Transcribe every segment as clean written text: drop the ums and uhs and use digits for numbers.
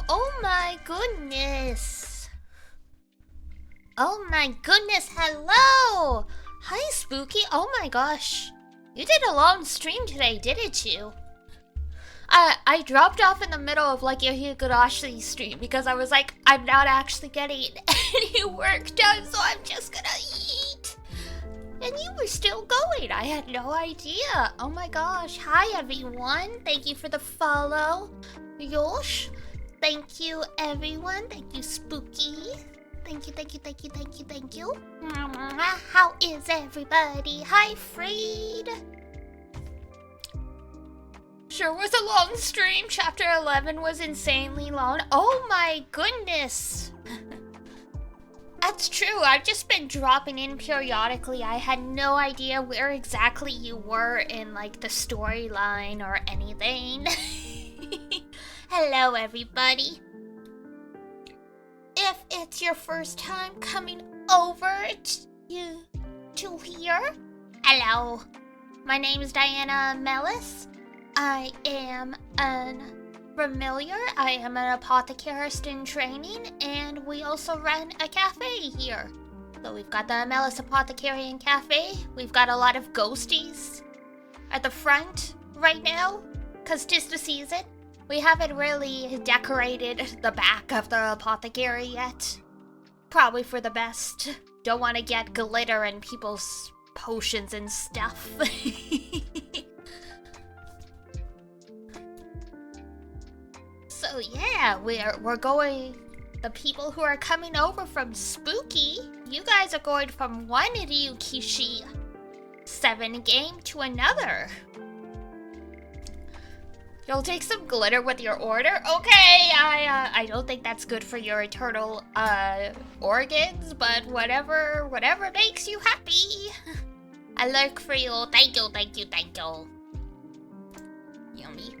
Oh my goodness. Oh my goodness, hello! Hi, Spooky. Oh my gosh. You did a long stream today, didn't you? I dropped off in the middle of like your Higurashi stream because I was like, I'm not actually getting any work done, so I'm just gonna eat. And you were still going. I had no idea. Oh my gosh. Hi, everyone. Thank you for the follow. Yosh. Thank you, everyone. Thank you, Spooky. Thank you, thank you, thank you, thank you, thank you. How is everybody? Hi, Freed. Sure was a long stream. Chapter 11 was insanely long. Oh my goodness. That's true. I've just been dropping in periodically. I had no idea where exactly you were in like the storyline or anything. Hello, everybody. If it's your first time coming over to here, hello. My name is Diana Mellis. I am an familiar. I am an apothecarist in training, and we also run a cafe here. So we've got the Mellis Apothecarian Cafe. We've got a lot of ghosties at the front right now, because 'tis the season. We haven't really decorated the back of the apothecary yet. Probably for the best. Don't want to get glitter in people's potions and stuff. So yeah, we're going. The people who are coming over from Spooky, you guys are going from one Ryukishi 7 game to another. You'll take some glitter with your order? Okay, I don't think that's good for your eternal organs, but whatever makes you happy. I look for you. Thank you, thank you, thank you. Yummy.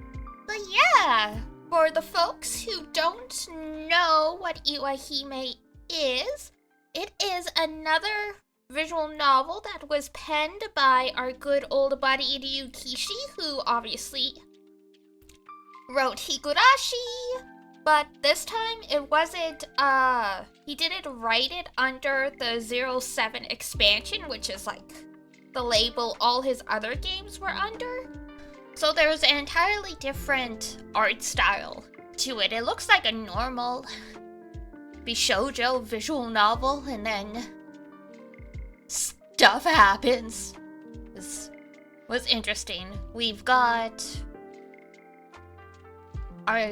But yeah, for the folks who don't know what IWAIHIME is, it is another visual novel that was penned by our good old buddy Ryukishi, who obviously wrote Higurashi, but this time it wasn't, he didn't write it under the 07 expansion, which is like the label all his other games were under. So there's an entirely different art style to it. It looks like a normal Bishoujo visual novel, and then stuff happens. This was interesting. We've got our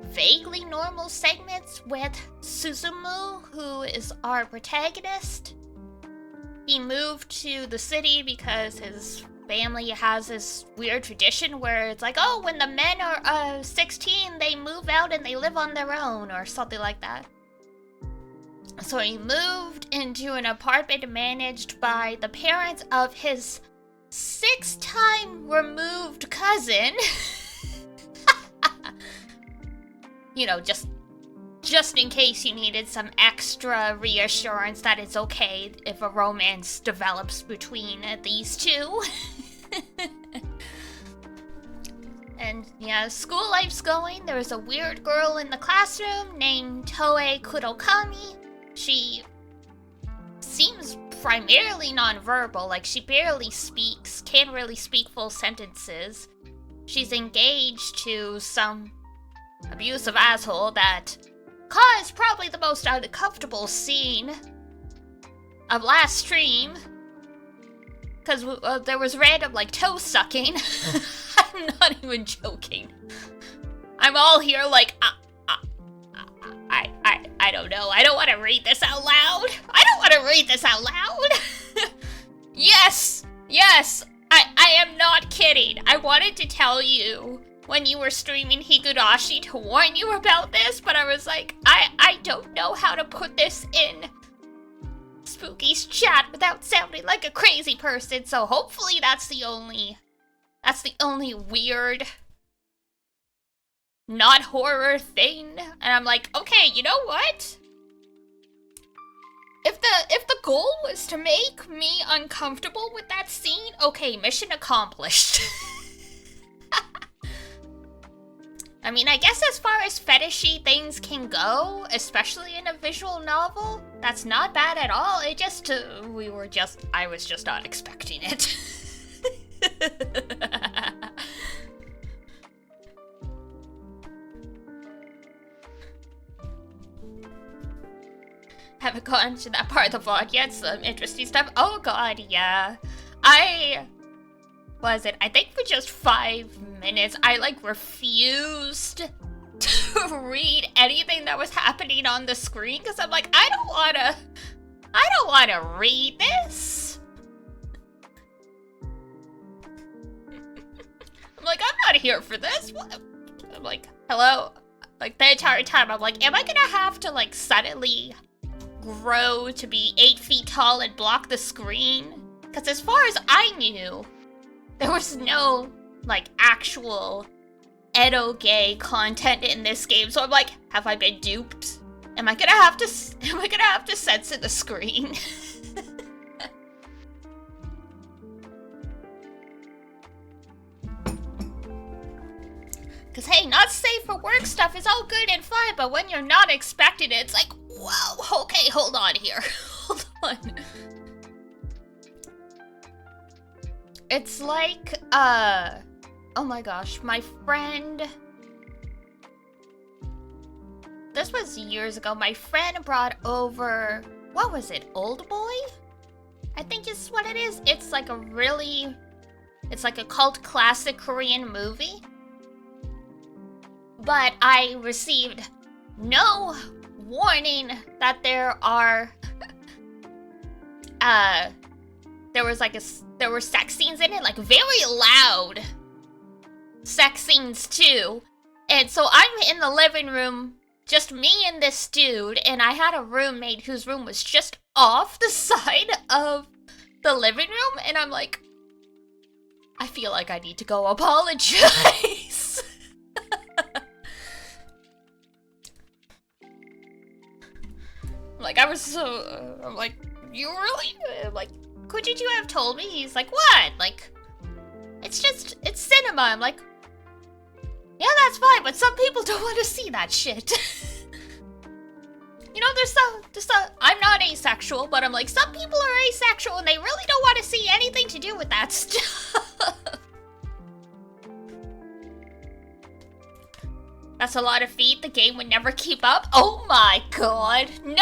vaguely normal segments with Suzumu, who is our protagonist. He moved to the city because his family has this weird tradition where it's like, oh, when the men are 16, they move out and they live on their own, or something like that. So he moved into an apartment managed by the parents of his 6-time removed cousin. You know, just in case you needed some extra reassurance that it's okay if a romance develops between these two. And yeah, school life's going. There's a weird girl in the classroom named Toei Kurokami. She seems primarily nonverbal, like she barely speaks, can't really speak full sentences. She's engaged to some abusive asshole that caused probably the most uncomfortable scene of last stream, because there was random like toe sucking. I'm not even joking. I'm all here like I don't know. I don't want to read this out loud. I don't want to read this out loud. Yes, I am not kidding. I wanted to tell you when you were streaming Higurashi to warn you about this, but I was like, I don't know how to put this in Spooky's chat without sounding like a crazy person, so hopefully that's the only weird, not horror thing. And I'm like, okay, you know what? If the goal was to make me uncomfortable with that scene, okay, mission accomplished. I mean, I guess as far as fetishy things can go, especially in a visual novel, that's not bad at all. It just, I was just not expecting it. Haven't gotten to that part of the vlog yet, some interesting stuff. Oh god, yeah. I think for just 5 minutes, I like refused to read anything that was happening on the screen because I'm like, I don't wanna read this. I'm like, I'm not here for this. What? I'm like, hello? Like the entire time, I'm like, am I gonna have to like suddenly grow to be 8 feet tall and block the screen? Because as far as I knew, there was no, like, actual edo-gay content in this game, so I'm like, have I been duped? Am I gonna have to censor the screen? Because, hey, not safe for work stuff is all good and fine, but when you're not expecting it, it's like, whoa, okay, hold on here. Hold on. It's like, oh my gosh, my friend... This was years ago. My friend brought over, what was it, Old Boy? I think is what it is. It's like a cult classic Korean movie. But I received no warning that there were sex scenes in it, like very loud sex scenes too. And so I'm in the living room, just me and this dude, and I had a roommate whose room was just off the side of the living room, and I'm like, I feel like I need to go apologize. Like, I'm like, you really? Like, couldn't you have told me? He's like, what? Like, it's cinema. I'm like, yeah, that's fine, but some people don't want to see that shit. You know, I'm not asexual, but I'm like, some people are asexual and they really don't want to see anything to do with that stuff. That's a lot of feet. The game would never keep up. Oh my god. No!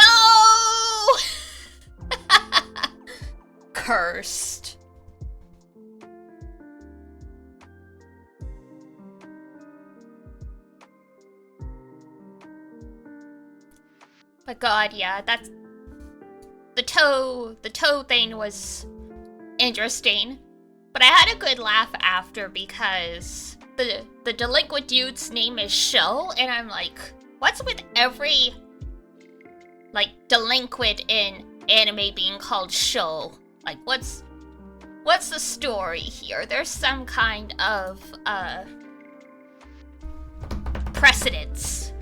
Cursed. But god, yeah, that's... The toe thing was interesting. But I had a good laugh after because the delinquent dude's name is Sho, and I'm like, what's with every, like, delinquent in anime being called Sho? Like, what's the story here? There's some kind of, precedence.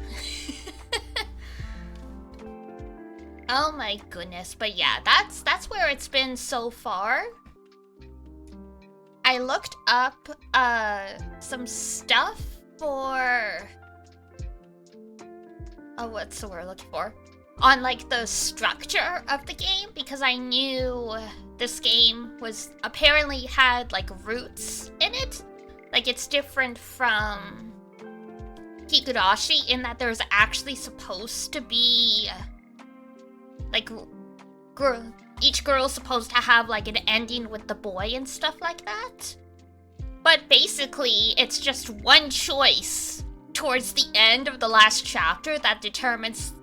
Oh my goodness, but yeah, that's where it's been so far. I looked up, some stuff for... Oh, what's the word I'm looking for? On, like, the structure of the game, because I knew this game was apparently had, like, roots in it. Like, it's different from Higurashi in that there's actually supposed to be, like, each girl's supposed to have, like, an ending with the boy and stuff like that. But basically, it's just one choice towards the end of the last chapter that determines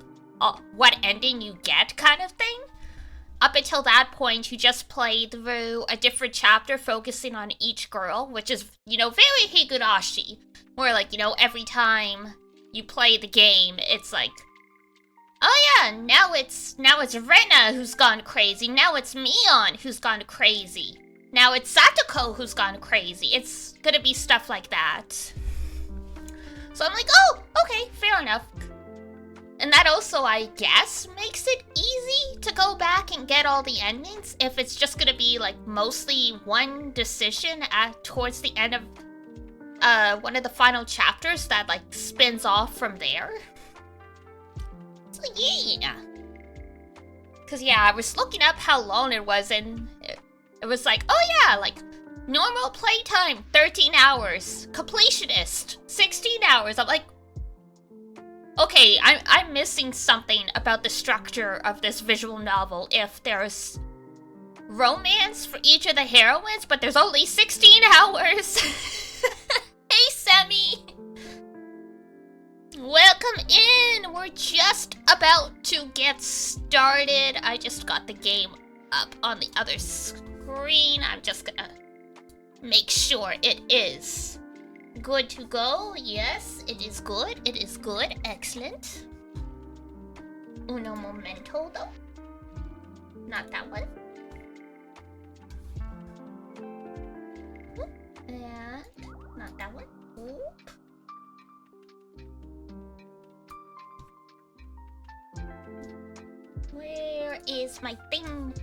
what ending you get, kind of thing. Up until that point, you just play through a different chapter focusing on each girl, which is, you know, very Higurashi. Where, like, you know, every time you play the game, it's like, oh yeah, now it's Rena who's gone crazy. Now it's Mion who's gone crazy. Now it's Satoko who's gone crazy. It's gonna be stuff like that. So I'm like, oh, okay, fair enough. And that also, I guess, makes it easy to go back and get all the endings if it's just gonna be, like, mostly one decision towards the end of one of the final chapters that like spins off from there. So yeah. Cause yeah, I was looking up how long it was, and it was like, oh yeah, like normal playtime 13 hours, completionist 16 hours. I'm like, okay, I'm missing something about the structure of this visual novel. If there's romance for each of the heroines, but there's only 16 hours. Hey, Semi. Welcome in. We're just about to get started. I just got the game up on the other screen. I'm just gonna make sure it is good to go. Yes, it is good. It is good. Excellent. Uno momento, though. Not that one. And not that one. Oop. Where is my thing?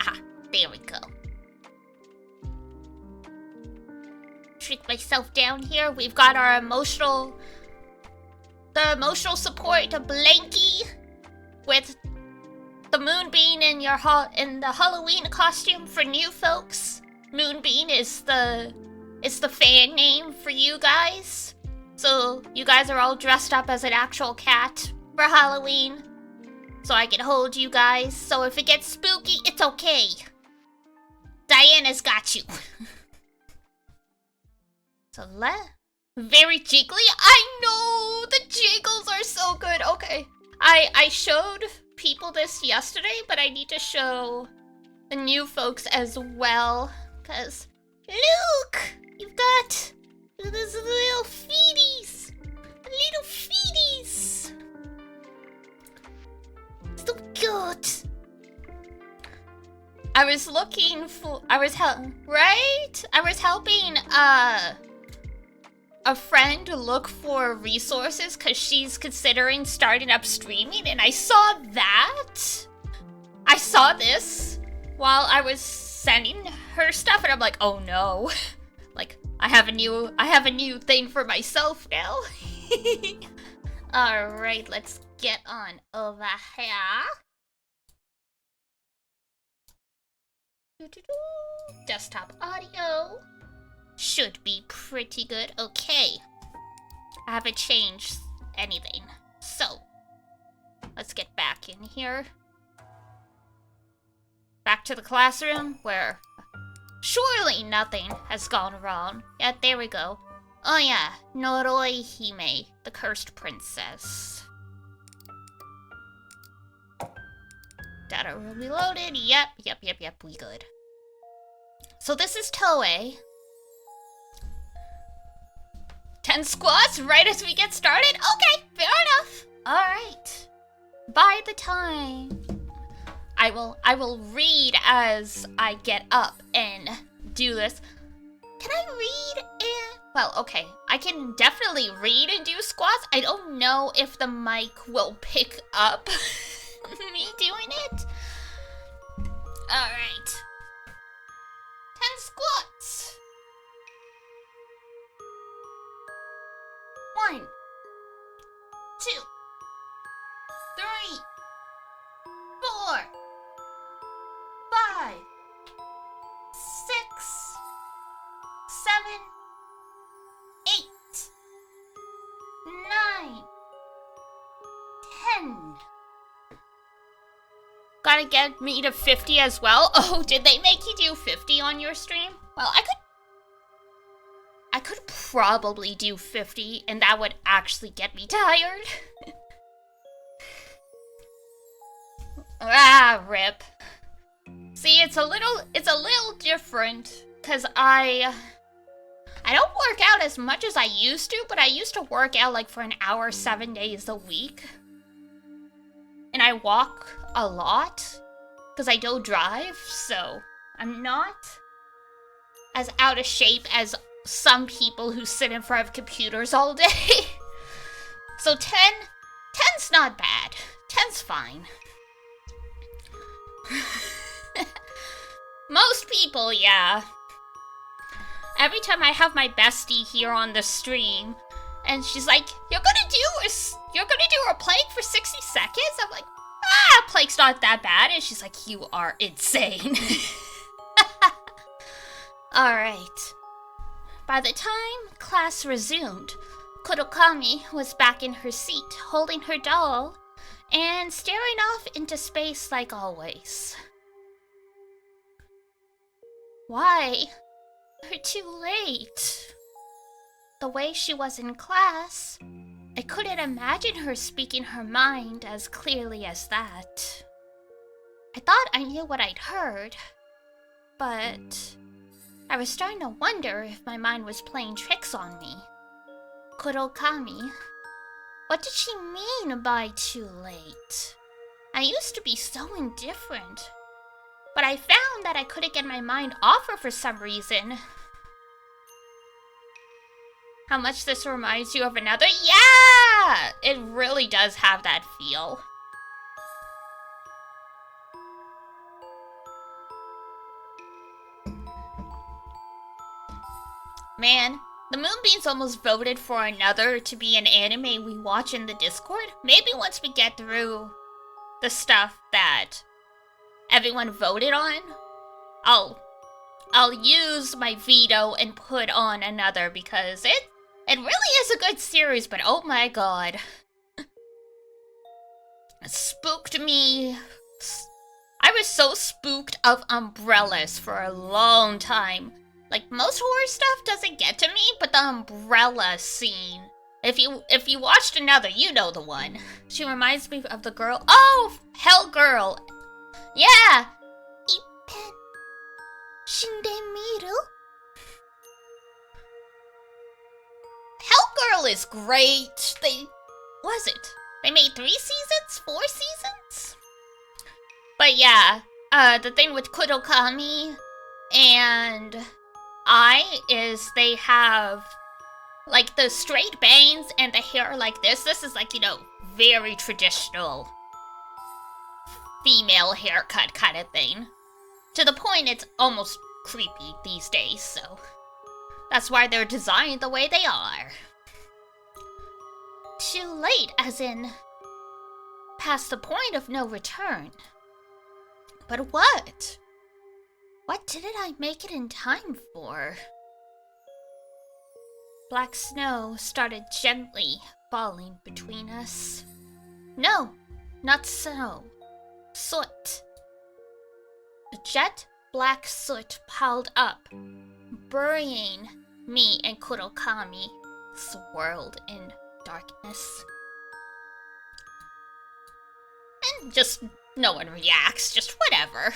Ah, there we go. Trick myself down here. We've got our emotional support to Blanky with the Moonbeam in in the Halloween costume for new folks. Moonbeam is the fan name for you guys. So you guys are all dressed up as an actual cat for Halloween. So I can hold you guys. So if it gets spooky, it's okay. Diana's got you. So very jiggly. I know the jiggles are so good. Okay. I showed people this yesterday, but I need to show the new folks as well. Cause look! You've got those little feeties! Little feeties! So good! I was helping a friend look for resources because she's considering starting up streaming, and I saw that. I saw this while I was sending her stuff, and I'm like, oh no. Like, I have a new thing for myself now. Alright, let's get on over here. Desktop audio should be pretty good. Okay, I haven't changed anything, so let's get back in here. Back to the classroom where surely nothing has gone wrong. Yeah, there we go. Oh yeah, IWAIHIME, the cursed princess. Data will be loaded. Yep, we good. So this is Toei. 10 squats right as we get started? Okay, fair enough. Alright. By the time I will read as I get up and do this. Can I read and well, okay. I can definitely read and do squats. I don't know if the mic will pick up me doing it. Alright. 10 squats. 1, 2, 3, 4, 5, 6, 7, 8, 9, 10. Gotta get me to 50 as well. Oh, did they make you do 50 on your stream? Well, I could probably do 50, and that would actually get me tired. Ah, rip. See, it's a little different, cause I don't work out as much as I used to, but I used to work out like for an hour 7 days a week. And I walk a lot, cause I don't drive, so I'm not as out of shape as some people who sit in front of computers all day. So 10's not bad. 10's fine. Most people, yeah. every time I have my bestie here on the stream, and she's like, you're gonna do a plank for 60 seconds? I'm like, plank's not that bad. And she's like, you are insane. Alright. By the time class resumed, Kurokami was back in her seat, holding her doll, and staring off into space like always. Why? You're too late. The way she was in class, I couldn't imagine her speaking her mind as clearly as that. I thought I knew what I'd heard, but I was starting to wonder if my mind was playing tricks on me. Kurokami, what did she mean by too late? I used to be so indifferent, but I found that I couldn't get my mind off her for some reason. How much this reminds you of another? Yeah! It really does have that feel. Man, the Moonbeams almost voted for another to be an anime we watch in the Discord. Maybe once we get through the stuff that everyone voted on, I'll use my veto and put on another, because it really is a good series, but oh my god. It spooked me. I was so spooked of umbrellas for a long time. Like, most horror stuff doesn't get to me, but the umbrella scene. If you watched another, you know the one. She reminds me of the girl. Oh, Hell Girl. Yeah. Ippen shinde miru. Hell Girl is great. They made 3 seasons? 4 seasons? But yeah, the thing with Kurokami and is they have like the straight bangs and the hair like this. This is like, very traditional female haircut kind of thing. To the point it's almost creepy these days, so that's why they're designed the way they are. Too late, as in past the point of no return. But what? What didn't I make it in time for? Black snow started gently falling between us. No, not snow. Soot. A jet black soot piled up, burying me and Kurokami, swirled in darkness. And just no one reacts, just whatever.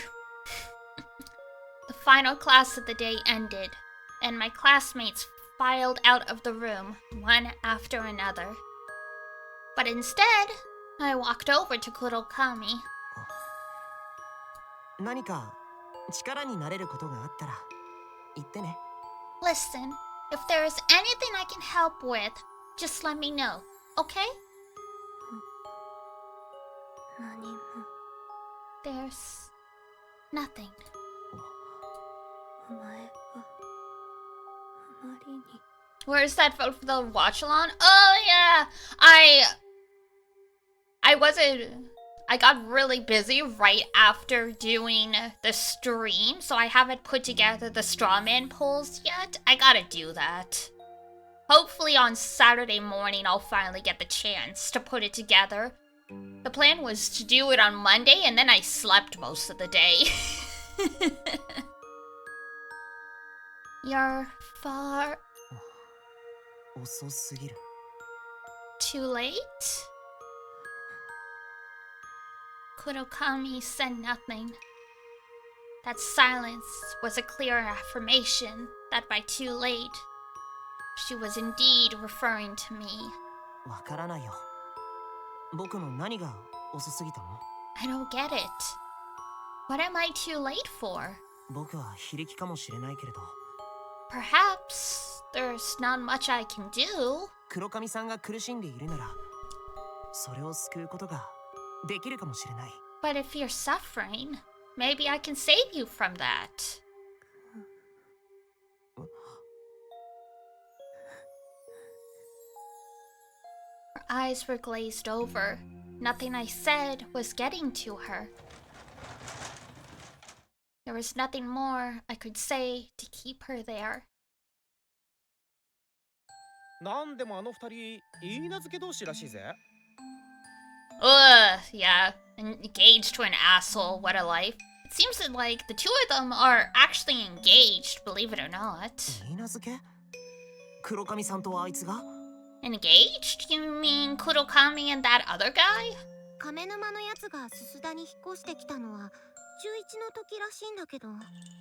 The final class of the day ended, and my classmates filed out of the room, one after another. But instead, I walked over to Kurokami. 何か力になれることがあったら言ってね。 Listen, if there is anything I can help with, just let me know, okay? 何も There's nothing. お前があまりに Where's that vote for the watch-along? Oh yeah, I got really busy right after doing the stream, so I haven't put together the straw man polls yet. I gotta do that. Hopefully on Saturday morning I'll finally get the chance to put it together. The plan was to do it on Monday, and then I slept most of the day. You're far 遅すぎる。 too late? Kurokami said nothing. That silence was a clear affirmation that by too late, she was indeed referring to me. わからないよ。僕の何が遅すぎたの？ I don't get it. What am I too late for? 僕は非力かもしれないけれど。 Perhaps there's not much I can do. 黒髪さんが苦しんでいるなら、それを救うことができるかもしれない。 But if you're suffering, maybe I can save you from that. eyes were glazed over. Nothing I said was getting to her. There was nothing more I could say to keep her there. なんでもあの二人、いいなずけ同士らしいぜ。Ugh, yeah. Engaged to an asshole, what a life. It seems that, like, the two of them are actually engaged, believe it or not. いいなずけ黒髪さんとあいつが Engaged? You mean Kurokami and that other guy? 亀沼のやつがすすだに引っ越してきたのは中1の時らしいんだけど、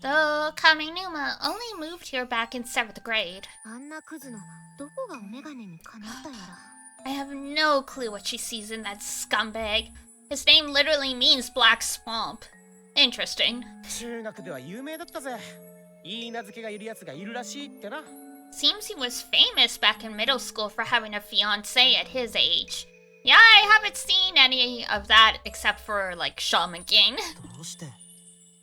Though Kaminuma only moved here back in 7th grade. あんなクズのどこがお眼鏡にかなったやら。 I have no clue what she sees in that scumbag. His name literally means black swamp. Interesting. 中学では有名だったぜ。いいなずけがいるやつがいるらしいってな。Seems he was famous back in middle school for having a fiancé at his age. Yeah, I haven't seen any of that except for, like, Shaman King. どうして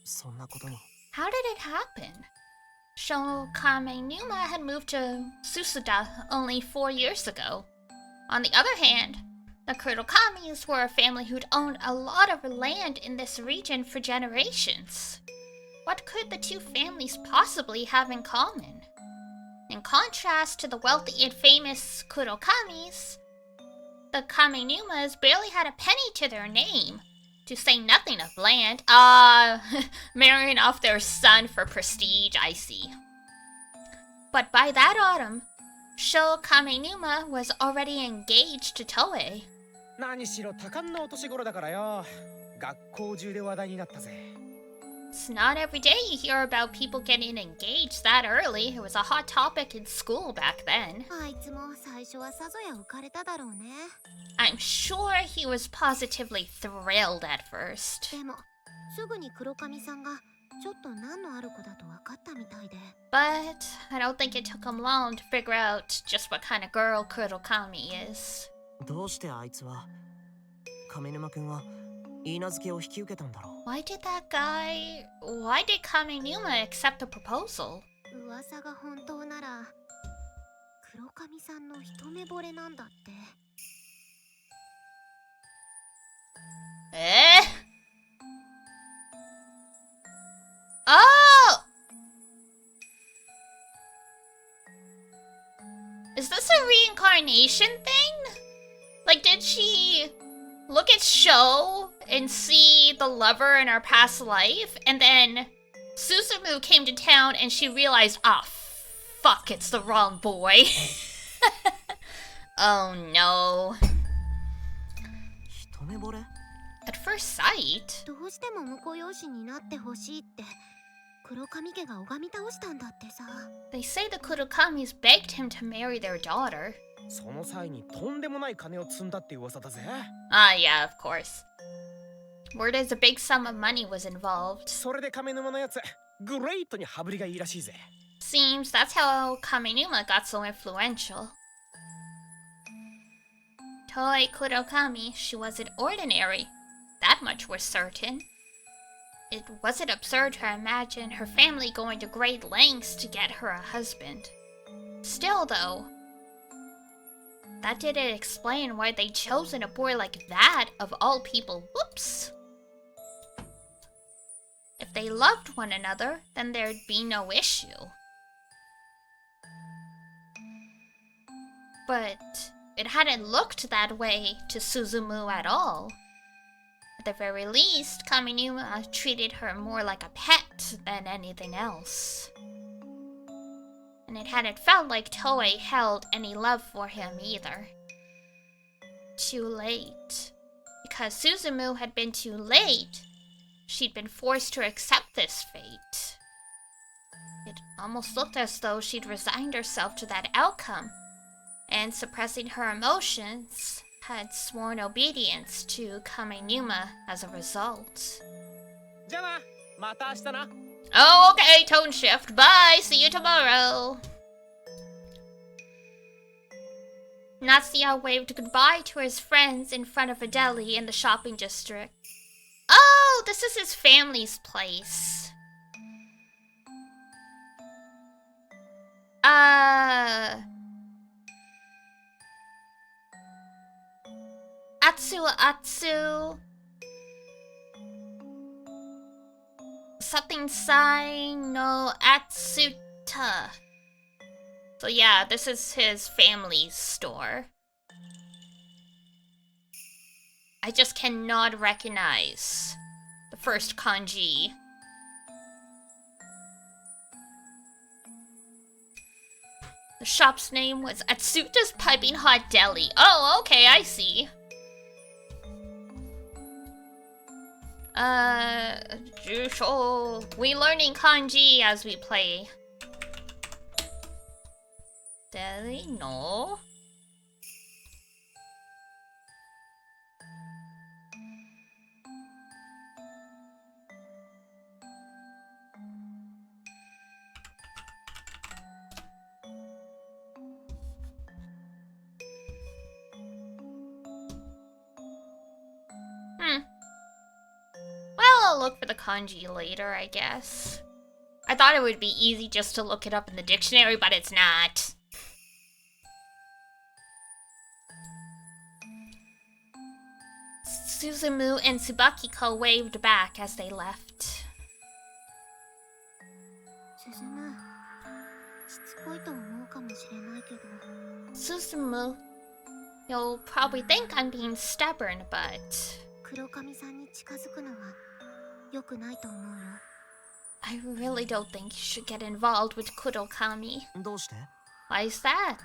そんなことに How did it happen? Shokame Numa had moved to Susuda only 4 years ago. On the other hand, the Kurokamis were a family who'd owned a lot of land in this region for generations. What could the two families possibly have in common? In contrast to the wealthy and famous Kurokamis, the Kamenumas barely had a penny to their name, to say nothing of land. Marrying off their son for prestige, I see. But by that autumn, Sho Kamenuma was already engaged to Toei. 何しろ多感なお年頃だからよ。学校中で話題になったぜ。It's not every day you hear about people getting engaged that early. It was a hot topic in school back then. あいつも最初はさぞや浮かれただろうね。 I'm sure he was positively thrilled at first. でもすぐに黒髪さんがちょっと何のある子だと分かったみたいで。 But I don't think it took him long to figure out just what kind of girl Kurokami is. どうしてあいつは亀沼くんはいいなずけを引き受けたんだろう Why did Kamenuma accept the proposal? 噂が本当なら黒髪さんの一目惚れなんだって。 Oh! Is this a reincarnation thing? Like, did she look at Sho and see the lover in her past life, and then Suzumu came to town and she realized, ah, fuck, it's the wrong boy. Oh no. 一目惚れ At first sight? どうしても婿養子になってほしいって黒髪家が拝み倒したんだってさ。 They say the Kurokamis begged him to marry their daughter. その際にとんでもない金を積んだって噂だぜ。Yeah, of course. Word is a big sum of money was involved. それで亀沼のやつ、グレートに羽振りがいいらしいぜ。 Seems that's how Kamenuma got so influential. Toei Kurokami, she wasn't ordinary. That much was certain. It wasn't absurd to imagine her family going to great lengths to get her a husband. Still, though, that didn't explain why they'd chosen a boy like that of all people. Whoops! If they loved one another, then there'd be no issue. But it hadn't looked that way to Suzumu at all. At the very least, Kaminuma treated her more like a pet than anything else. And it hadn't felt like Toei held any love for him either. Too late. Because Suzumu had been too late, she'd been forced to accept this fate. It almost looked as though she'd resigned herself to that outcome, and suppressing her emotions, had sworn obedience to Kamenuma as a result. じゃあな、また明日な。Oh, okay, tone shift. Bye, see you tomorrow. Natsuya waved goodbye to his friends in front of a deli in the shopping district. Oh, this is his family's place. Atsu. Something sai no Atsuta. So yeah, this is his family's store. I just cannot recognize the first kanji. The shop's name was Atsuta's Piping Hot Deli. Oh, okay, I see. We learning kanji as we play. Deli, no. Well, I'll look for the kanji later, I guess. I thought it would be easy just to look it up in the dictionary, but it's not. Suzumu and Tsubakiko waved back as they left. 進む。しつこいと思うかもしれないけど。 Suzumu, you'll probably think I'm being stubborn, but 黒髪さんに近づくのは良くないと思うよ。 I really don't think you should get involved with Kurokami. どうして？ Why is that?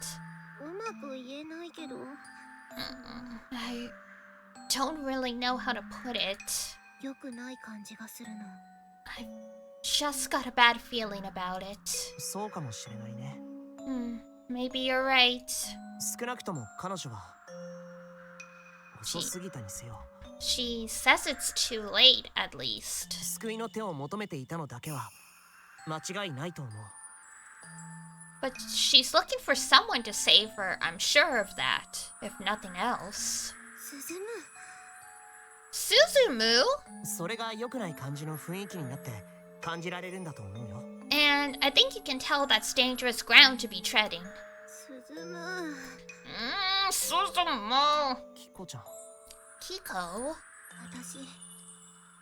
うまく言えないけど。I don't really know how to put it. 良くない感じがするの。 I've just got a bad feeling about it. そうかもしれないね。Maybe you're right. 少なくとも彼女は遅すぎたにせよ。 She says it's too late, at least. 救いの手を求めていたのだけは間違いないと思う。 But she's looking for someone to save her, I'm sure of that, if nothing else. 進む。 Suzumu? それが良くない感じの雰囲気になって感じられるんだと思うよ。 And I think you can tell that's dangerous ground to be treading. 進む。 Suzumu! キコちゃん。 Kiko? 私、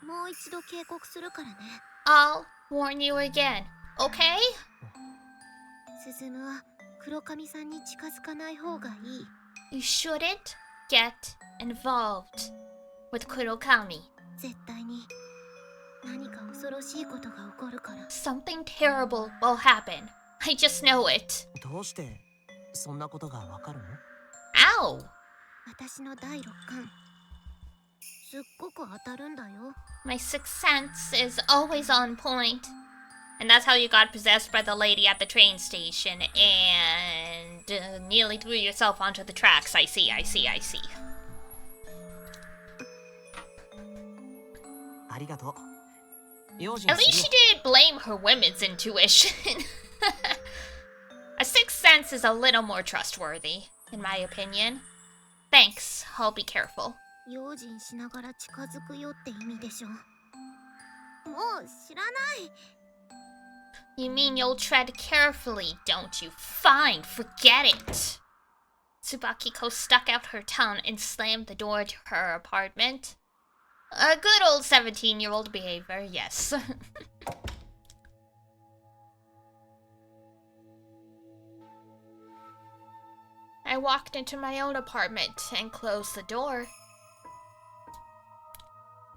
もう一度警告するからね。 I'll warn you again, okay? 進むは黒髪さんに近づかない方がいい。 You shouldn't get involved with Kurokami. 絶対に何か恐ろしいことが起こるから。 Something terrible will happen. I just know it. どうしてそんなことがわかるの？ Ow! 私の第六感、すっごく当たるんだよ。 My sixth sense is always on point. And that's how you got possessed by the lady at the train station and nearly threw yourself onto the tracks. I see. ありがとう。用心 At す least る she didn't blame her women's intuition. A sixth sense is a little more trustworthy, in my opinion. Thanks, I'll be careful. 用心しながら近づくよって意味でしょ。もう知らない。 You mean you'll tread carefully, don't you? Fine, forget it. Tsubakiko stuck out her tongue and slammed the door to her apartment. A good old 17-year-old behavior, yes. I walked into my own apartment and closed the door.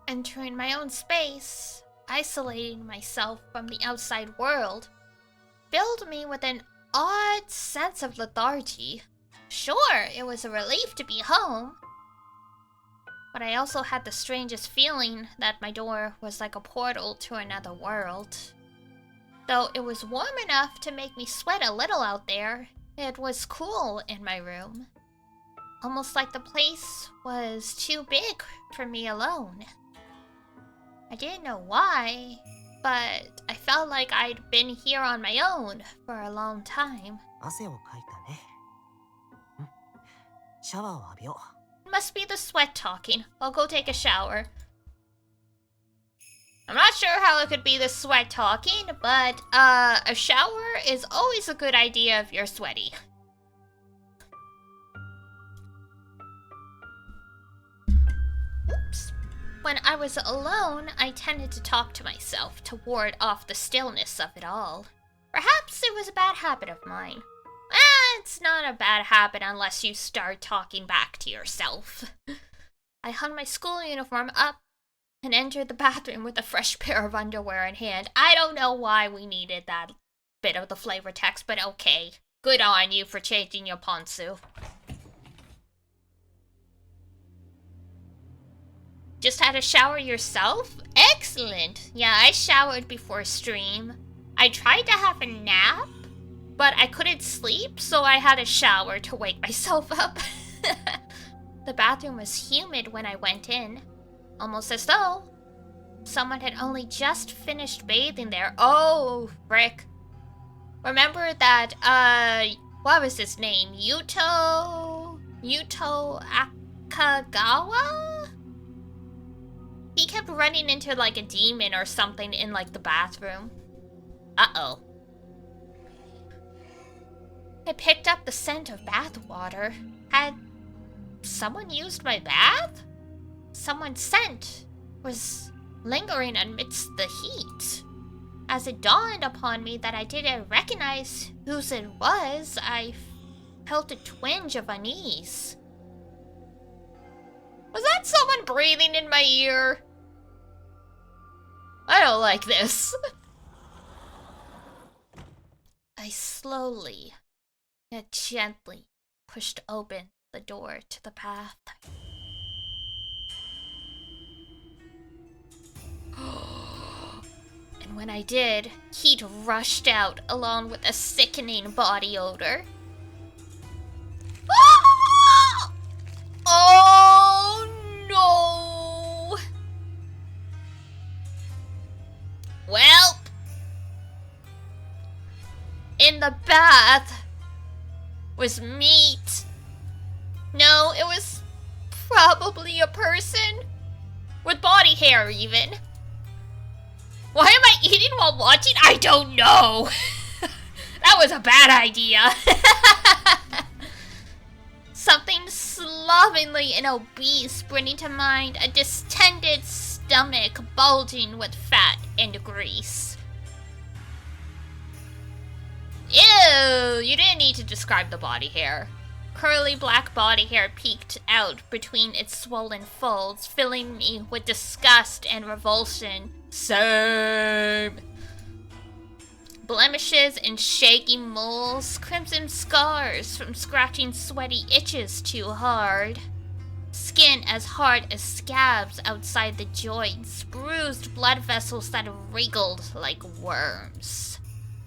Entering my own space, isolating myself from the outside world, filled me with an odd sense of lethargy. Sure, it was a relief to be home, but I also had the strangest feeling that my door was like a portal to another world. Though it was warm enough to make me sweat a little out there, it was cool in my room. Almost like the place was too big for me alone. I didn't know why, but I felt like I'd been here on my own for a long time. 汗をかいたね。シャワーを浴びよう。 Must be the sweat talking. I'll go take a shower. I'm not sure how it could be the sweat talking, but a shower is always a good idea if you're sweaty. when I was alone, I tended to talk to myself to ward off the stillness of it all. Perhaps it was a bad habit of mine. It's not a bad habit unless you start talking back to yourself. I hung my school uniform up and entered the bathroom with a fresh pair of underwear in hand. I don't know why we needed that bit of the flavor text, but okay. Good on you for changing your ponzu. Just had a shower yourself? Excellent. Yeah, I showered before stream. I tried to have a nap, but I couldn't sleep, so I had a shower to wake myself up. The bathroom was humid when I went in, almost as though someone had only just finished bathing there. Oh, frick. Remember that, what was his name? Yuto Akagawa? He kept running into, like, a demon or something in, like, the bathroom. Uh-oh. I picked up the scent of bath water. Had someone used my bath? Someone's scent was lingering amidst the heat. As it dawned upon me that I didn't recognize whose it was, I felt a twinge of unease. Was that someone breathing in my ear? I don't like this. I slowly, yet gently, pushed open the door to the bath. And when I did, heat rushed out along with a sickening body odor. Ah! Oh no! Well, in the bath was meat. No, it was probably a person with body hair even. Why am I eating while watching? I don't know. That was a bad idea. Something slovenly and obese bringing to mind a distended stomach bulging with fat and grease. Ew, you didn't need to describe the body hair. Curly black body hair peeked out between its swollen folds, filling me with disgust and revulsion. Same. Blemishes and shaky moles, crimson scars from scratching sweaty itches too hard. Skin as hard as scabs outside the joints, bruised blood vessels that wriggled like worms.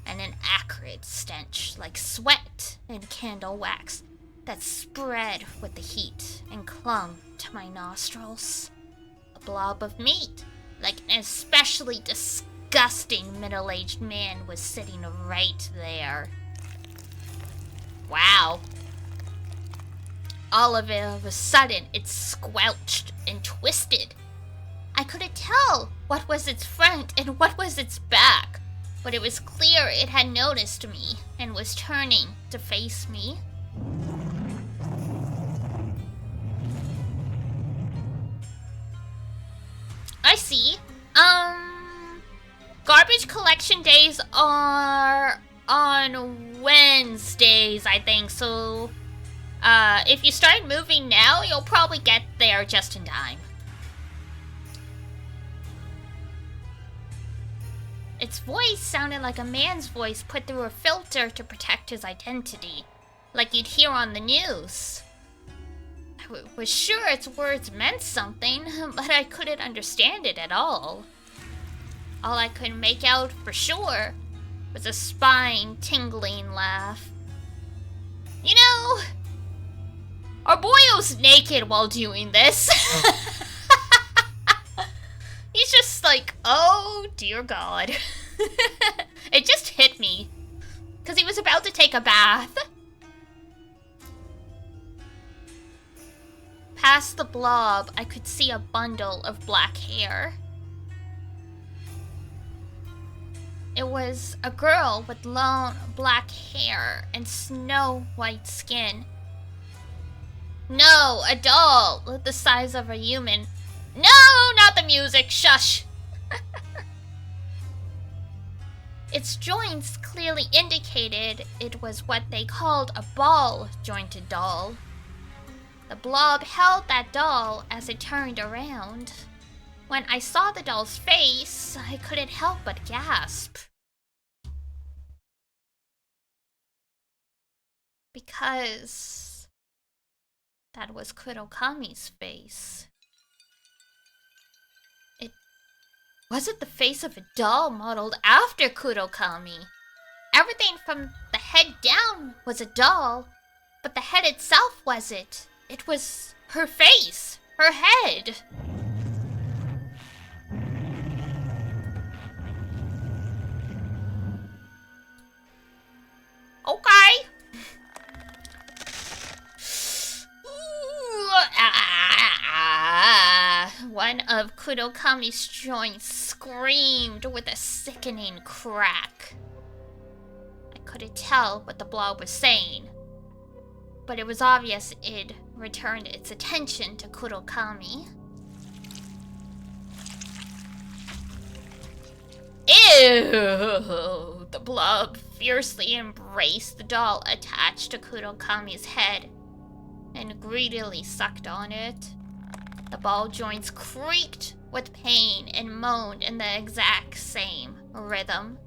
And an acrid stench like sweat and candle wax that spread with the heat and clung to my nostrils. A blob of meat, like an especially disgusting middle-aged man, was sitting right there. Wow. All of a sudden, it squelched and twisted. I couldn't tell what was its front and what was its back, but it was clear it had noticed me and was turning to face me. I see. Garbage collection days are on Wednesdays, I think, so if you start moving now, you'll probably get there just in time. Its voice sounded like a man's voice put through a filter to protect his identity, like you'd hear on the news. I was sure its words meant something, but I couldn't understand it at all. All I could make out for sure was a spine-tingling laugh. You know, our boyo's naked while doing this. He's just like, oh dear God. It just hit me, because he was about to take a bath. Past the blob, I could see a bundle of black hair. It was a girl with long black hair and snow white skin. No, a doll the size of a human, No, not the music, shush! Its joints clearly indicated it was what they called a ball-jointed doll. The blob held that doll as it turned around. When I saw the doll's face, I couldn't help but gasp. Because that was Kurokami's face. Was it the face of a doll modeled after Kurokami? Everything from the head down was a doll, but the head itself wasn't. It was her face, her head. Okay. One of Kurokami's joints screamed with a sickening crack. I couldn't tell what the blob was saying, but it was obvious it returned its attention to Kurokami. Ew! The blob fiercely embraced the doll attached to Kurokami's head and greedily sucked on it. The ball joints creaked with pain and moaned in the exact same rhythm.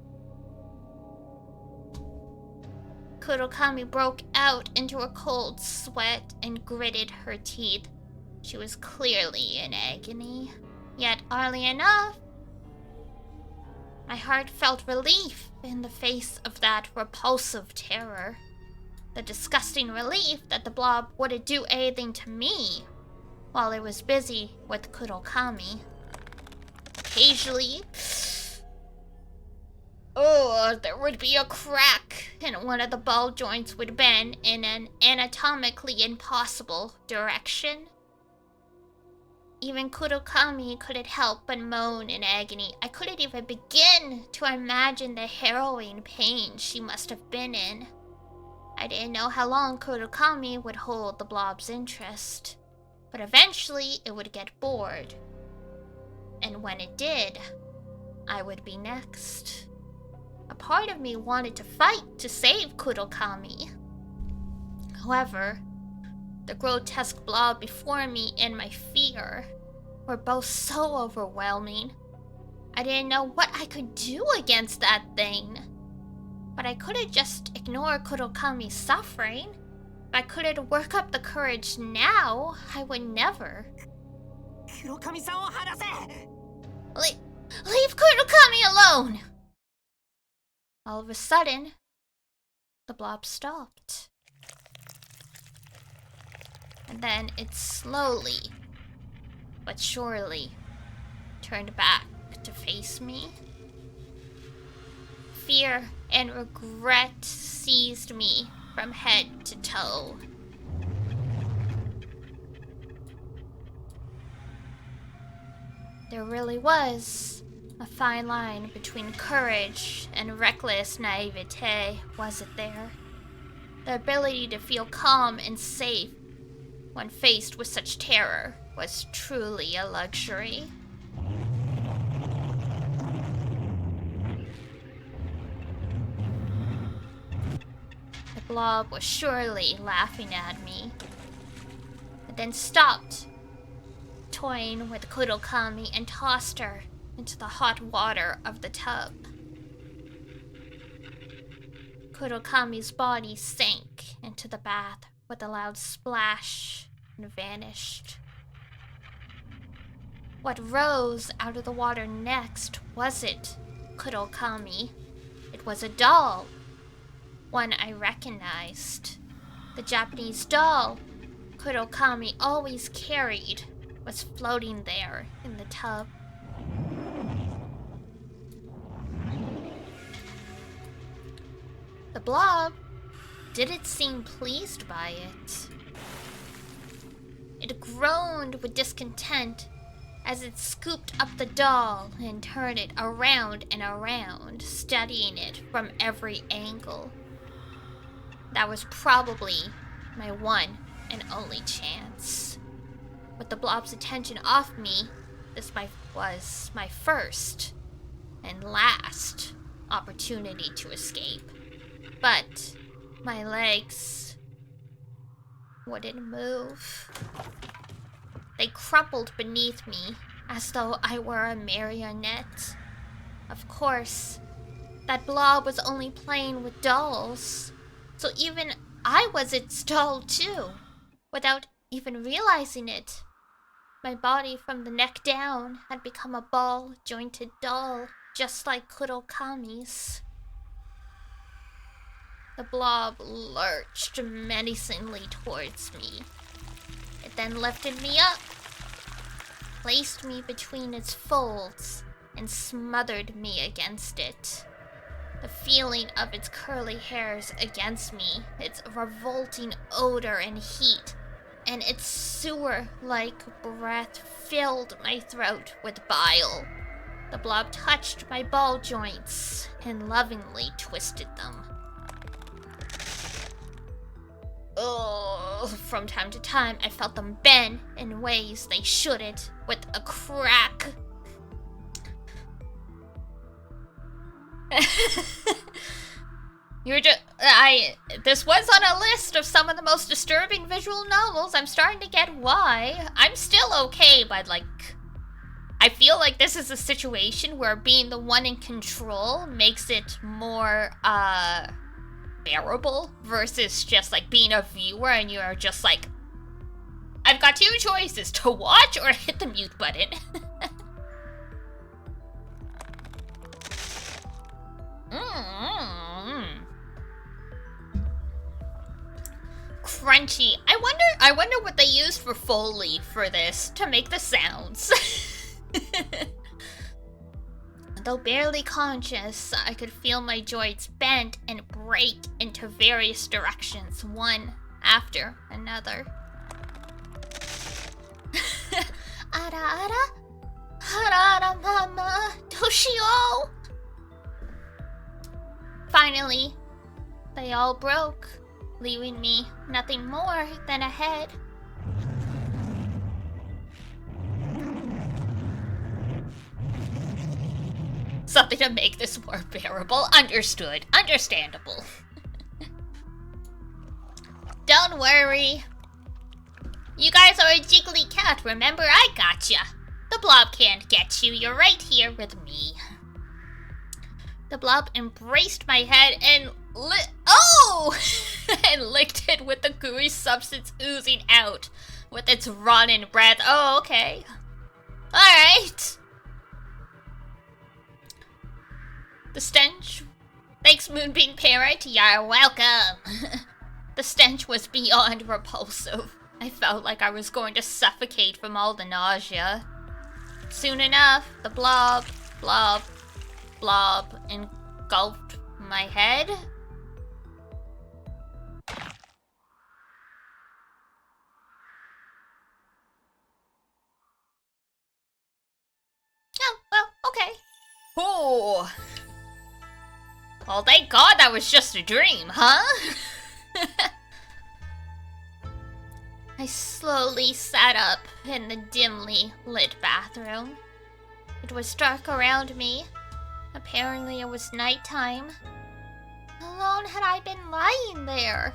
Kurokami broke out into a cold sweat and gritted her teeth. She was clearly in agony. Yet, oddly enough, my heart felt relief in the face of that repulsive terror. The disgusting relief that the blob wouldn't do anything to me while I was busy with Kurokami. Occasionally, there would be a crack, and one of the ball joints would bend in an anatomically impossible direction. Even Kurokami couldn't help but moan in agony. I couldn't even begin to imagine the harrowing pain she must have been in. I didn't know how long Kurokami would hold the blob's interest, but eventually it would get bored. And when it did, I would be next. A part of me wanted to fight to save Kurokami. However, the grotesque blob before me and my fear were both so overwhelming. I didn't know what I could do against that thing. But I couldn't just ignore Kurokami's suffering. If I couldn't work up the courage now, I would never. Kurokami-sanを離せ! Leave Kurokami alone! All of a sudden, the blob stopped. And then it slowly, but surely, turned back to face me. Fear and regret seized me from head to toe. There really was a fine line between courage and reckless naivete, wasn't there? The ability to feel calm and safe when faced with such terror was truly a luxury. The blob was surely laughing at me, but then stopped, toying with Kurokami, and tossed her into the hot water of the tub. Kurokami's body sank into the bath with a loud splash and vanished. What rose out of the water next wasn't Kurokami. It was a doll, one I recognized. The Japanese doll Kurokami always carried was floating there in the tub. The blob didn't seem pleased by it. It groaned with discontent as it scooped up the doll and turned it around and around, studying it from every angle. That was probably my one and only chance. with the blob's attention off me, this was my first and last opportunity to escape. But my legs wouldn't move. They crumpled beneath me as though I were a marionette. Of course, that blob was only playing with dolls, so even I was its doll too, without even realizing it. My body from the neck down had become a ball-jointed doll, just like Kurokami's. The blob lurched menacingly towards me. It then lifted me up, placed me between its folds, and smothered me against it. The feeling of its curly hairs against me, its revolting odor and heat, and its sewer-like breath filled my throat with bile. The blob touched my ball joints and lovingly twisted them. Oh, from time to time, I felt them bend in ways they shouldn't, with a crack. This was on a list of some of the most disturbing visual novels. I'm starting to get why. I'm still okay, but like, I feel like this is a situation where being the one in control makes it more, bearable versus just like being a viewer and you're just like, I've got two choices, to watch or hit the mute button. Crunchy. I wonder what they used for Foley for this to make the sounds. Though barely conscious, I could feel my joints bend and break into various directions, one after another. Ara ara, harara mama, Toshio. Finally, they all broke, leaving me nothing more than a head. Something to make this more bearable. Understood. Understandable. Don't worry. You guys are a jiggly cat, remember? I gotcha. The blob can't get you. You're right here with me. The blob embraced my head and and licked it with the gooey substance oozing out with its rotten breath. Oh, okay. Alright. The stench... Thanks, Moonbeam Parrot. You're welcome. The stench was beyond repulsive. I felt like I was going to suffocate from all the nausea. Soon enough, the blob engulfed my head. Oh, well, okay. Oh. Well, thank God that was just a dream, huh? I slowly sat up in the dimly lit bathroom. It was dark around me. Apparently it was nighttime. How long had I been lying there?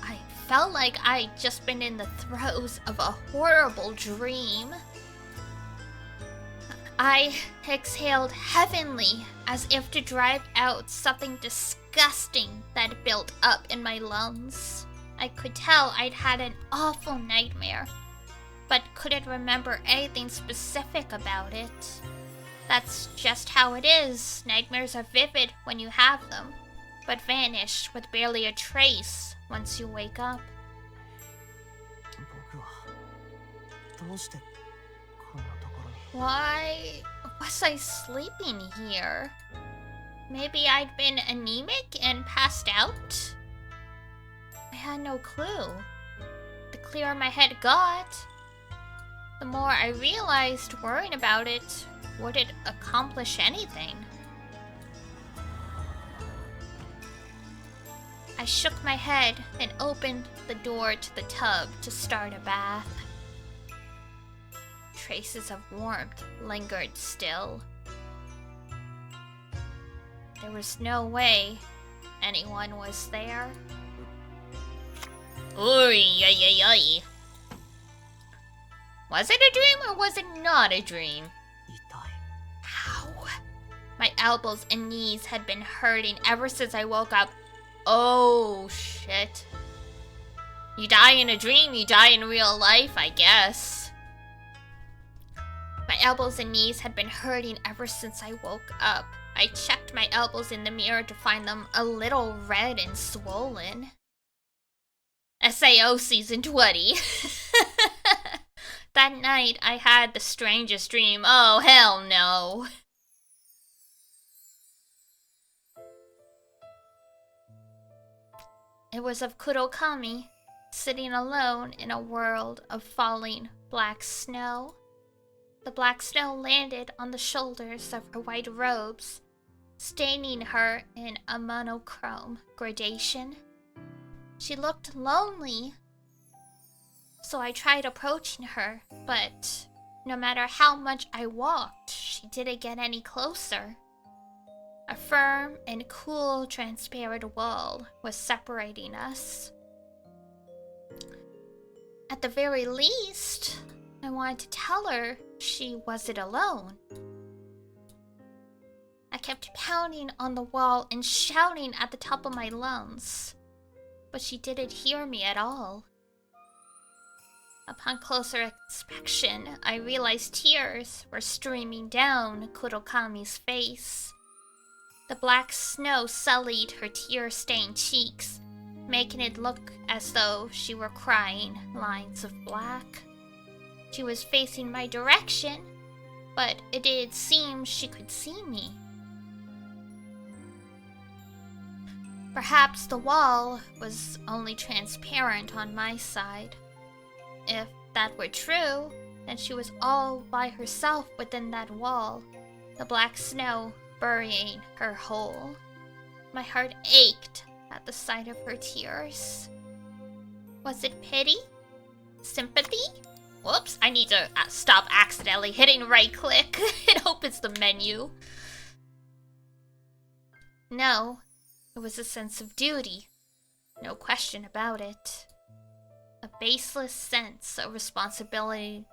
I felt like I'd just been in the throes of a horrible dream. I exhaled heavenly, as if to drive out something disgusting that built up in my lungs. I could tell I'd had an awful nightmare, but couldn't remember anything specific about it. That's just how it is. Nightmares are vivid when you have them, but vanish with barely a trace once you wake up. Why was I sleeping here? Maybe I'd been anemic and passed out? I had no clue. The clearer my head got, the more I realized worrying about it wouldn't accomplish anything. I shook my head and opened the door to the tub to start a bath. Traces of warmth lingered still. There was no way anyone was there. Oy, ay, ay, ay. Was it a dream or was it not a dream? 痛い Ow. My elbows and knees had been hurting ever since I woke up. Oh, shit. You die in a dream, you die in real life, I guess. My elbows and knees had been hurting ever since I woke up. I checked my elbows in the mirror to find them a little red and swollen. SAO Season 20. That night, I had the strangest dream. Oh, hell no. It was of Kurokami, sitting alone in a world of falling black snow. The black snow landed on the shoulders of her white robes, staining her in a monochrome gradation. She looked lonely, so I tried approaching her, but no matter how much I walked, she didn't get any closer. A firm and cool, transparent wall was separating us. At the very least, I wanted to tell her she wasn't alone. I kept pounding on the wall and shouting at the top of my lungs, but she didn't hear me at all. Upon closer inspection, I realized tears were streaming down Kurokami's face. The black snow sullied her tear-stained cheeks, making it look as though she were crying lines of black. She was facing my direction, but it didn't seem she could see me. Perhaps the wall was only transparent on my side. If that were true, then she was all by herself within that wall, the black snow burying her whole. My heart ached at the sight of her tears. Was it pity? Sympathy? Whoops, I need to stop accidentally hitting right click. It opens the menu. No, it was a sense of duty. No question about it. A baseless sense of responsibility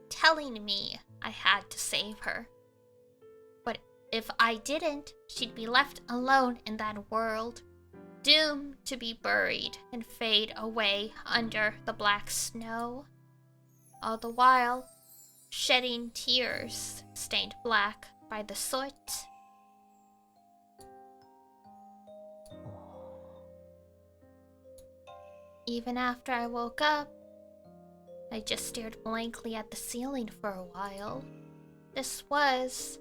telling me I had to save her. But if I didn't, she'd be left alone in that world, doomed to be buried and fade away under the black snow. All the while, shedding tears stained black by the soot. Even after I woke up, I just stared blankly at the ceiling for a while. This was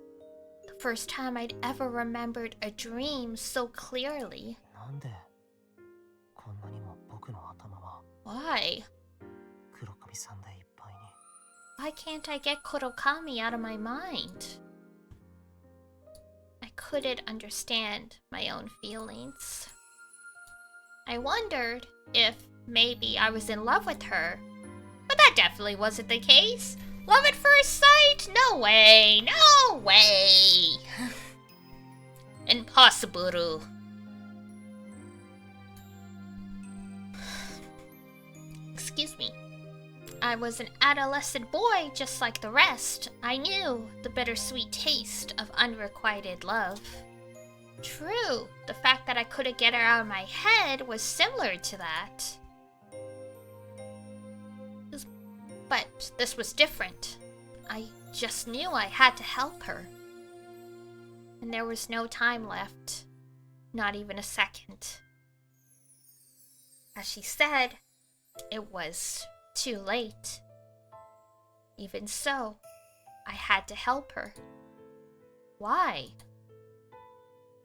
the first time I'd ever remembered a dream so clearly. なんでこんなにも僕の頭は Why? 黒髪さんでいっぱいに Why can't I get Kurokami out of my mind? I couldn't understand my own feelings. I wondered if maybe I was in love with her, but that definitely wasn't the case. Love at first sight? No way, no way. Impossible. Excuse me. I was an adolescent boy just like the rest. I knew the bittersweet taste of unrequited love. True, the fact that I couldn't get her out of my head was similar to that. But this was different. I just knew I had to help her. And there was no time left. Not even a second. As she said, it was too late. Even so, I had to help her. Why?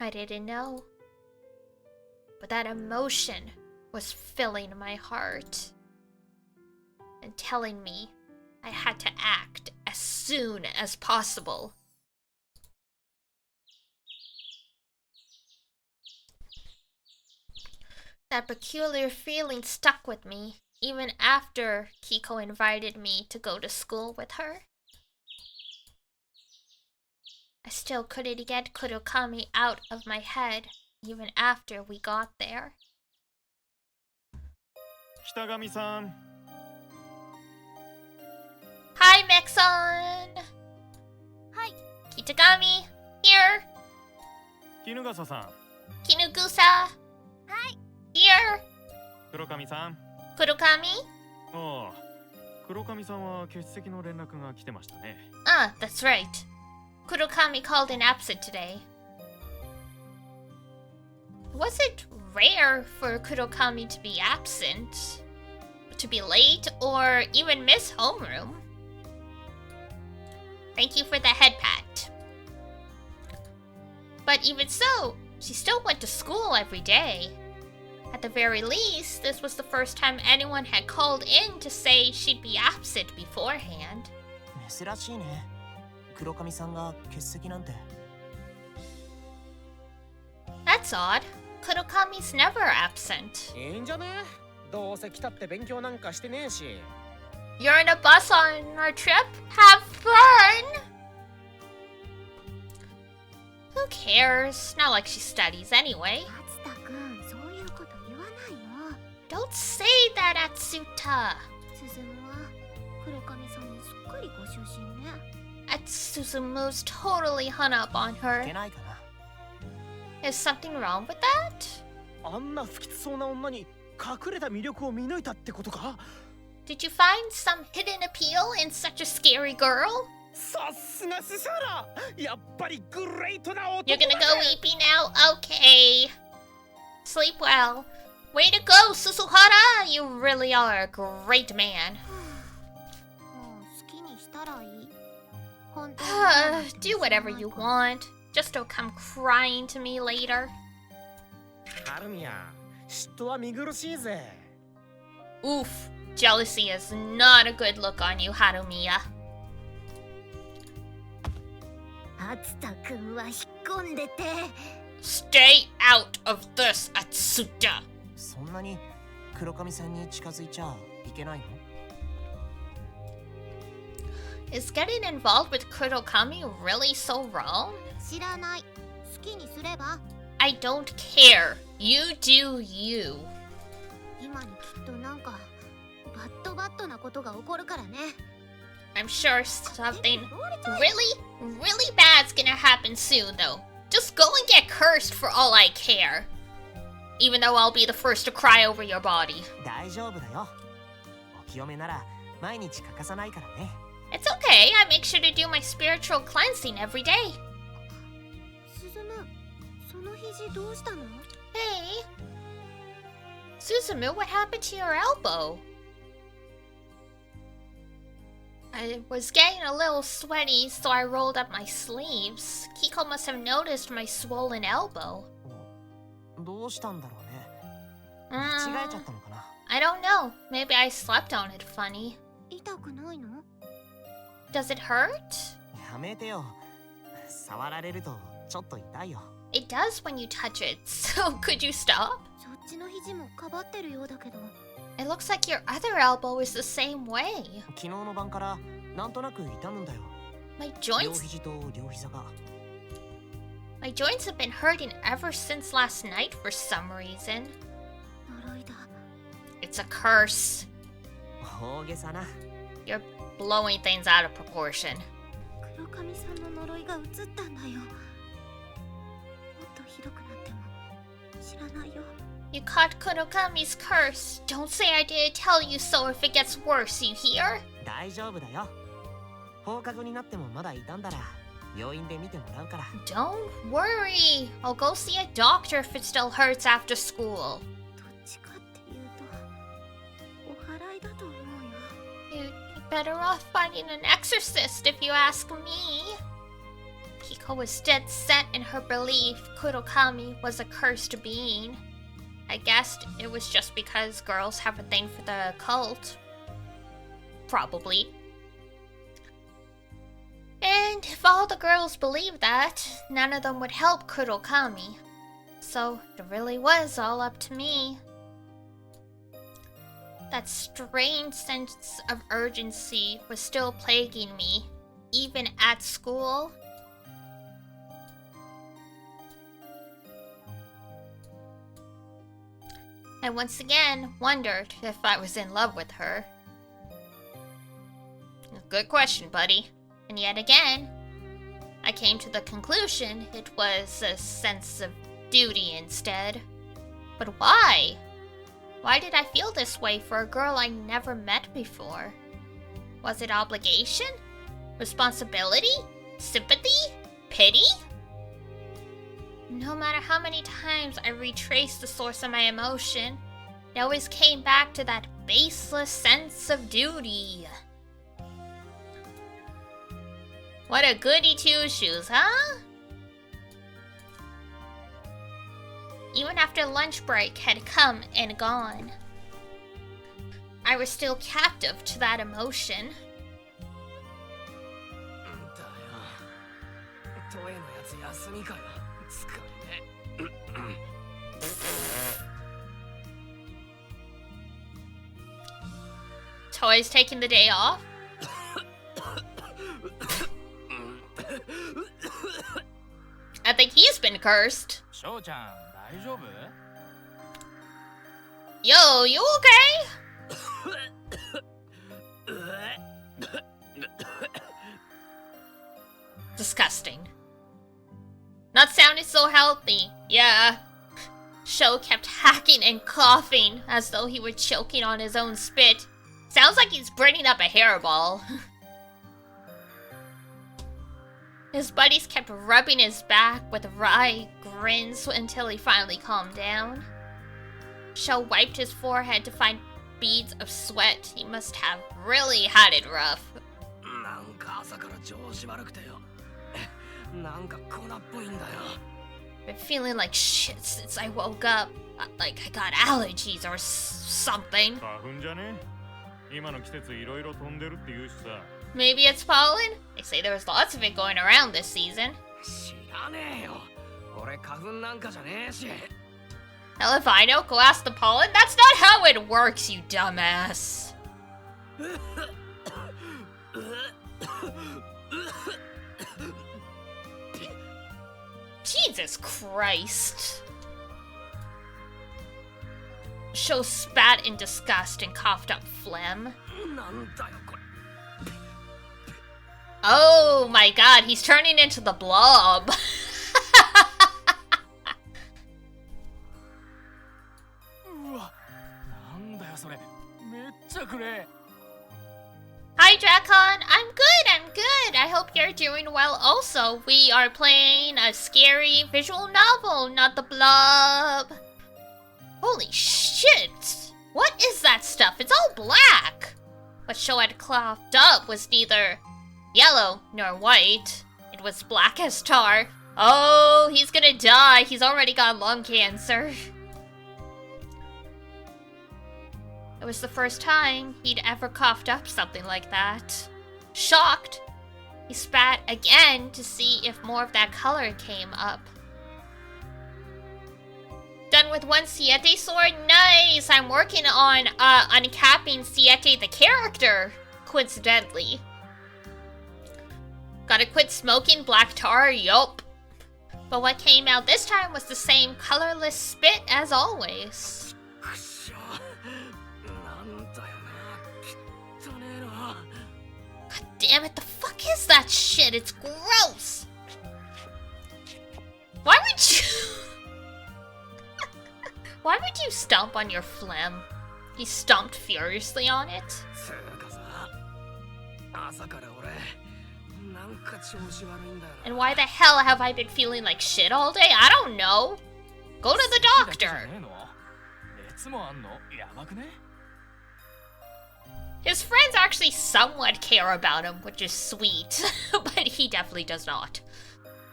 I didn't know. But that emotion was filling my heart and telling me I had to act as soon as possible. That peculiar feeling stuck with me, even after Kiko invited me to go to school with her. I still couldn't get Kurokami out of my head, even after we got there. 北上さん Hi, Mexon! Hi. Kitagami, here! 衣笠さん Kinugusa! Hi. Here! 黒上さん Kurokami? ああ黒上さんは欠席の連絡が来てましたね Ah, that's right. Kurokami called in absent today. Was it rare for Kurokami to be absent? To be late or even miss homeroom? Thank you for the head pat. But even so, she still went to school every day. At the very least, this was the first time anyone had called in to say she'd be absent beforehand. 珍しいね。黒髪さんが欠席なんて。That's odd. Kurokami's never absent. いいんじゃね？どうせ来たって勉強なんかしてねえし。 You're in a bus on our trip? Have fun! Who cares? Not like she studies anyway. 松田くん、そういうこと言わないよ。 Don't say that, Atsuta. 鈴むは黒髪さんにすっかりご就寝ね。Atsuzumu's totally hung up on い her. けないかな。 Is something wrong with that? あんな不吉そうな女に隠れた魅力を見抜いたってことか？ Did you find some hidden appeal in such a scary girl? さすがスサラ！やっぱりグレートな男だ You're ね gonna go weepy now? Okay. Sleep well. Way to go, Susuhara! You really are a great man. もう好きにしたらいい。本当に Do whatever you want. Just don't come crying to me later. ハルミヤ、嫉妬は見苦しいぜ。 Oof. Jealousy is not a good look on you, Harumiya. 松田くんは引っ込んでて。 Stay out of this, Atsuta. そんなに黒髪さんに近づいちゃいけないの？ Is getting involved with Kurokami really so wrong? 知らない。好きにすれば。 I don't care. You do you. 今にきっとなんかバッドなことが起こるからね。 I'm sure something really bad's gonna happen soon, though. Just go and get cursed for all I care. Even though I'll be the first to cry over your body. 大丈夫だよ。お清めなら毎日欠かさないからね。It's okay. I make sure to do my spiritual cleansing every day. 鈴む、その肘どうしたの？ Hey. Suzumu, what happened to your elbow? I was getting a little sweaty, so I rolled up my sleeves. Kiko must have noticed my swollen elbow. どうしたんだろうね。間違えちゃったのかな。I don't know. Maybe I slept on it funny. 痛くないの？ Does it hurt? やめてよ。触られるとちょっと痛いよ。It does when you touch it, so could you stop? そっちの肘もかばってるようだけど。 It looks like your other elbow is the same way. 昨日の晩からなんとなく痛むんだよ。 My 両 joints 肘と両膝が。my joints have been hurting ever since last night for some reason. 呪いだ。 It's a curse. 大げさな。 You're blowing things out of proportion. 黒髪さんの呪いが移ったんだよ。もっとひどくなっても知らないよ。 You caught Kurokami's curse. Don't say I didn't tell you so if it gets worse, you hear? 大丈夫だよ。放課後になってもまだ痛んだら病院で見てもらうから。 Don't worry. I'll go see a doctor if it still hurts after school. どっちかっていうとお祓いだと思うよ。 You'd be better off finding an exorcist if you ask me. Kiko was dead set in her belief Kurokami was a cursed being. I guessed it was just because girls have a thing for the occult. Probably. And if all the girls believed that, none of them would help Kurokami. So it really was all up to me. That strange sense of urgency was still plaguing me, even at school. I once again wondered if I was in love with her. Good question, buddy. And yet again, I came to the conclusion it was a sense of duty instead. But why? Why did I feel this way for a girl I never met before? Was it obligation? Responsibility? Sympathy? Pity? No matter how many times I retraced the source of my emotion, it always came back to that baseless sense of duty. What a goody two-shoes, huh? Even after lunch break had come and gone, I was still captive to that emotion. Toy's taking the day off? I think he's been cursed. Yo, you okay? Disgusting. Not sounding so healthy. Yeah. Sho kept hacking and coughing as though he were choking on his own spit. Sounds like he's burning up a hairball. His buddies kept rubbing his back with wry grins until he finally calmed down. Sho wiped his forehead to find beads of sweat. He must have really had it rough. Been feeling like shit since I woke up. Like I got allergies or something. Maybe it's pollen? They say there was lots of it going around this season. Hell if I know, go ask the pollen? That's not how it works, you dumbass. Jesus Christ. Sho spat in disgust and coughed up phlegm. Oh my god, he's turning into the blob. Hi Drakon, I'm good. I hope you're doing well also. We are playing a scary visual novel, not the blob. Holy shit! What is that stuff? It's all black! What Sho had clocked up was neither yellow nor white. It was black as tar. Oh, he's gonna die. He's already got lung cancer. It was the first time he'd ever coughed up something like that. Shocked, he spat again to see if more of that color came up. Done with one Siete sword? Nice! I'm working on uncapping Siete the character, coincidentally. Gotta quit smoking black tar, yup. But what came out this time was the same colorless spit as always. God damn it, the fuck is that shit? It's gross! Why would you... Why would you stomp on your phlegm? He stomped furiously on it. And why the hell have I been feeling like shit all day? I don't know. Go to the doctor. His friends actually somewhat care about him, which is sweet. But he definitely does not.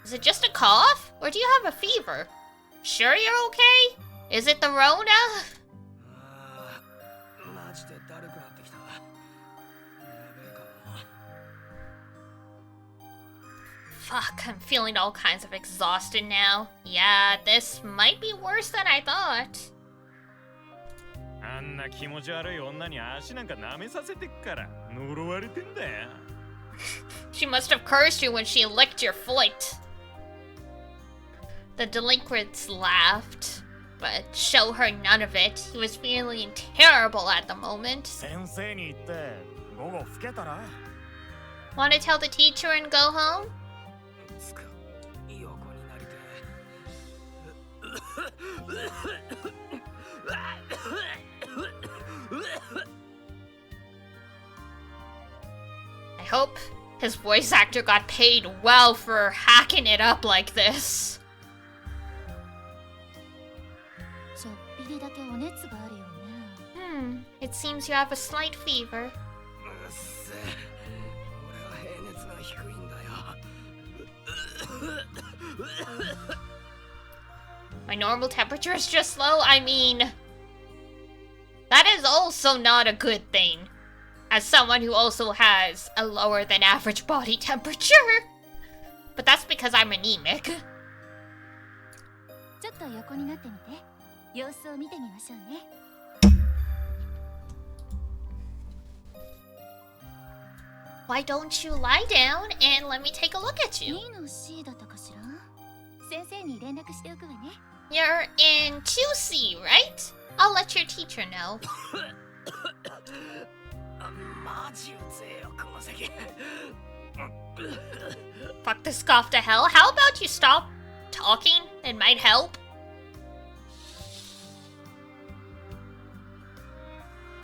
Is it just a cough? Or do you have a fever? Sure you're okay? Is it the Rona? Fuck, I'm feeling all kinds of exhausted now. Yeah, this might be worse than I thought. あんな気持ち悪い女に足なんか舐めさせてっから呪われてんだよ。She must have cursed you when she licked your foot. The delinquents laughed, but show her none of it. He was feeling terrible at the moment. 先生に言って午後老けたら Want to tell the teacher and go home? つか横になりて I hope his voice actor got paid well for hacking it up like this. ちょっぴりだけお熱があるよね。It seems you have a slight fever. うっせ俺は平熱が低いんだよ My normal temperature is just low. I mean, that is also not a good thing. As someone who also has a lower than average body temperature. But that's because I'm anemic. ちょっと横になってみて。様子を見てみましょうね。Why don't you lie down and let me take a look at you? E の C だったかしら。先生に連絡しておくわね。You're in 2C, right? I'll let your teacher know. マジうぜえよこの席 Fuck this cough to hell. How about you stop talking? It might help.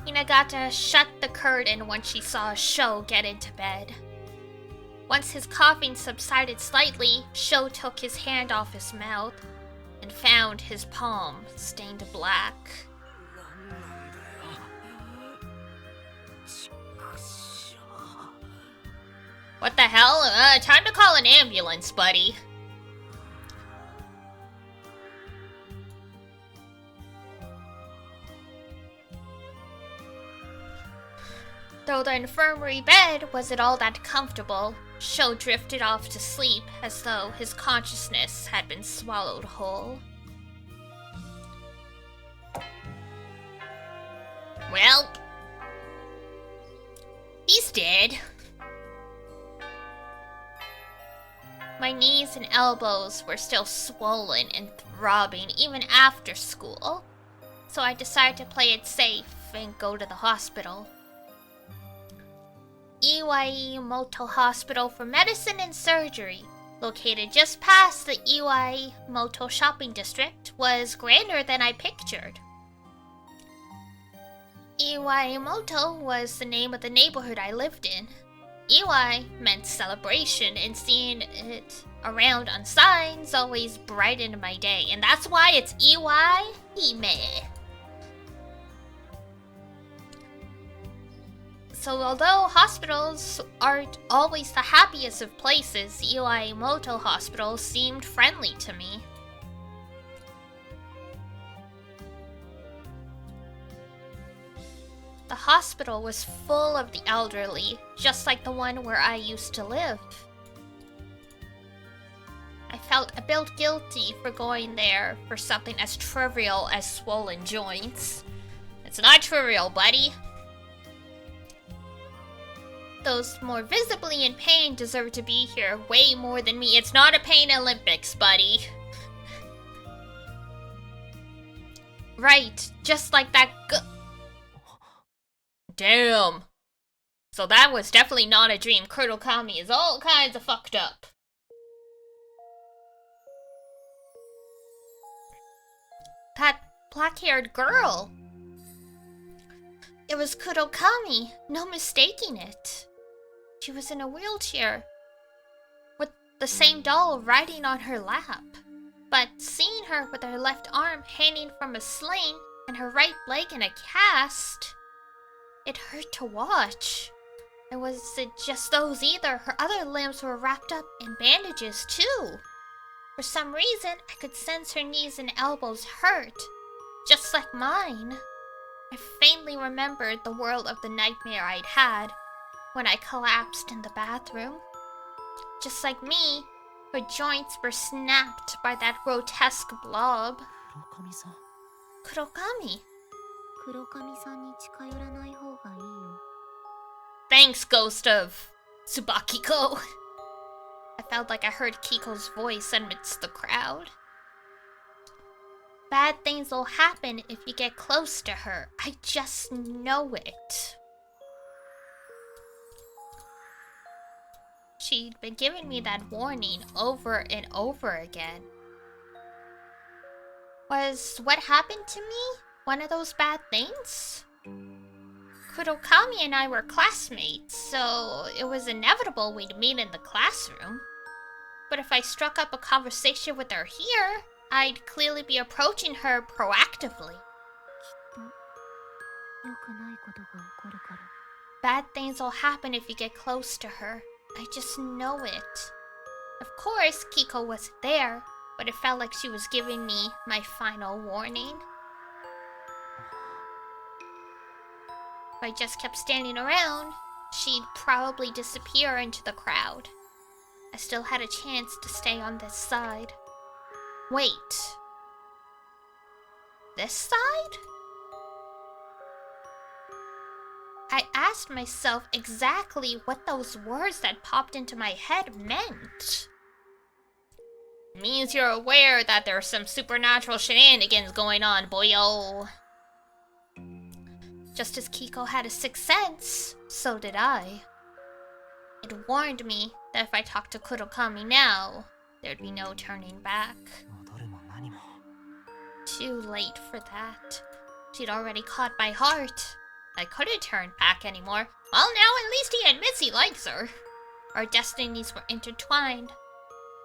Hinagata shut the curtain when she saw Sho get into bed. Once his coughing subsided slightly, Sho took his hand off his mouth and found his palm stained black. What the hell? Time to call an ambulance, buddy. Though the infirmary bed wasn't all that comfortable, Sho drifted off to sleep as though his consciousness had been swallowed whole. Well, he's dead. My knees and elbows were still swollen and throbbing even after school, so I decided to play it safe and go to the hospital. IWAIHIME Hospital for Medicine and Surgery, located just past the IWAIHIME shopping district, was grander than I pictured. IWAIHIME was the name of the neighborhood I lived in. Iwai meant celebration, and seeing it around on signs always brightened my day, and that's why it's IWAIHIME. So although hospitals aren't always the happiest of places, IWAIHIME Hospital seemed friendly to me. The hospital was full of the elderly, just like the one where I used to live. I felt a bit guilty for going there for something as trivial as swollen joints. It's not trivial, buddy. Those more visibly in pain deserve to be here way more than me. It's not a pain Olympics, buddy. Right, just like that Damn. So that was definitely not a dream. Kurokami is all kinds of fucked up. That black-haired girl. It was Kurokami, no mistaking it. She was in a wheelchair, with the same doll riding on her lap. But seeing her with her left arm hanging from a sling and her right leg in a cast, it hurt to watch. And wasn't just those either. Her other limbs were wrapped up in bandages too. For some reason, I could sense her knees and elbows hurt, just like mine. I faintly remembered the world of the nightmare I'd had when I collapsed in the bathroom. Just like me, Her joints were snapped by that grotesque blob. 黒髪さん Kurokami. 黒髪さんに近寄らない方がいいよ。 Thanks, ghost of Tsubakiko. I felt like I heard Kiko's voice amidst the crowd. Bad things will happen if you get close to her. I just know it. She'd been giving me that warning over and over again. Was what happened to me one of those bad things? Kurokami and I were classmates, so it was inevitable we'd meet in the classroom. But if I struck up a conversation with her here, I'd clearly be approaching her proactively. 良くないことが起こるから。 Bad things will happen if you get close to her. I just know it. Of course, Kiko wasn't there, but it felt like she was giving me my final warning. If I just kept standing around, she'd probably disappear into the crowd. I still had a chance to stay on this side. Wait. This side? I asked myself exactly what those words that popped into my head meant. Means you're aware that there's some supernatural shenanigans going on, boyo. Just as Kiko had a sixth sense, so did I. It warned me that if I talked to Kurokami now, there'd be no turning back. 戻るも何も Too late for that. She'd already caught my heart. I couldn't turn back anymore. Well, now at least he admits he likes her. Our destinies were intertwined.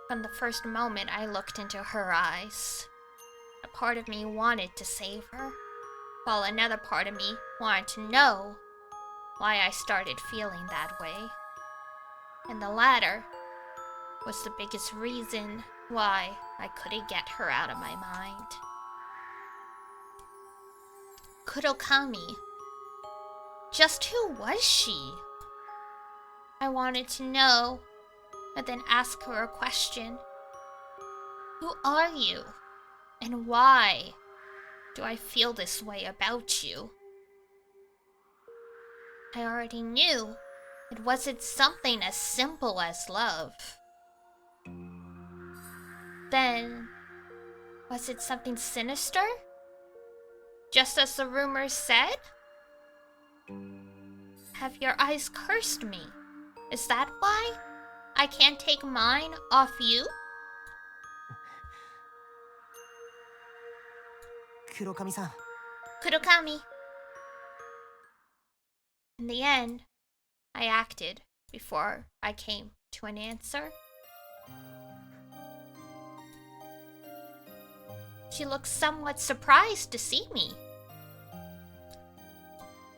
From the first moment I looked into her eyes, a part of me wanted to save her, while another part of me wanted to know why I started feeling that way. And the latter was the biggest reason why I couldn't get her out of my mind. Kurokami. Just who was she? I wanted to know, but then ask her a question. Who are you? And why do I feel this way about you? I already knew it wasn't something as simple as love. Then, was it something sinister? Just as the rumors said? Have your eyes cursed me? Is that why I can't take mine off you? 黒髪さん Kurokami. In the end, I acted before I came to an answer. She looked somewhat surprised to see me.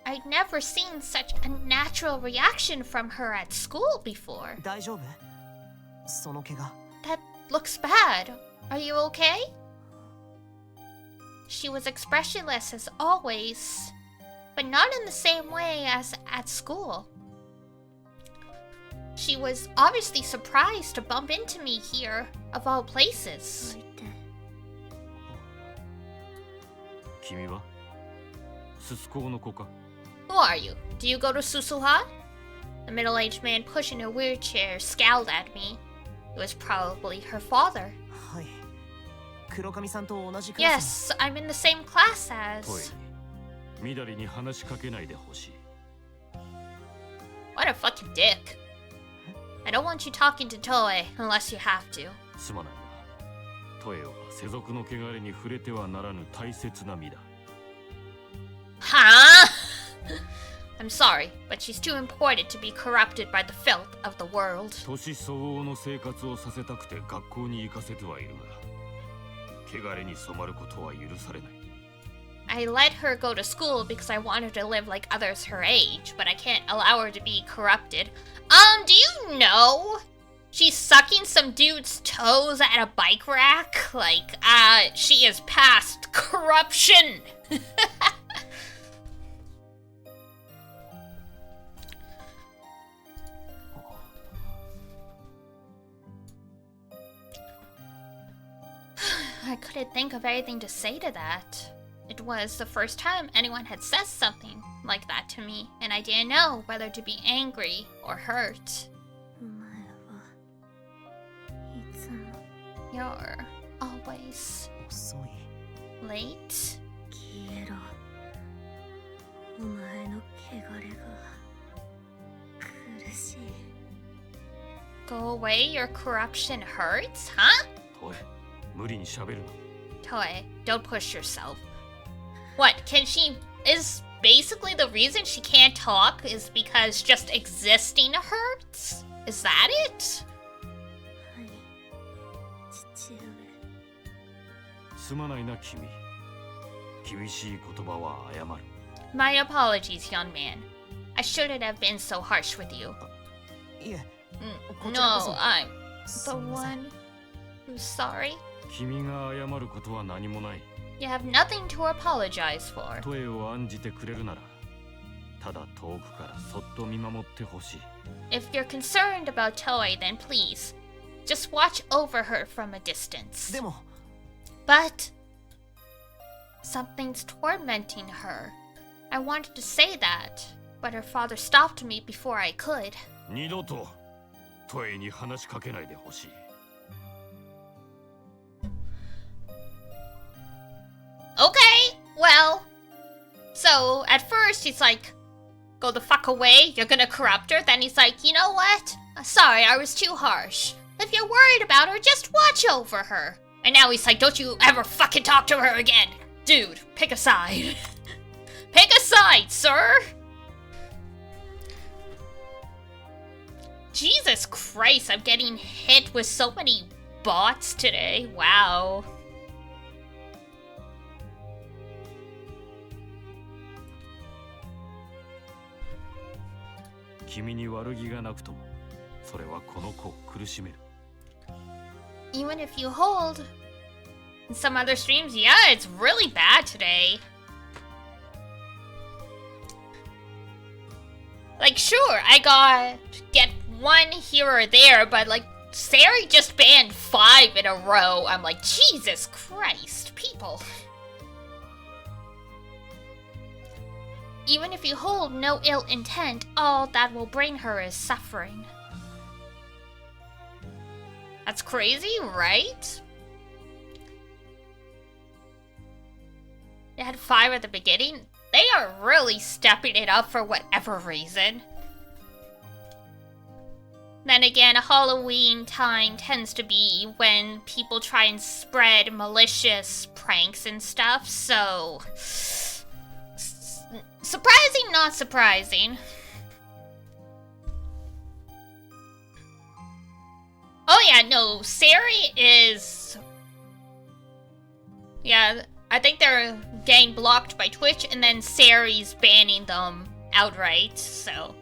I'd never seen such a natural reaction from her at school before. 大丈夫その怪我 That looks bad. Are you okay? She was expressionless as always, but not in the same way as at school. She was obviously surprised to bump into me here, of all places. 言って。君はスス校の子か Who are you? Do you go to Susuha? The middle-aged man pushing a wheelchair scowled at me. It was probably her father. はい黒髪さんと同じクラス Yes, I'm in the same class トイ as... みだりに話しかけないでほしい What a fucking dick. I don't want you talking to Toei unless you have to. すまないがトエは世俗の汚れに触れてはならぬ大切な身だ Huh? I'm sorry, but she's too important to be corrupted by the filth of the world. 年相応の生活をさせたくて学校に行かせてはいるが汚れに染まることは許されない I let her go to school because I want her to live like others her age, but I can't allow her to be corrupted. Do you know? She's sucking some dude's toes at a bike rack? Like, she is past corruption! could think of anything to say to that. It was the first time anyone had said something like that to me, and I didn't know whether to be angry or hurt. お前はいつも You're always 遅い late. 消えろ。お前の汚れが苦しい。 Go away, your corruption hurts, huh? おい無理に喋るな Toei, don't push yourself. What, can she... Is basically the reason she can't talk is because just existing hurts? Is that it? はい、父上。すまないな君厳しい言葉は謝る My apologies, young man. I shouldn't have been so harsh with you. いえ No, こちらこそ I'm す the みません one who's sorry. 君が謝ることは何もない You have nothing to apologize for. 声を案じてくれるならただ遠くからそっと見守ってほしい If you're concerned about Toei, then please, just watch over her from a distance. でも But something's tormenting her. I wanted to say that, but her father stopped me before I could. 二度とトエに話しかけないでほしい Okay, well, so at first he's like, go the fuck away, you're gonna corrupt her. Then he's like, you know what? Sorry, I was too harsh. If you're worried about her, just watch over her. And now he's like, don't you ever fucking talk to her again. Dude, pick a side. Pick a side, sir. Jesus Christ, I'm getting hit with so many bots today. Wow.「君に悪気がなくともそれはこの子を苦しめる」 Even if you hold. In some other streams, yeah, it's really bad today. Like, sure, I get one here or there, but like, Sari just banned 5 in a row. I'm like, Jesus Christ, people. Even if you hold no ill intent, all that will bring her is suffering. That's crazy, right? They had 5 at the beginning. They are really stepping it up for whatever reason. Then again, Halloween time tends to be when people try and spread malicious pranks and stuff, so... Surprising, not surprising. Oh yeah, no, Sari is... Yeah, I think they're getting blocked by Twitch, and then Sari's banning them outright, so...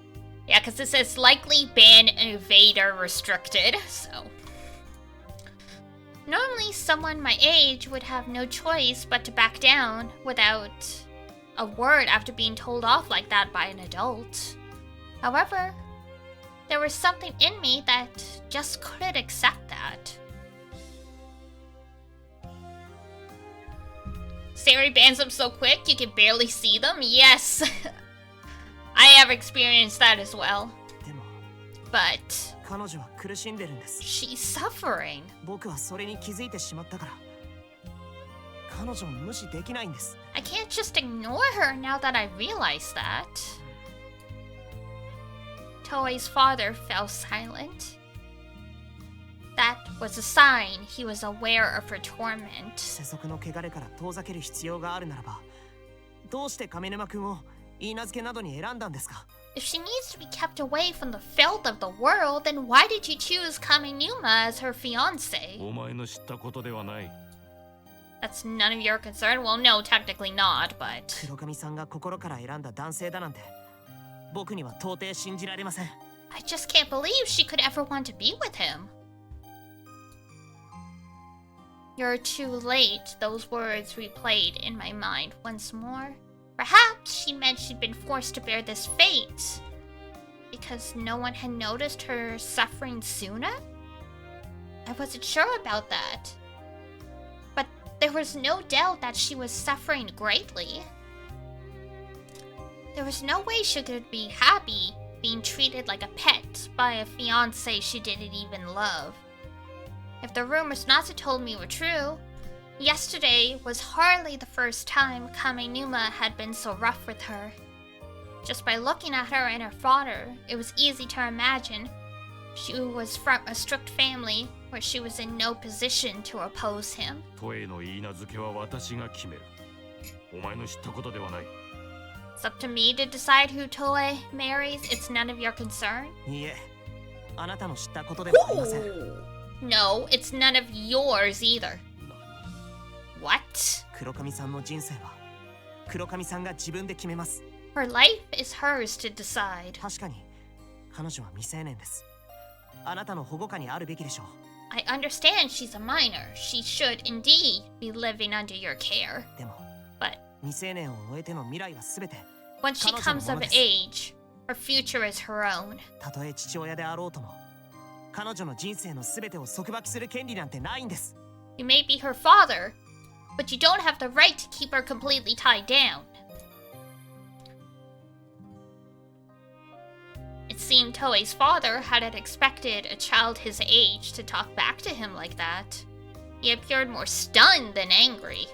Yeah, because it says likely ban invader restricted, so... Normally, someone my age would have no choice but to back down without a word after being told off like that by an adult. However, there was something in me that just couldn't accept that. Sari bans them so quick you can barely see them? Yes! I have experienced that as well. でも But 彼女は苦しんでるんです she's suffering. 僕はそれに気づいてしまったから彼女を無視できないんです I can't just ignore her now that I realize that. Toei's father fell silent. That was a sign he was aware of her torment. 世俗の汚れから遠ざける必要があるならばどうして上沼君を許嫁などに選んだんですか If she needs to be kept away from the filth of the world, then why did you choose Kaminuma as her fiancé? お前の知ったことではない That's none of your concern? Well, no, technically not, but... 黒髪さんが心から選んだ男性だなんて僕には到底信じられません I just can't believe she could ever want to be with him. You're too late, those words replayed in my mind once more. Perhaps she meant she'd been forced to bear this fate because no one had noticed her suffering sooner? I wasn't sure about that. But There was no doubt that she was suffering greatly. There was no way she could be happy being treated like a pet by a fiancé she didn't even love. If the rumors Nasa told me were true, yesterday was hardly the first time Kamenuma had been so rough with her. Just by looking at her and her father, it was easy to imagine she was from a strict family where she was in no position to oppose him. トエの言い名付けは私が決める。お前の知ったことではない。It's up to me to decide who Toe marries. It's none of your concern. いいえ、あなたの知ったことではありません。No, it's none of yours either. What? 黒髪さんの人生は黒髪さんが自分で決めます。Her life is hers to decide. 確かに彼女は未成年です。あなたの保護下にあるべきでしょう。I understand she's a minor. She should indeed be living under your care. でも、 But 未成年を終えての未来はすべて when she 彼女の comes も of のです。 age, her future is her own. たとえ父親であろうとも、彼女の人生のすべてを束縛する権利なんてないんです。You may be her father, but you don't have the right to keep her completely tied down. It seemed Toei's father hadn't expected a child his age to talk back to him like that. He appeared more stunned than angry.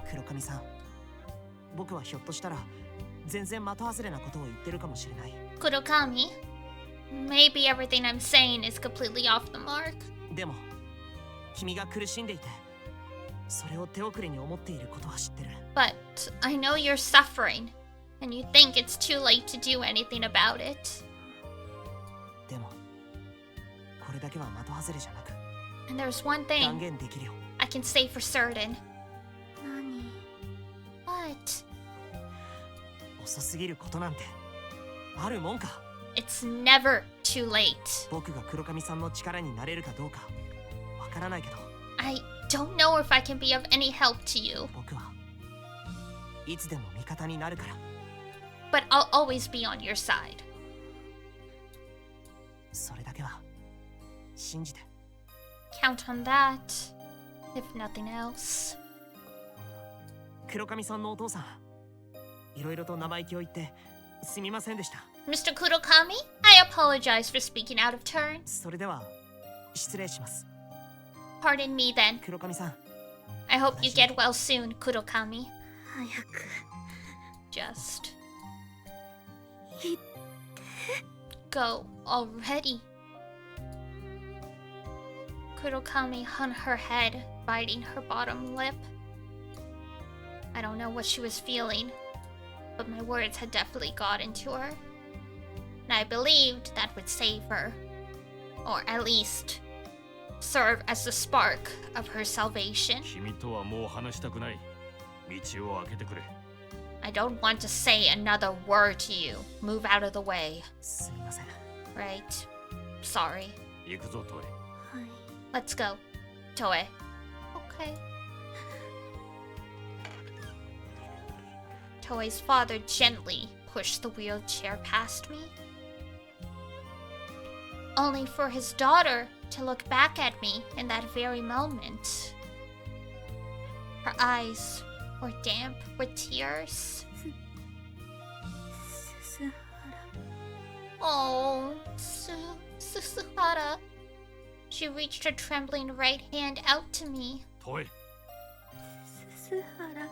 黒髪さん、僕はひょっとしたら全然的外れなことを言ってるかもしれない。 Kurokami, maybe everything I'm saying is completely off the mark. でも、君が苦しんでいて、それを手遅れに思っていることは知ってる。 But I know you're suffering, and you think it's too late to do anything about it. でも、これだけは的外れじゃなく、 And there's one 断 thing 言できるよ。 I can say for certain. 何？ What? 遅すぎることなんてあるもんか。 It's never too late. 僕が黒髪さんの力になれるかどうかわからないけど、 I don't know if I can be of any help to you, 僕はいつでも味方になるから。 but I'll always be on your side. それだけは信じて。 Count on that, if nothing else. 黒髪さんのお父さん、いろいろと生意気を言ってすみませんでした。 Mr. Kurokami, I apologize for speaking out of turn. それでは失礼します。 Pardon me then. 黒髪さん、 I hope you get well soon, Kurokami. 早く Just 言っ go already. Kurokami hung her head, biting her bottom lip. I don't know what she was feeling, but my words had definitely got into her. And I believed that would save her. Or at least serve as the spark of her salvation. 君とはもう話したくない。道を開けてくれ。I don't want to say another word to you. Move out of the way. すみません。 Right? Sorry. 行くぞトエ。はい。 Let's go. Toe. Okay. Toei's father gently pushed the wheelchair past me, only for his daughter to look back at me in that very moment. Her eyes were damp with tears. す原 Oh, Susuhara. She reached her trembling right hand out to me. トエ。す原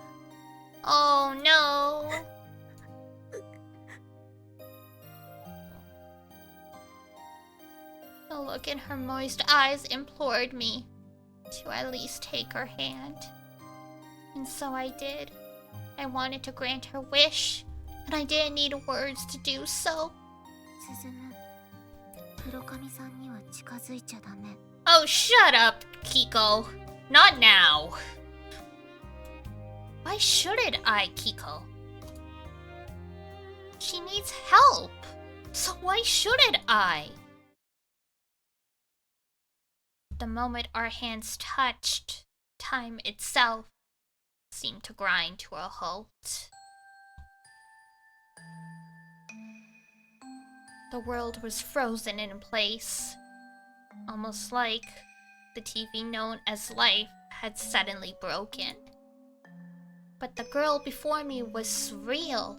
Oh no. The look in her moist eyes implored me to at least take her hand. And so I did. I wanted to grant her wish, and I didn't need words to do so. 進む黒髪さんには近づいちゃダメ Oh, shut up, Kiko. Not now. Why shouldn't I, Kiko? She needs help. So why shouldn't I? The moment our hands touched, time itself seemed to grind to a halt. The world was frozen in place, almost like the TV known as life had suddenly broken. But the girl before me was real,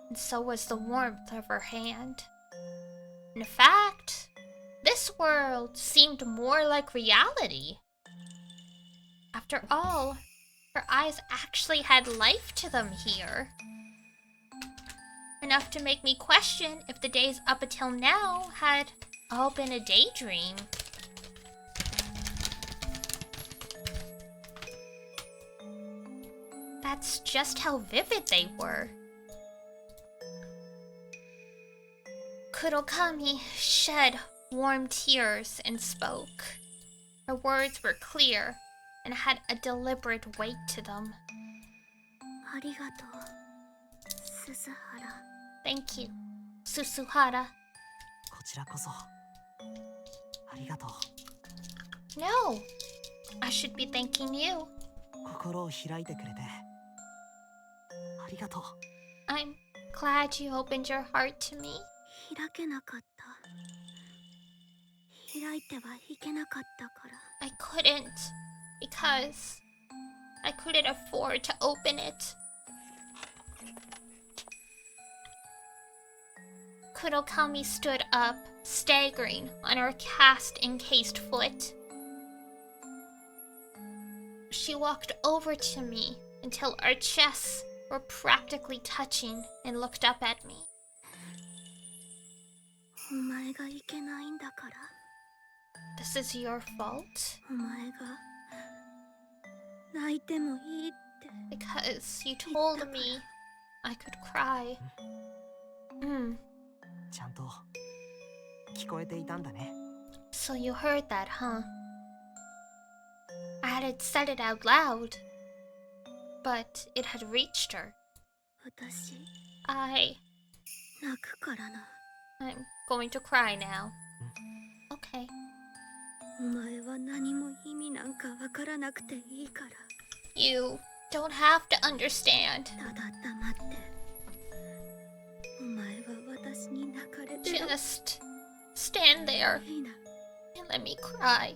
and so was the warmth of her hand. In fact, this world seemed more like reality. After all, her eyes actually had life to them here. Enough to make me question if the days up until now had all been a daydream. That's just how vivid they were. Kurokami shed warm tears and spoke. Her words were clear and had a deliberate weight to them. ありがとう、鈴原。Thank you, Susuhara. こちらこそありがとう。 No, I should be thanking you. 心を開いてくれてありがとう。 I'm glad you opened your heart to me. 開けなかった。開いてはいけなかったから。 I couldn't because I couldn't afford to open it. Kurokami stood up, staggering on her cast-encased foot. She walked over to me until our chests were practically touching and looked up at me. お前がいけないんだから。 This is your fault? お前が泣いてもいいって。 Because you told me I could cry. ちゃんと聞こえていたんだね。 So you heard that, huh? I hadn't said it out loud, but it had reached her. 私 I... 泣くからな。 I'm going to cry now. Okay. お前は何も意味なんかわからなくていいから。 You don't have to understand. ただ黙って。お前は私に泣かれてる。 Just stand there いいな。 and let me cry.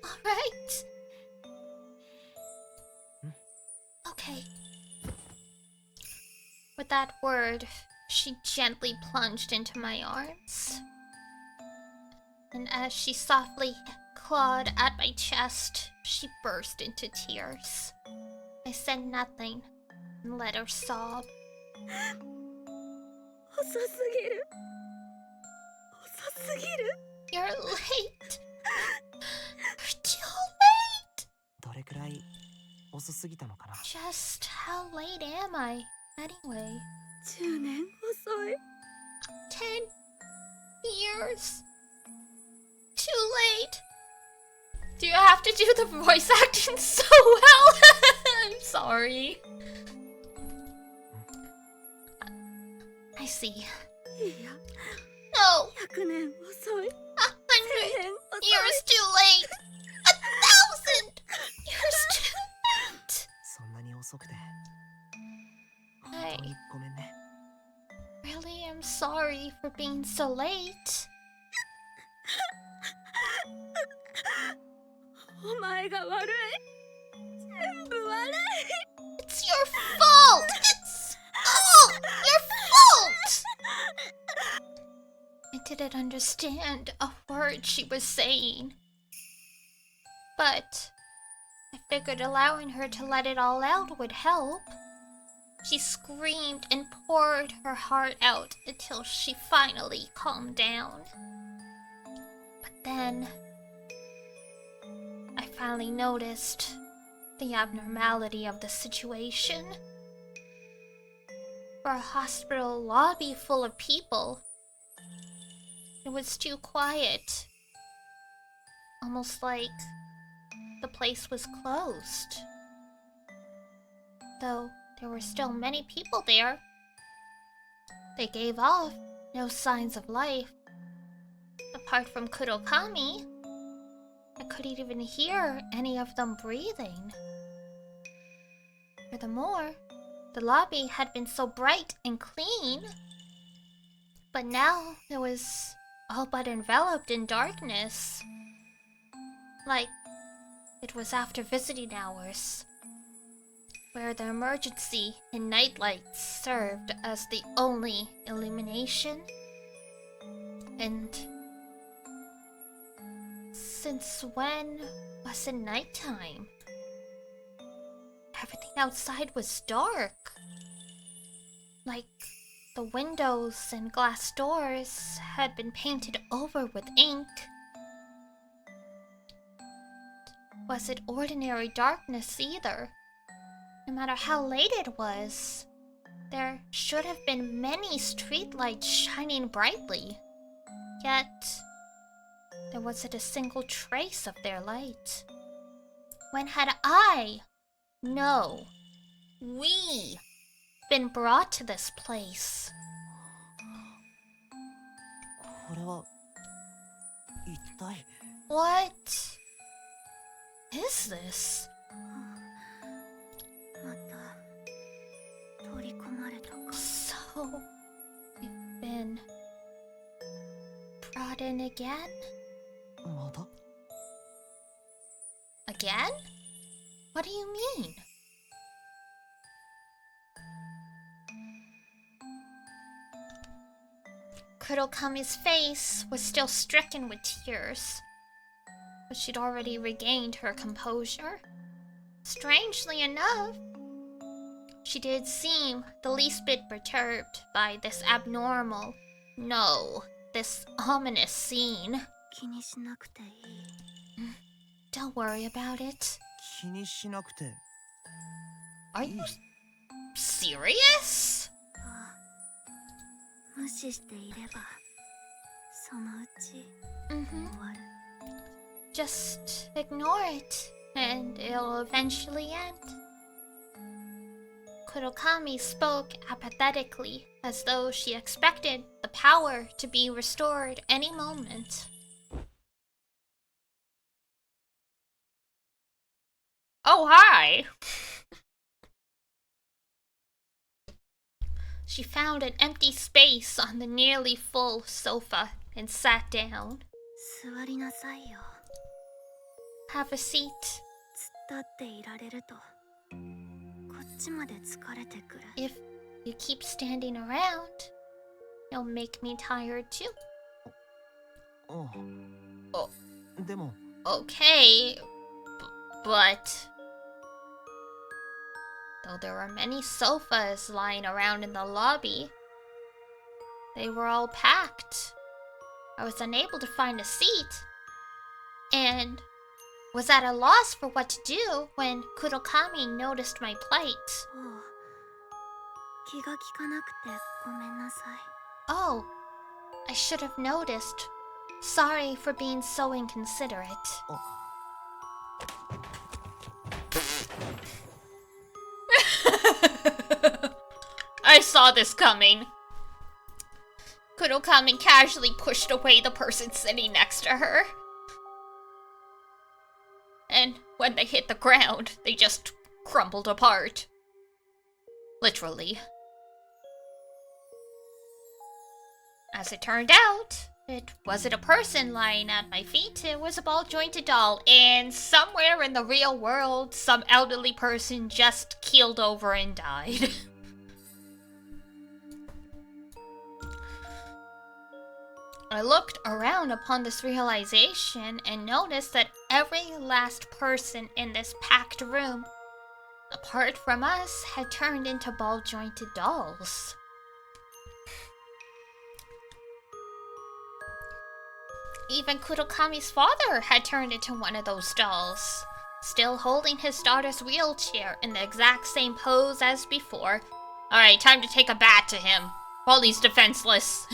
Alright? Okay. With that word, she gently plunged into my arms. And as she softly clawed at my chest, she burst into tears. I said nothing and let her sob. 遅すぎる。遅すぎる。 You're late. You're too late. どれくらい遅すぎたのかな。 Just how late am I, anyway? 10年遅い。 10 years. Too late. Do you have to do the voice acting so well? I'm sorry. I see. いや、 No. 100年遅い。 100 年遅い。 years too late. 1,000 years too late. そんなに遅くて本はい当にごめんね。 Really am sorry for being so late. お前が悪い。全部悪い。 It's your fault. It's all your fault. I didn't understand a word she was saying. But I figured allowing her to let it all out would help. She screamed and poured her heart out until she finally calmed down. But then I finally noticed the abnormality of the situation. For a hospital lobby full of people, it was too quiet. Almost like the place was closed. Though there were still many people there. They gave off no signs of life. Apart from Kurokami, I couldn't even hear any of them breathing. Furthermore, the lobby had been so bright and clean, but now it was all but enveloped in darkness. Like It was after visiting hours, where the emergency and night lights served as the only illumination. And since when was it nighttime? Everything outside was dark. Like the windows and glass doors had been painted over with ink. Was it ordinary darkness either? No matter how late it was, there should have been many streetlights shining brightly. Yet, there wasn't a single trace of their light. When had I, no, we, been brought to this place? これは一体 What is this? また取り込まれたか。 So, you've been brought in again? また Again? What do you mean? Kurokami's face was still stricken with tears, but she'd already regained her composure. Strangely enough, she did seem the least bit perturbed by this abnormal, no, this ominous scene. 気にしなくていい。 Don't worry about it. 気にしなくて Are you serious? ああ、無視していればそのうち Mm-hmm. 終わる。 Just ignore it, and it'll eventually end. Kurokami spoke apathetically, as though she expected the power to be restored any moment. Oh, hi! She found an empty space on the nearly full sofa and sat down. 座りなさいよ。 Have a seat. 突っ立っていられるとこっちまで疲れてくる。 If you keep standing around, you'll make me tired too. うんおでも Okay, but though there were many sofas lying around in the lobby, they were all packed. I was unable to find a seat, and was at a loss for what to do when Kurokami noticed my plight. おう、気が利かなくてごめんなさい。 Oh, I should have noticed. Sorry for being so inconsiderate. I saw this coming. Kurokami casually pushed away the person sitting next to her. And when they hit the ground, they just crumbled apart. Literally. As it turned out, it wasn't a person lying at my feet, it was a ball-jointed doll, and somewhere in the real world, some elderly person just keeled over and died. I looked around upon this realization and noticed that every last person in this packed room, apart from us, had turned into ball-jointed dolls. Even Kurokami's father had turned into one of those dolls, still holding his daughter's wheelchair in the exact same pose as before. Alright, time to take a bat to him, while he's defenseless.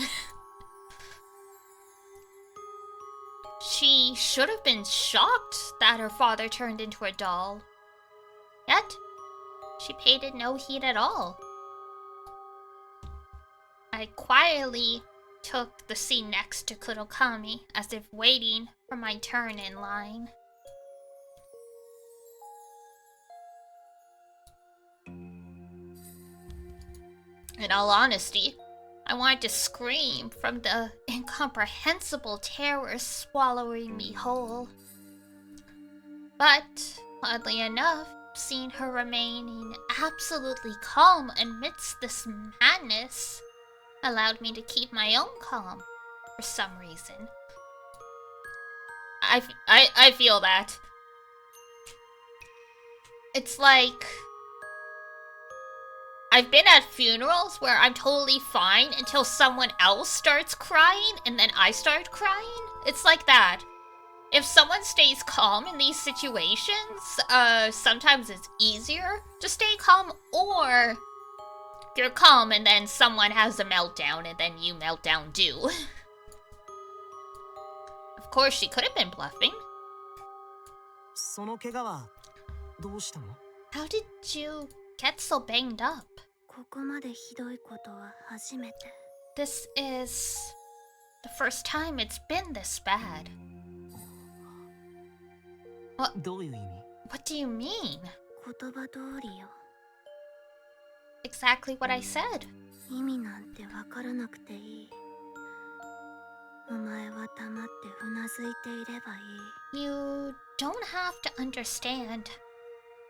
She should have been shocked that her father turned into a doll. Yet, she paid it no heed at all. I quietly took the seat next to Kurokami, as if waiting for my turn in line. In all honesty, I wanted to scream from the incomprehensible terror swallowing me whole. But, oddly enough, seeing her remaining absolutely calm amidst this madness allowed me to keep my own calm for some reason. I feel that. It's like I've been at funerals where I'm totally fine until someone else starts crying and then I start crying. It's like that. If someone stays calm in these situations, sometimes it's easier to stay calm, or you're calm and then someone has a meltdown and then you melt down too. Of course, she could have been bluffing. その怪我はどうしたの？ How did you get so banged up? ここまでひどいことは初めて。 This is the first time it's been this bad. どういう意味？ What do you mean? 言葉通りよ。 Exactly what I said. 意味なんてわからなくていい。お前は黙ってうなずいていればいい。 You don't have to understand.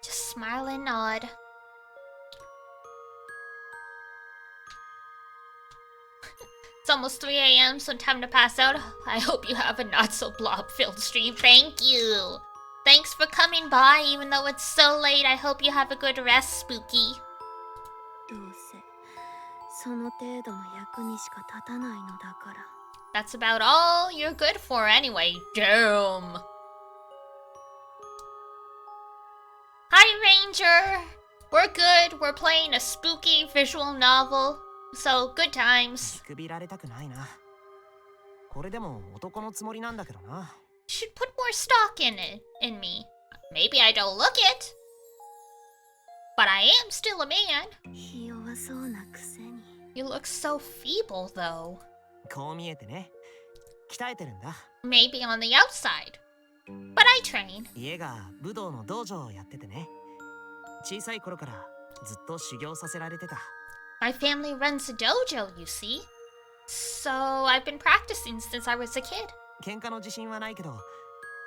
Just smile and nod. It's almost 3 a.m., so time to pass out. I hope you have a not-so-blob-filled stream. Thank you! Thanks for coming by, even though it's so late. I hope you have a good rest, Spooky. どうせその程度の役にしか立たないのだから。 That's about all you're good for anyway. Damn. Hi, Ranger. We're good. We're playing a spooky visual novel. So, good times. 見くびられたくないな。これでも男のつもりなんだけどな。 Should put more stock in me. Maybe I don't look it. But I am still a man. ひ弱そうなくせに。 You look so feeble, though. こう見えてね。鍛えてるんだ。 Maybe on the outside. But I train. 家が武道の道場をやっててね。小さい頃からずっと修行させられてた。 My family runs a dojo, you see. So I've been practicing since I was a kid. 喧嘩の自信はないけど、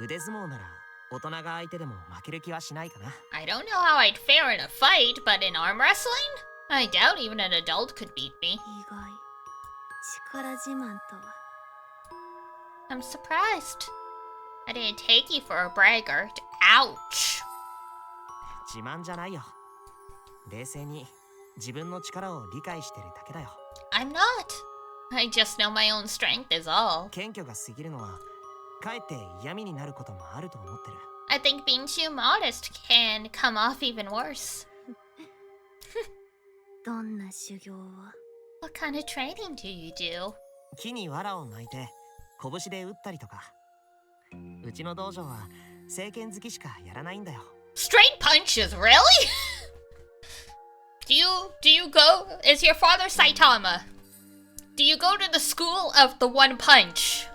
腕相撲なら大人が相手でも負ける気はしないかな。 I don't know how I'd fare in a fight, but in arm wrestling? I doubt even an adult could beat me. 意外。力自慢とは。 I'm surprised. I didn't take you for a braggart. Ouch. 自慢じゃないよ。冷静に自分の力を理解してるだけだよ。 I'm not. I just know my own strength is all. 謙虚が過ぎるのは、かえって嫌味になることもあると思ってる。 I think being too modest can come off even worse. どんな修行を？ What kind of training do you do? 木に藁を巻いて拳で打ったりとか。うちの道場は聖剣好きしかやらないんだよ。 Straight punches, really? Do you go? Is your father Saitama? Do you go to the school of the one punch?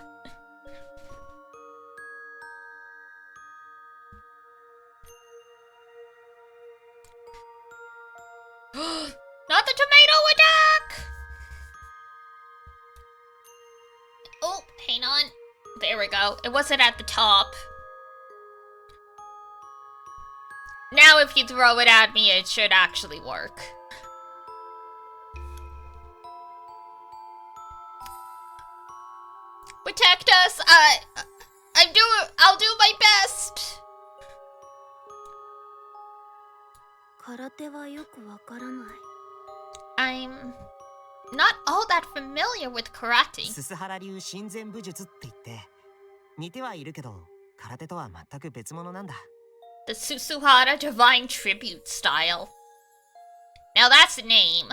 Not the tomato attack! Oh, hang on. There we go. It wasn't at the top. Now if you throw it at me, it should actually work. Protect us! I'll do my best! 空手はよくわからない。 I'm not all that familiar with karate. ススハラ流親善武術って言って似てはいるけど空手とは全く別物なんだ。 The Susuhara Divine Tribute style. Now that's a name.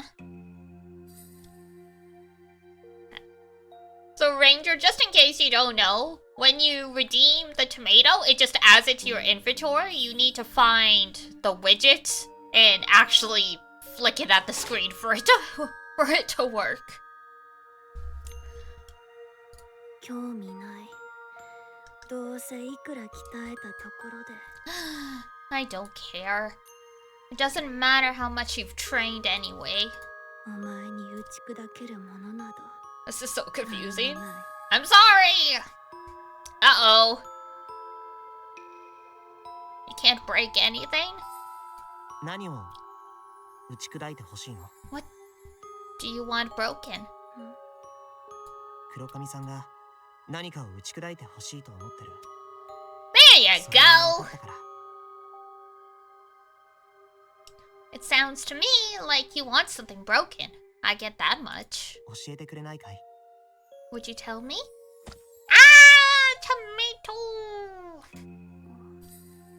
So Ranger, just in case you don't know, when you redeem the tomato, it just adds it to your inventory. You need to find the widget and actually flick it at the screen for it to work. 興味ない。どうせいくら鍛えたところで。I don't care. It doesn't matter how much you've trained anyway. お前に打ち砕けるものなど。 This is so confusing. 何もない。 I'm sorry! Uh-oh. You can't break anything? 何を打ち砕いてほしいの？ What do you want broken? 黒髪さんが何かを打ち砕いてほしいと思ってる。 There you それは go! 分かったから。 It sounds to me like you want something broken. I get that much. 教えてくれないかい？ Would you tell me? Ah! Tomato!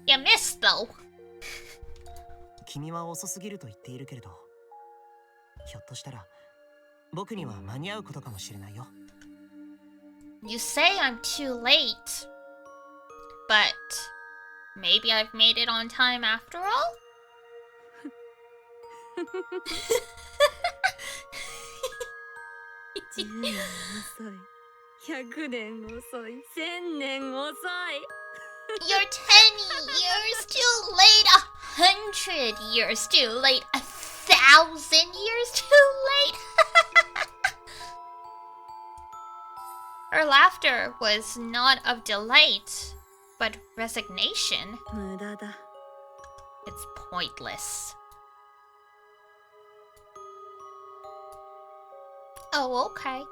You missed though. 君は遅すぎると言っているけれど、ひょっとしたら僕には間に合うことかもしれないよ。 You say I'm too late. But maybe I've made it on time after all? 10年遅い。100年遅い。1000年遅い。 You're 10 years too late. 100 years too late. 1,000 years too late. Her laughter was not of delight, but resignation. 無駄だ。 It's pointless. Oh, okay.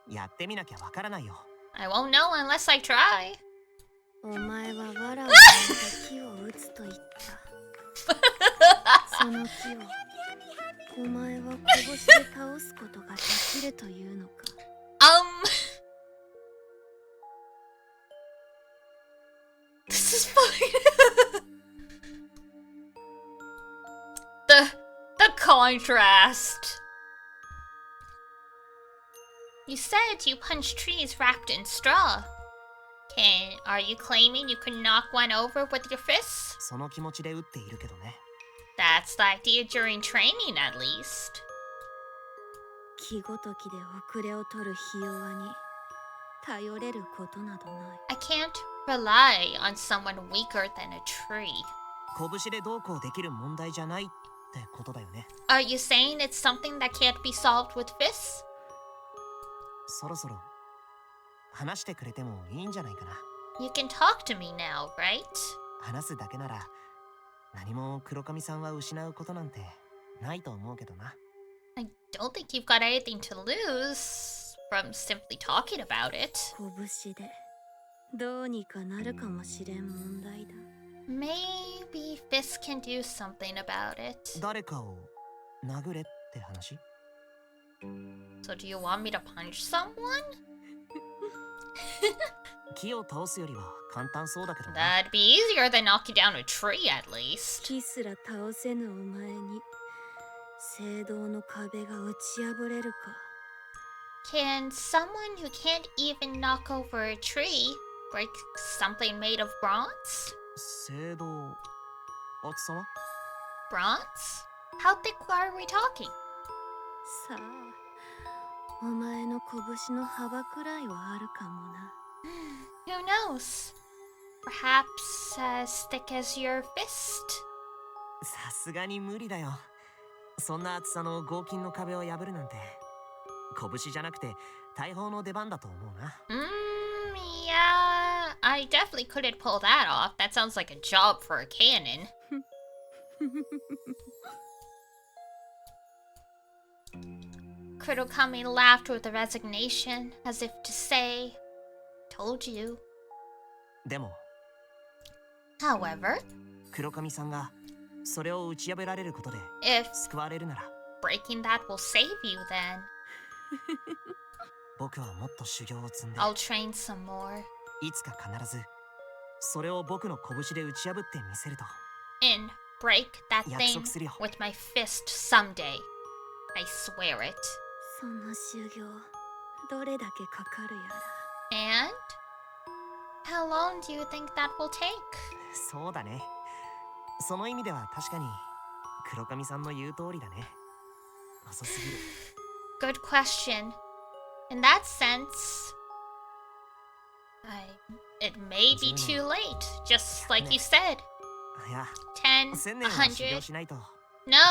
やってみなきゃわからないよ。 I won't know unless I try. お前はわらわが木を打つと言った。その木をお前は拳で倒すことができるというのか。This is fine. The contrast. You said you punched trees wrapped in straw. Are you claiming you could knock one over with your fists? その気持ちで打っているけどね。 That's the idea during training, at least. 木ごときで遅れを取るひ弱に頼れることなどない。I can't rely on someone weaker than a tree. 拳でどうこうできる問題じゃないってことだよね。 Are you saying it's something that can't be solved with fists? そろそろ話してくれてもいいんじゃないかな。 You can talk to me now, right? 話すだけなら何も黒髪さんは失うことなんてないと思うけどな。 I don't think you've got anything to lose from simply talking about it. 拳でどうにかなるかもしれん問題だ。 Maybe fists can do something about it. 誰かを殴れって話？ So do you want me to punch someone? 木を倒すよりは簡単そうだけどな。 That'd be easier than knocking down a tree, at least. 木すら倒せぬお前に聖堂の壁が打ち破れるか。 Can someone who can't even knock over a tree break something made of bronze? 聖堂、厚さは？ Bronze? How thick are we talking? さあ、お前の拳の幅くらいはあるかもな。 Who knows? Perhaps as thick as your fist? さすがに無理だよ。そんな厚さの合金の壁を破るなんて拳じゃなくて大砲の出番だと思うな。 Yeah, I definitely couldn't pull that off. That sounds like a job for a cannon. Kurokami laughed with resignation, as if to say, Told you. でも However, 黒髪さんがそれを打ち破られることで if 救われるなら breaking that will save you, then 僕はもっと修行を積んで I'll train some more いつか必ずそれを僕の拳で打ち破ってみせると and break that 約 thing 束するよ。 with my fist someday. I swear it. その修行どれだけかかるやら。 And how long do you think that will take? そうだね。その意味では確かに黒髪さんの言う通りだね。遅すぎる。 Good question. In that sense, it may be too late, just like you said. いや、 10, 1000年は修行 100. しないとダ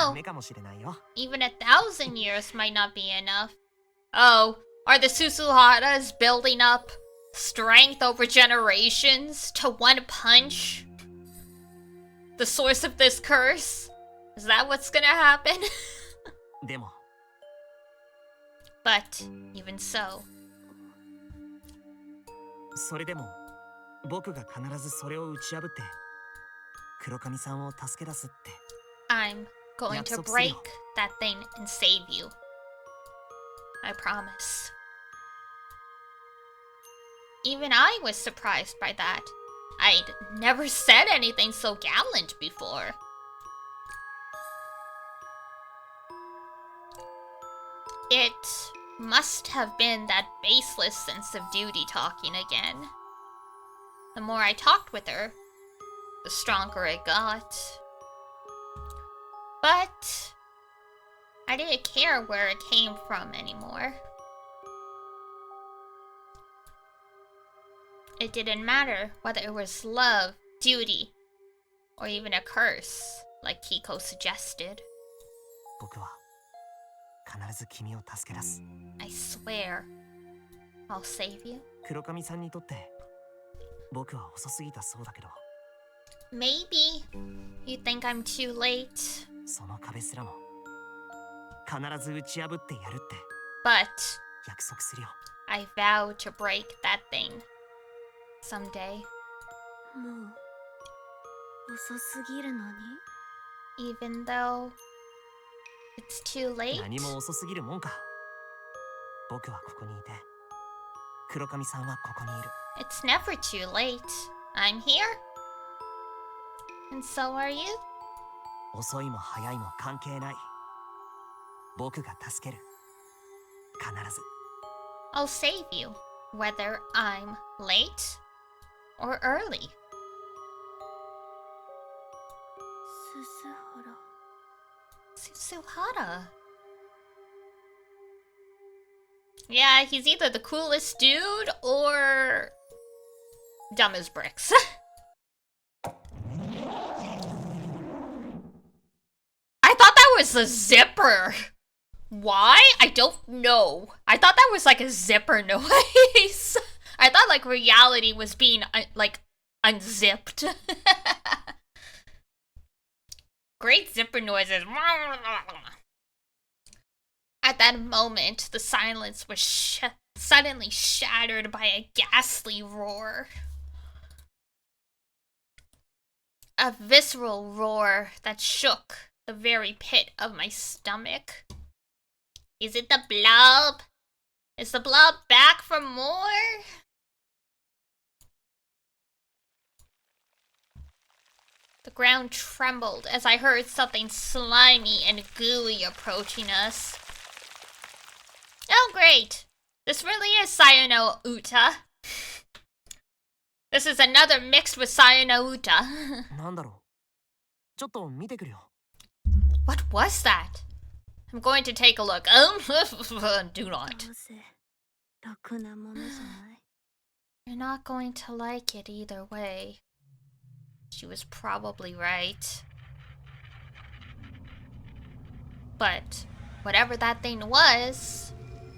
No, メかもしれないよ。 even 1,000 years might not be enough. Oh, are the Susuharas building up strength over generations to one punch the source of this curse? Is that what's gonna happen? でも But even so, それでも僕が必ずそれを打ち破って黒髪さんを助け出すって I'm going to break that thing and save you. I promise. Even I was surprised by that. I'd never said anything so gallant before. It must have been that baseless sense of duty talking again. The more I talked with her, the stronger it got. But I didn't care where it came from anymore. It didn't matter whether it was love, duty, or even a curse, like Kiko suggested. 僕は必ず君を助け出す I swear, I'll save you. 黒髪さんにとって僕は遅すぎたそうだけど Maybe you think I'm too late, その壁すらも必ず打ち破ってやるって but 約束するよ I vow to break that thing someday. もう遅すぎるのに Even though it's too late. 何も遅すぎるもんか僕はここにいて黒髪さんはここにいる It's never too late. I'm here. And so are you. 遅いも早いも関係ない僕が助ける必ず I'll save you, whether I'm late or early. 鈴原 Susuhara. Yeah, he's either the coolest dude or dumb as bricks. I thought that was a zipper. Why? I don't know. I thought that was like a zipper noise. I thought like reality was being like unzipped. Great zipper noises. At that moment, the silence was suddenly shattered by a ghastly roar. A visceral roar that shook the very pit of my stomach. Is it the blob? Is the blob back for more? The ground trembled as I heard something slimy and gooey approaching us. Oh great! This really is Sayano Uta. This is another mixed with Sayano Uta. なんだろうちょっと見てくるよ What was that? I'm going to take a look. Do ど not. うせろくなものじゃない You're not going to like it either way. She was probably right. But whatever that thing was,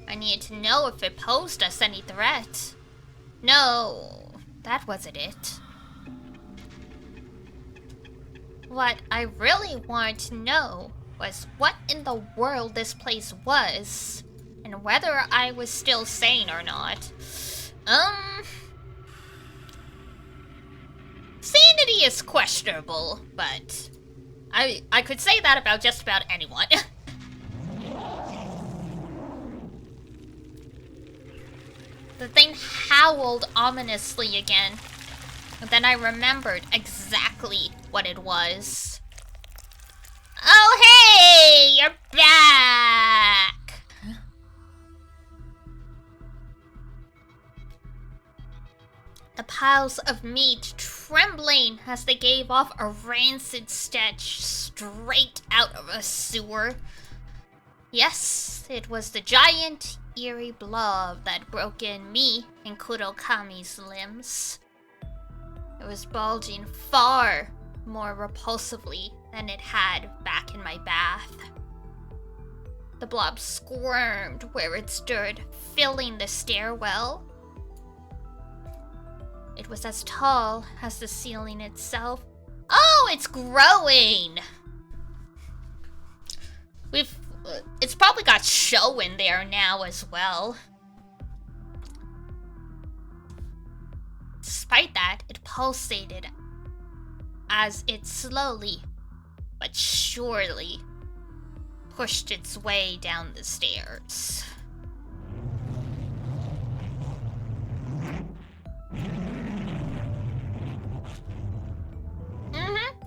I needed to know if it posed us any threat. No, that wasn't it. What I really wanted to know was what in the world this place was, and whether I was still sane or not. Sanity is questionable, but I could say that about just about anyone. The thing howled ominously again, but then I remembered exactly what it was. Oh hey, you're back! The piles of meat trembling as they gave off a rancid stench straight out of a sewer. Yes, it was the giant, eerie blob that broke in me and Kurokami's limbs. It was bulging far more repulsively than it had back in my bath. The blob squirmed where it stood, filling the stairwell. It was as tall as the ceiling itself. Oh, it's growing! It's probably got show in there now as well. Despite that, it pulsated as it slowly but surely pushed its way down the stairs.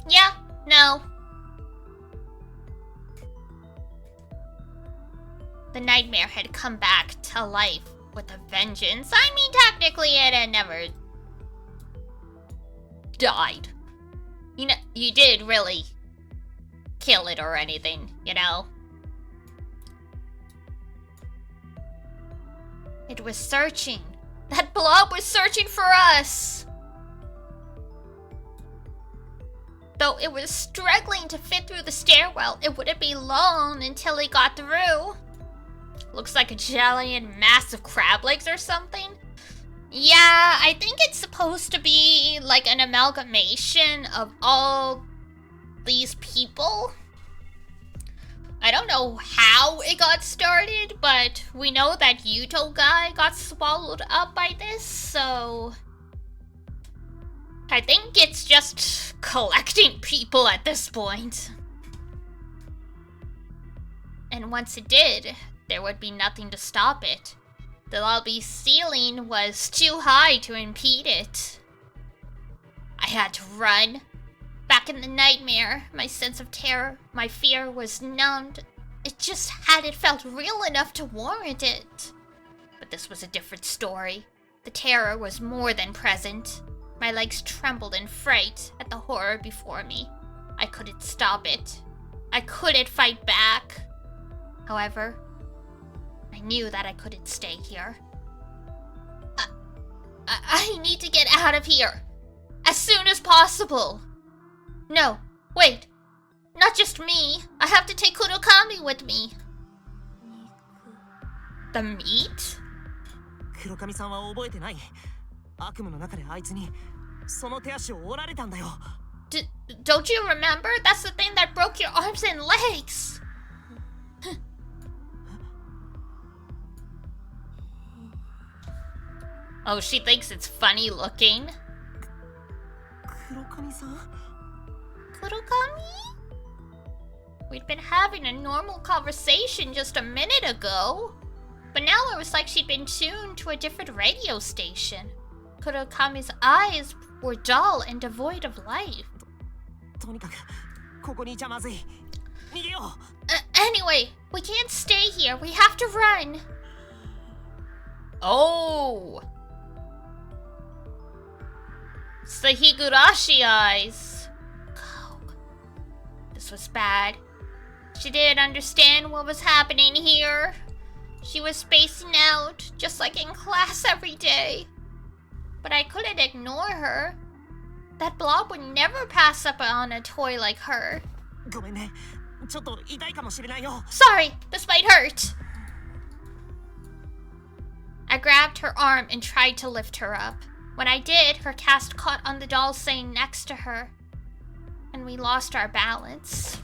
Yeah, no. The nightmare had come back to life with a vengeance. I mean, technically it had never died. You know, you did really kill it or anything, you know? It was searching. That blob was searching for us. Though it was struggling to fit through the stairwell, it wouldn't be long until it got through. Looks like a giant massive crab legs or something. Yeah, I think it's supposed to be like an amalgamation of all these people. I don't know how it got started, but we know that Yuto guy got swallowed up by this, so I think it's just collecting people at this point. And once it did, there would be nothing to stop it. The lobby's ceiling was too high to impede it. I had to run. Back in the nightmare, my sense of terror, my fear was numbed. It just hadn't felt real enough to warrant it. But this was a different story. The terror was more than present. My legs trembled in fright at the horror before me. I couldn't stop it. I couldn't fight back. However, I knew that I couldn't stay here. I need to get out of here. As soon as possible. No, wait. Not just me. I have to take Kurokami with me. The meat? 黒髪さんは覚えてない。悪夢の中であいつにその手足を折られたんだよ。Don't you remember? That's the thing that broke your arms and legs. Oh, she thinks it's funny looking. 黒髪さん? Kurokami? We'd been having a normal conversation just a minute ago. But now it was like she'd been tuned to a different radio station. Kurokami's eyes were dull and devoid of life. とにかくここにいちゃまずい。逃げよう。Anyway, we can't stay here. We have to run. Oh. It's the Higurashi eyes. Oh. This was bad. She didn't understand what was happening here. She was spacing out, just like in class every day. But I couldn't ignore her. That blob would never pass up on a toy like her. ごめんね。ちょっと痛いかもしれないよ。Sorry, this might hurt. I grabbed her arm and tried to lift her up. When I did, her cast caught on the doll saying next to her, and we lost our balance.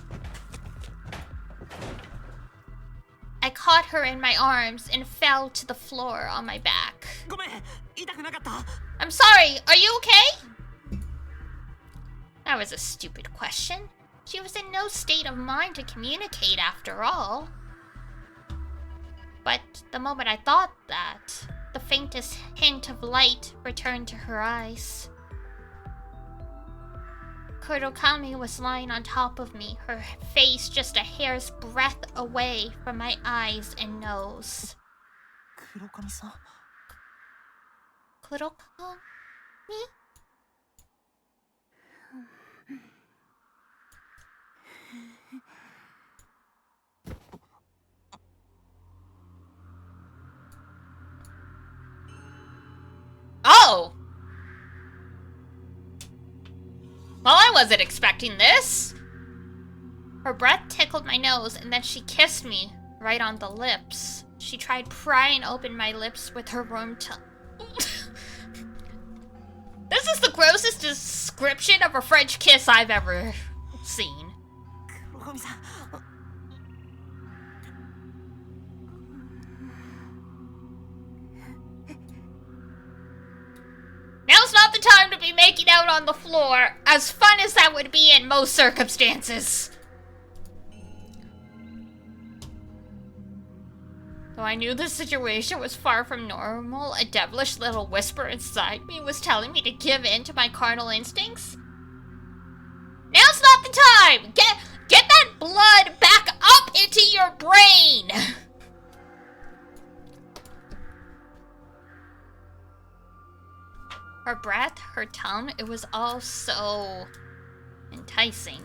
I caught her in my arms and fell to the floor on my back. ごめん、痛くなかった？ I'm sorry, are you okay? That was a stupid question. She was in no state of mind to communicate after all. But the moment I thought that, the faintest hint of light returned to her eyes. Kurokami was lying on top of me, her face just a hair's breadth away from my eyes and nose. 黒髪さん。Kurokami? Oh! Well, I wasn't expecting this. Her breath tickled my nose, and then she kissed me right on the lips. She tried prying open my lips with her warm tongue. This is the grossest description of a French kiss I've ever seen. 黒髪さん Now's not the time to be making out on the floor, as fun as that would be in most circumstances. Though I knew the situation was far from normal, a devilish little whisper inside me was telling me to give in to my carnal instincts. Now's not the time! Get that blood back up into your brain! Her breath, her tone, it was all so enticing.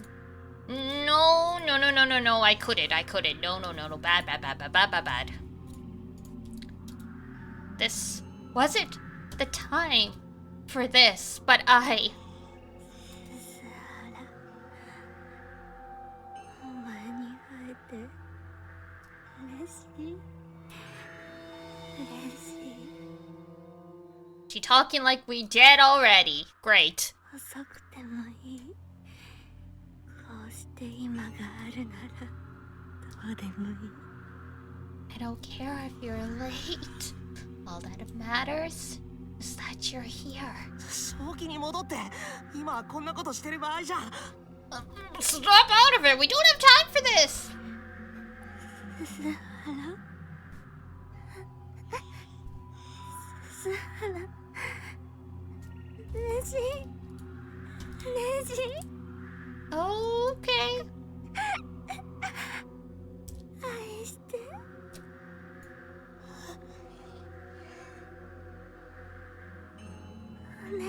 No, I couldn't. No, bad. This wasn't the time for this, but I... お前に会えて嬉しい。嬉しい。 She talking like we dead already. Great. 遅くてもいい。こうして今があるならどうでもいい。 I don't care if you're late. All that matters is that you're here. 正気に戻って今こんなことしてる場合じゃ Stop out of it! We don't have time for this! 鈴原鈴原ネジネジ Okay. 愛してお願い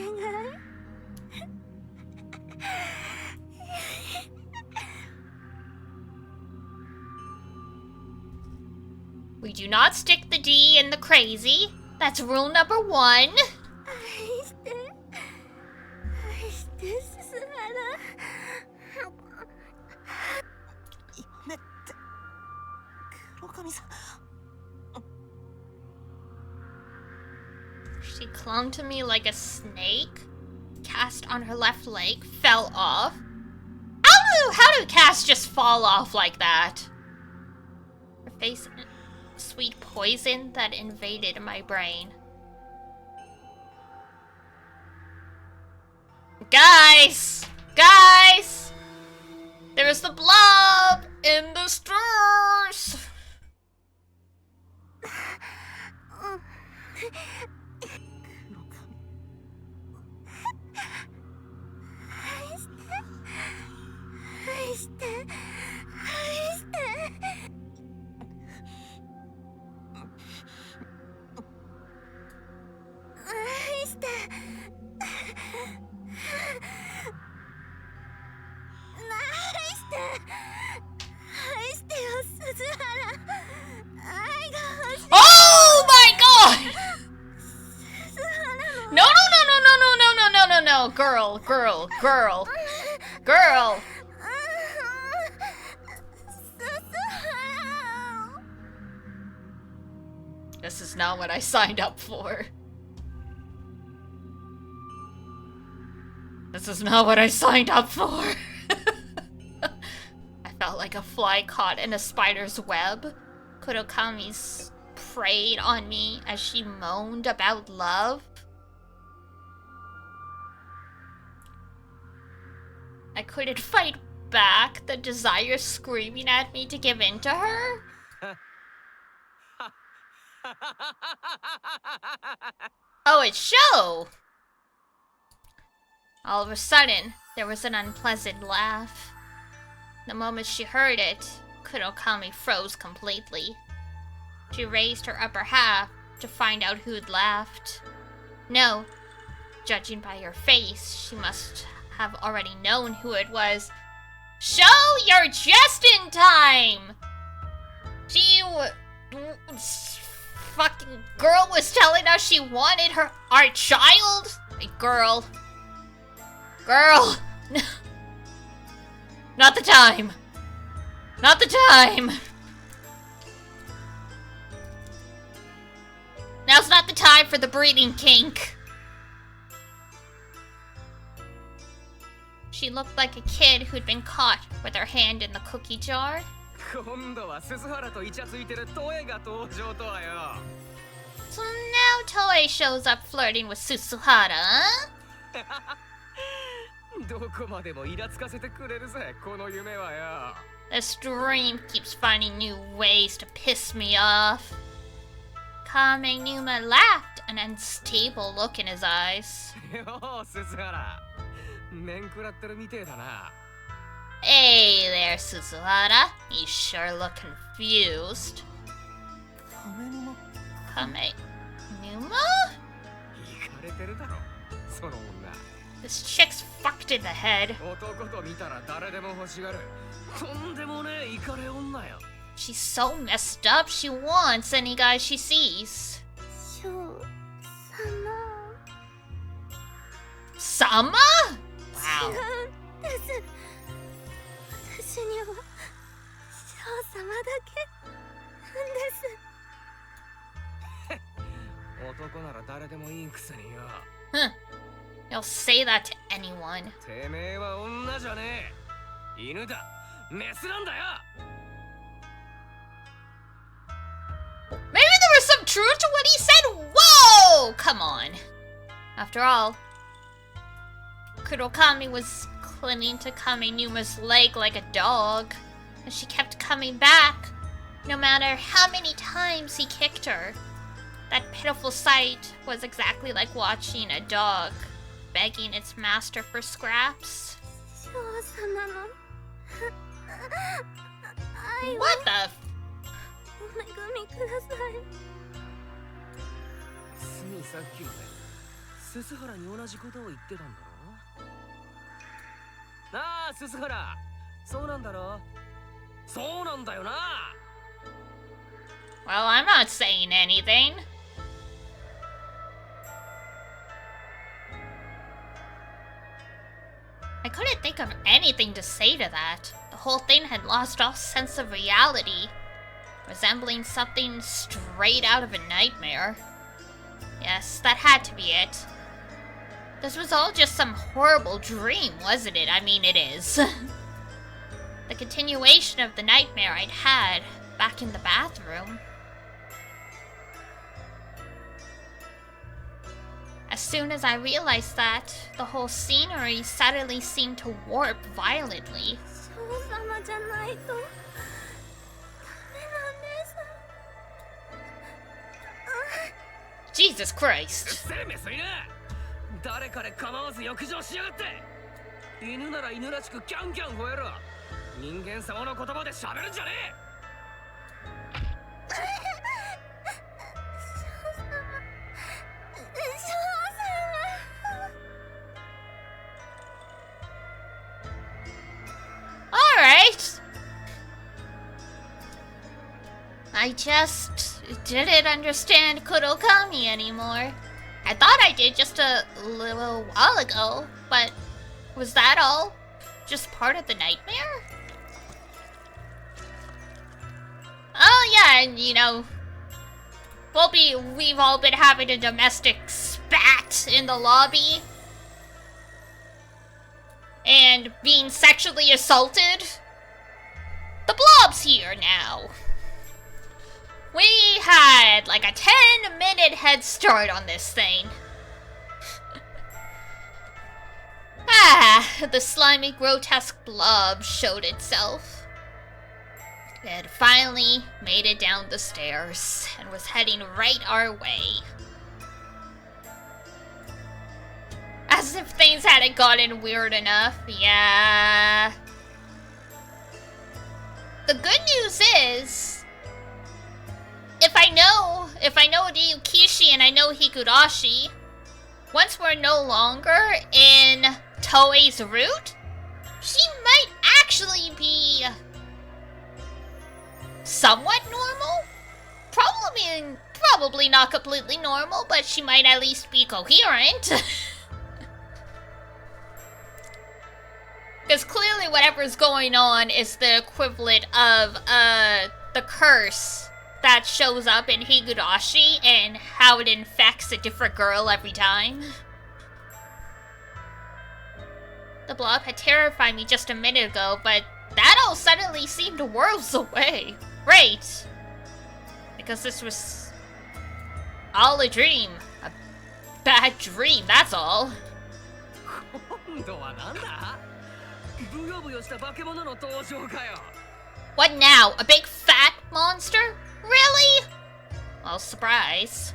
We do not stick the D in the crazy. That's rule number 1. 愛して愛して鈴原 ねって黒髪さん She clung to me like a snake, cast on her left leg, fell off. How do casts just fall off like that? Her face, sweet poison that invaded my brain. Guys! Guys! There's the blob in the stores! Oh my god! No, girl. This is not what I signed up for. This is not what I signed up for. I felt like a fly caught in a spider's web. Kurokami's preyed on me as she moaned about love. I couldn't fight back the desire screaming at me to give in to her. Oh, it's show! All of a sudden, there was an unpleasant laugh. The moment she heard it, Kurokami froze completely. She raised her upper half to find out who'd laughed. No, judging by her face, she must have already known who it was. Show, you're just in time! She fucking girl was telling us she wanted our child? Girl. Not the time. Not the time. Now's not the time for the breeding kink. She looked like a kid who'd been caught with her hand in the cookie jar. 今度は鈴原とイチャついてるトエが登場とはよ。 So now Toei shows up flirting with Susuhara, huh? どこまでもイラつかせてくれるぜ、この夢はよ。 This dream keeps finding new ways to piss me off. Kame Numa laughed, an unstable look in his eyes. よう、鈴原。面食らってるみてえだな。 Hey there, Susuhara. You sure look confused. 亀沼 Kame Numa? イカれてるだろ、その女。 This chick's fucked in the head. 男と見たら誰でも欲しがる。とんでもねえイカれ女よ。 She's so messed up, she wants any guy she sees. ショーSama? 様。Wow. です私にはショー様だけなんです。男なら誰でもいいくせによ。 Huh. You'll say that to anyone. てめえは女じゃねえ。犬だ。メスなんだよ。 Maybe there was some truth to what he said? Whoa! Come on. After all, Kurokami was clinging to Kaminuma's leg like a dog, and she kept coming back, no matter how many times he kicked her. That pitiful sight was exactly like watching a dog begging its master for scraps. ショー様の愛を What the f- お恵みください。すみさっきまで鈴原に同じことを言ってたんだろ。なあ鈴原、そうなんだろ。そうなんだよな。 Well, I'm not saying anything. I couldn't think of anything to say to that. The whole thing had lost all sense of reality, resembling something straight out of a nightmare. Yes, that had to be it. This was all just some horrible dream, wasn't it? I mean, it is. The continuation of the nightmare I'd had back in the bathroom. As soon as I realized that, the whole scenery suddenly seemed to warp violently. ショー様じゃないとダメなんです。 Jesus Christ. せえメス犬。誰かで構わず浴場しやがって。犬なら犬らしくキャンキャン吠えろ。人間様の言葉で喋るんじゃねえ。 Alright. I just didn't understand Kurokami anymore. I thought I did just a little while ago, but was that all just part of the nightmare? Oh yeah, and you know, we've all been having a domestic spat in the lobby. And being sexually assaulted. The blob's here now. We had like a 10-minute head start on this thing. The slimy, grotesque blob showed itself. It had finally made it down the stairs and was heading right our way. As if things hadn't gotten weird enough, yeah. The good news is, if I know Ryukishi and I know Higurashi, once we're no longer in Toei's route, she might actually be somewhat normal. Probably not completely normal, but she might at least be coherent. Because clearly whatever's going on is the equivalent of the curse that shows up in Higurashi and how it infects a different girl every time. The blob had terrified me just a minute ago, but that all suddenly seemed worlds away. Great! Because this was all a dream. A bad dream, that's all. 今度はなんだブヨブヨした化け物の登場かよ What now? A big fat monster? Really? Well, surprise.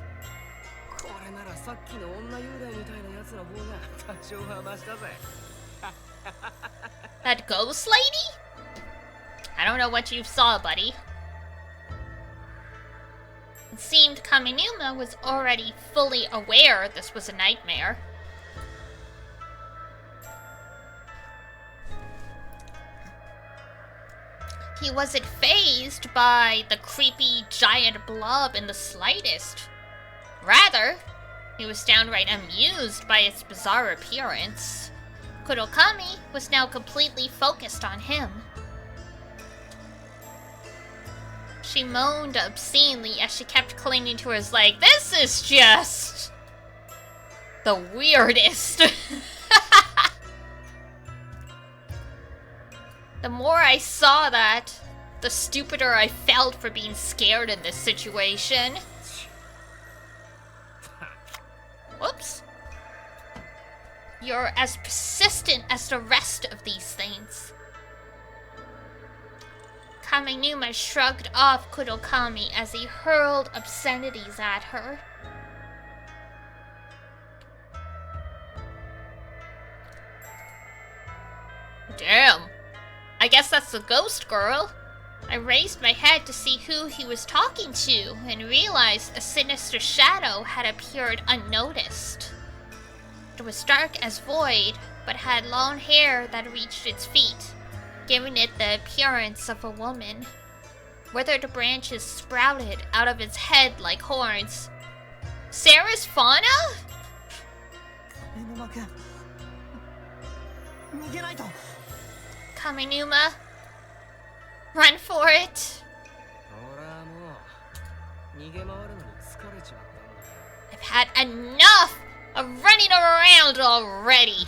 これならさっきの女幽霊みたいなやつの方が多少はマシだぜ That ghost lady? I don't know what you saw, buddy. It seemed Kaminuma was already fully aware this was a nightmare. He wasn't fazed by the creepy giant blob in the slightest. Rather, he was downright amused by its bizarre appearance. Kurokami was now completely focused on him. She moaned obscenely as she kept clinging to his leg. This is just the weirdest. The more I saw that, the stupider I felt for being scared in this situation. Whoops. You're as persistent as the rest of these things. Kaminuma shrugged off Kurokami as he hurled obscenities at her. Damn. I guess that's the ghost girl. I raised my head to see who he was talking to and realized a sinister shadow had appeared unnoticed. It was dark as void, but had long hair that reached its feet, giving it the appearance of a woman. Withered branches sprouted out of its head like horns. Sarah's fauna? Kaminuma, run for it. I've had enough of running around already.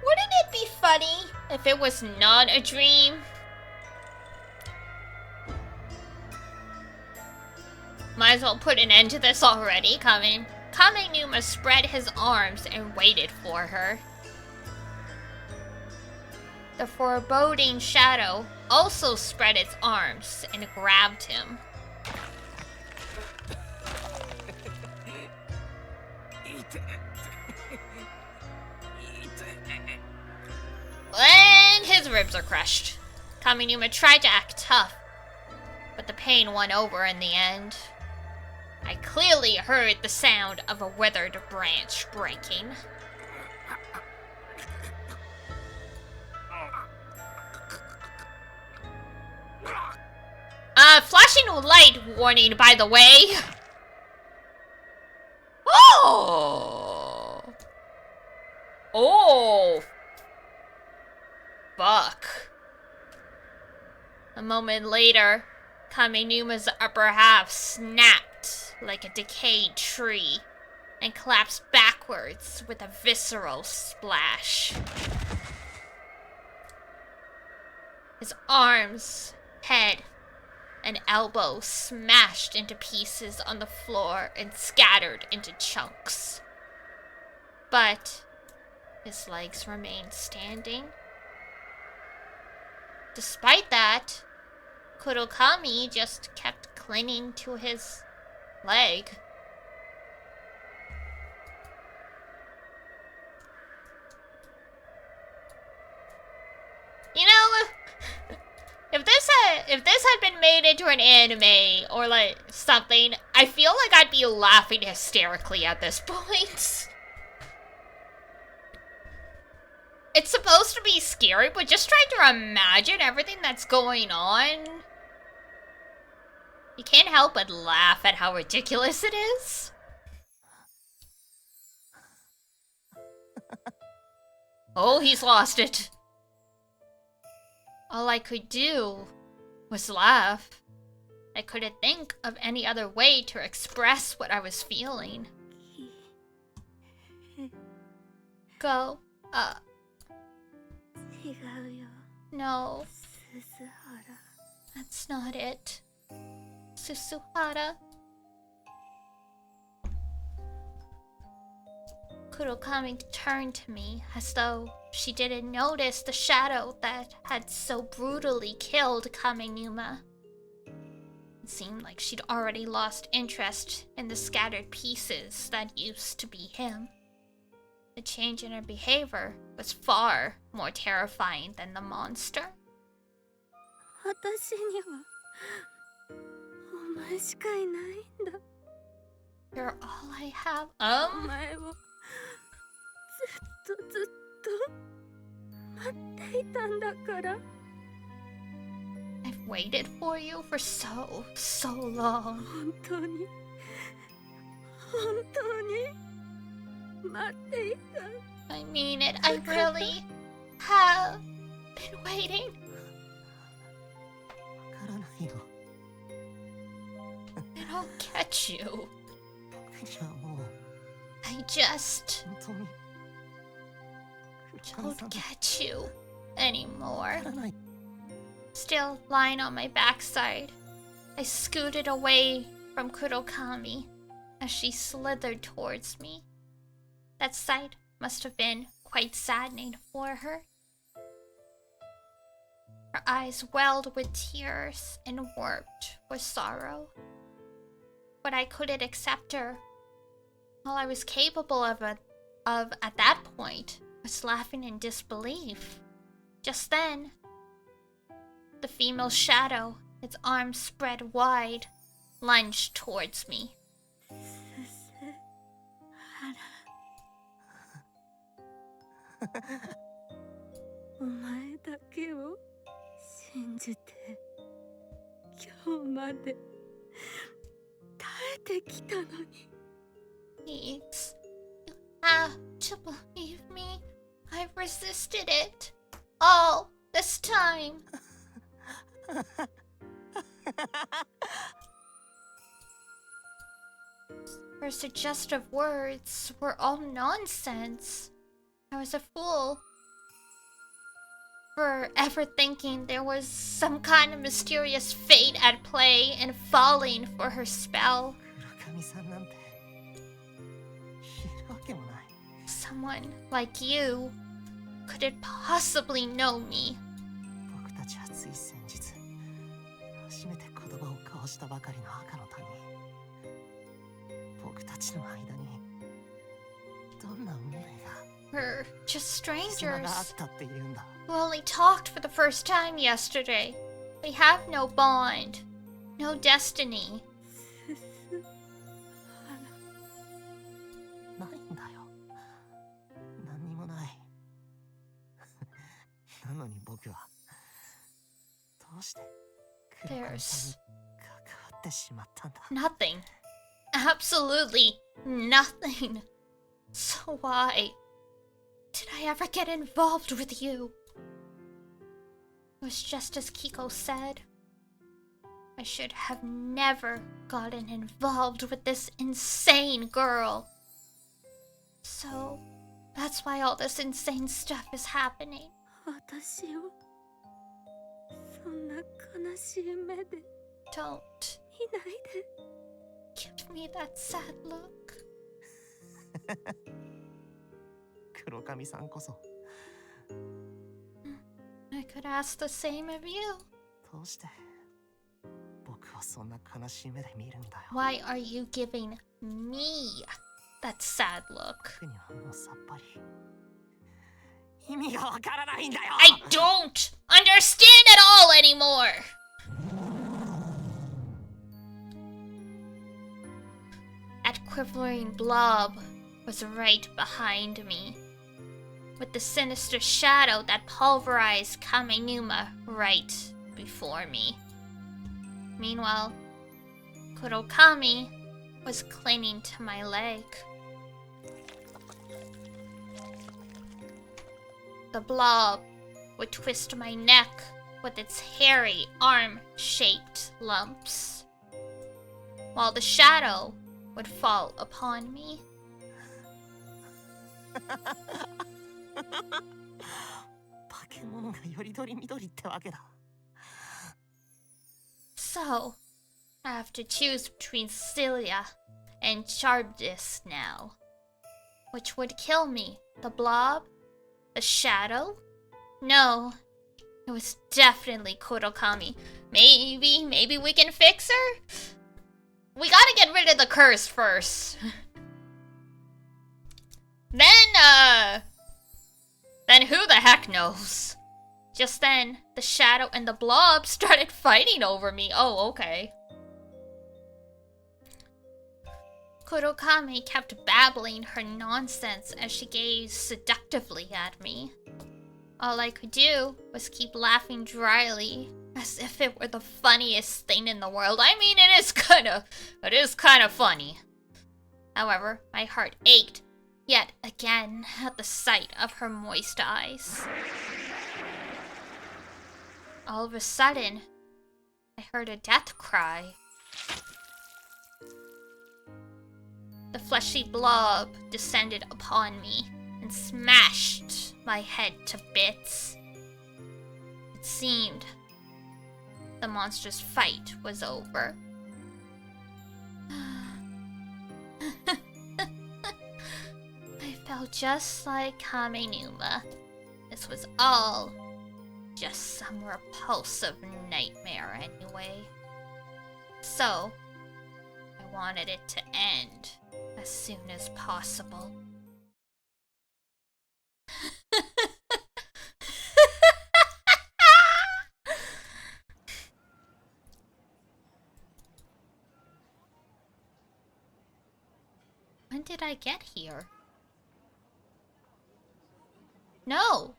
Wouldn't it be funny if it was not a dream? Might as well put an end to this already. Kaminuma spread his arms and waited for her. The foreboding shadow also spread its arms and grabbed him. And his ribs are crushed. Kaminuma tried to act tough, but the pain won over in the end. I clearly heard the sound of a withered branch breaking. Flashing light warning, by the way. Oh! Oh! Fuck. A moment later, Kaminuma's upper half snapped like a decayed tree and collapsed backwards with a visceral splash. His arms, head, and elbow smashed into pieces on the floor and scattered into chunks. But his legs remained standing. Despite that, Kurokami just kept clinging to his leg. You know, if this had been made into an anime or like something, I feel like I'd be laughing hysterically at this point. It's supposed to be scary, but just trying to imagine everything that's going on, you can't help but laugh at how ridiculous it is. Oh, he's lost it. All I could do was laugh. I couldn't think of any other way to express what I was feeling. Go up. 違うよ No, 鈴原 that's not it. Susuhara. Kurokami turned to me as though she didn't notice the shadow that had so brutally killed Kamenuma. It seemed like she'd already lost interest in the scattered pieces that used to be him. The change in her behavior was far more terrifying than the monster. 私にはお前しかいないんだ You're all I have. お前をずっと待っていたんだから I've waited for you for so long. 本当に待っていた I mean it. I really have been waiting. わからないよ。 I don't get you. 僕にはもう I just 本当に don't get you anymore. わからない。 Still lying on my backside, I scooted away from Kurokami as she slithered towards me. That sight must have been quite saddening for her. Her eyes welled with tears and warped with sorrow. But I couldn't accept her. All I was capable of at that point was laughing in disbelief. Just then, the female shadow, its arms spread wide, lunged towards me. お前だけを信じて今日まで耐えてきたのに Please, you have to believe me. I've resisted it all this time. Her suggestive words were all nonsense. I was a fool for ever thinking there was some kind of mysterious fate at play and falling for her spell. 村上さんなんているわけもない。 Someone like you couldn't possibly know me. 僕たちはつい先日初めて言葉を交わしたばかりの赤の他人。僕たちの間にどんな運命が We're just 絆があっ strangers たって言うんだ。 who only talked for the first time yesterday. We have no bond, no destiny. ないんだよ。何にもない。なのに僕はどうして黒髪さんに関わってしまったんだ。 Nothing. Absolutely nothing. So why did I ever get involved with you? It was just as Kiko said. I should have never gotten involved with this insane girl. So that's why all this insane stuff is happening. 私をそんな悲しい目で Don't 見ないで give me that sad look. 黒髪さんこそ I could ask the same of you. どうして僕をそんな悲しい目で見るんだよ。 Why are you giving me that sad look? 僕にはもうさっぱり意味がわからないんだよ。 I don't understand at all anymore! That quivering blob was right behind me, with the sinister shadow that pulverized Kamenuma right before me. Meanwhile, Kurokami was clinging to my leg. The blob would twist my neck with its hairy arm-shaped lumps. while the shadow would fall upon me. 化け物がよりどりみどりってわけだ。 So, I have to choose between Celia and Charbdis now. Which would kill me? The blob? The shadow? No. It was definitely Kurokami. Maybe we can fix her? We gotta get rid of the curse first. Then who the heck knows? Just then, the shadow and the blob started fighting over me. Oh, okay. Kurokami kept babbling her nonsense as she gazed seductively at me. All I could do was keep laughing dryly, as if it were the funniest thing in the world. I mean, it is kind of funny. However, my heart ached yet again at the sight of her moist eyes. All of a sudden, I heard a death cry. The fleshy blob descended upon me and smashed my head to bits. It seemed the monster's fight was over. I felt just like Kamenuma. This was all just some repulsive nightmare anyway. So, I wanted it to end as soon as possible. When did I get here? No!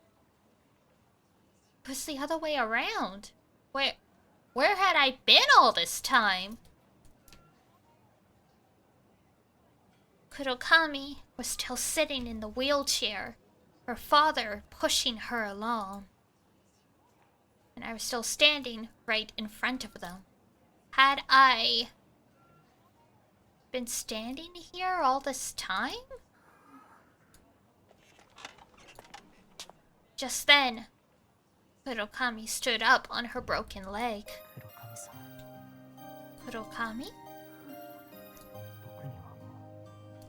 It was the other way around. Where had I been all this time? Kurokami was still sitting in the wheelchair, her father pushing her along. And I was still standing right in front of them. Had I been standing here all this time? Just then, Kurokami stood up on her broken leg. 黒神さん、 Kurokami? 僕にはも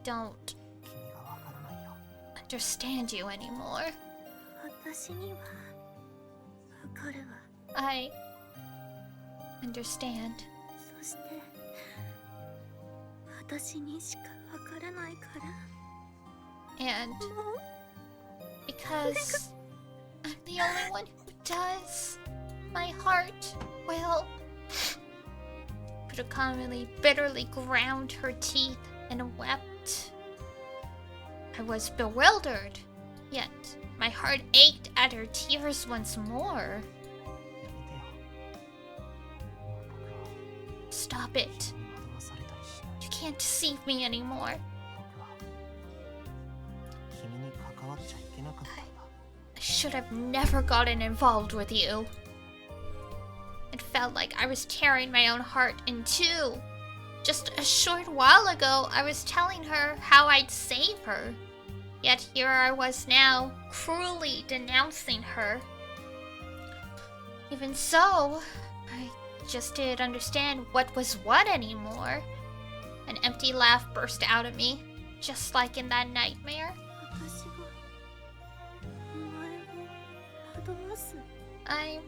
Don't う君がわからないよ。 understand you anymore. 私にはわかるわ。 I understand. そして私にしかわからないから。 And because I'm the only one who does, my heart will. Kurokami bitterly ground her teeth and wept. I was bewildered, yet my heart ached at her tears once more. やめてよ。僕は Stop it. 惑わされたりしない。 You can't deceive me anymore. 僕は君に関わっちゃいけなかったんだ。 I should have never gotten involved with you. It felt like I was tearing my own heart in two. Just a short while ago, I was telling her how I'd save her. Yet here I was now, cruelly denouncing her. Even so, I just didn't understand what was what anymore. An empty laugh burst out of me, just like in that nightmare. 私がお前を惑わす。 I'm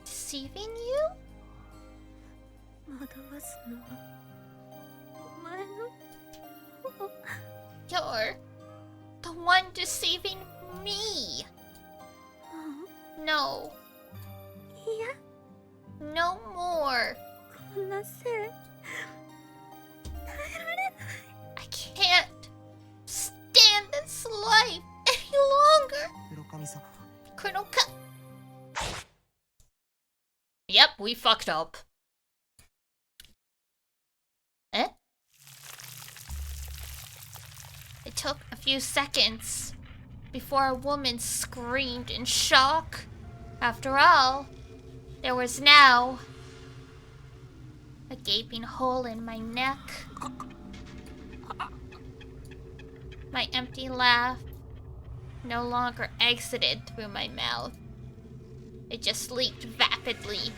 deceiving you? 惑わすのはお前の。 You're the one deceiving me. No, いや、 no more. こんなせい耐えられない。 I can't stand this life any longer. 黒神さん、 Colonel Yep, we fucked up. Eh? It took a few seconds before a woman screamed in shock. After all, there was now a A gaping hole in my neck. My empty laugh no longer exited through my mouth. It just leaked vapidly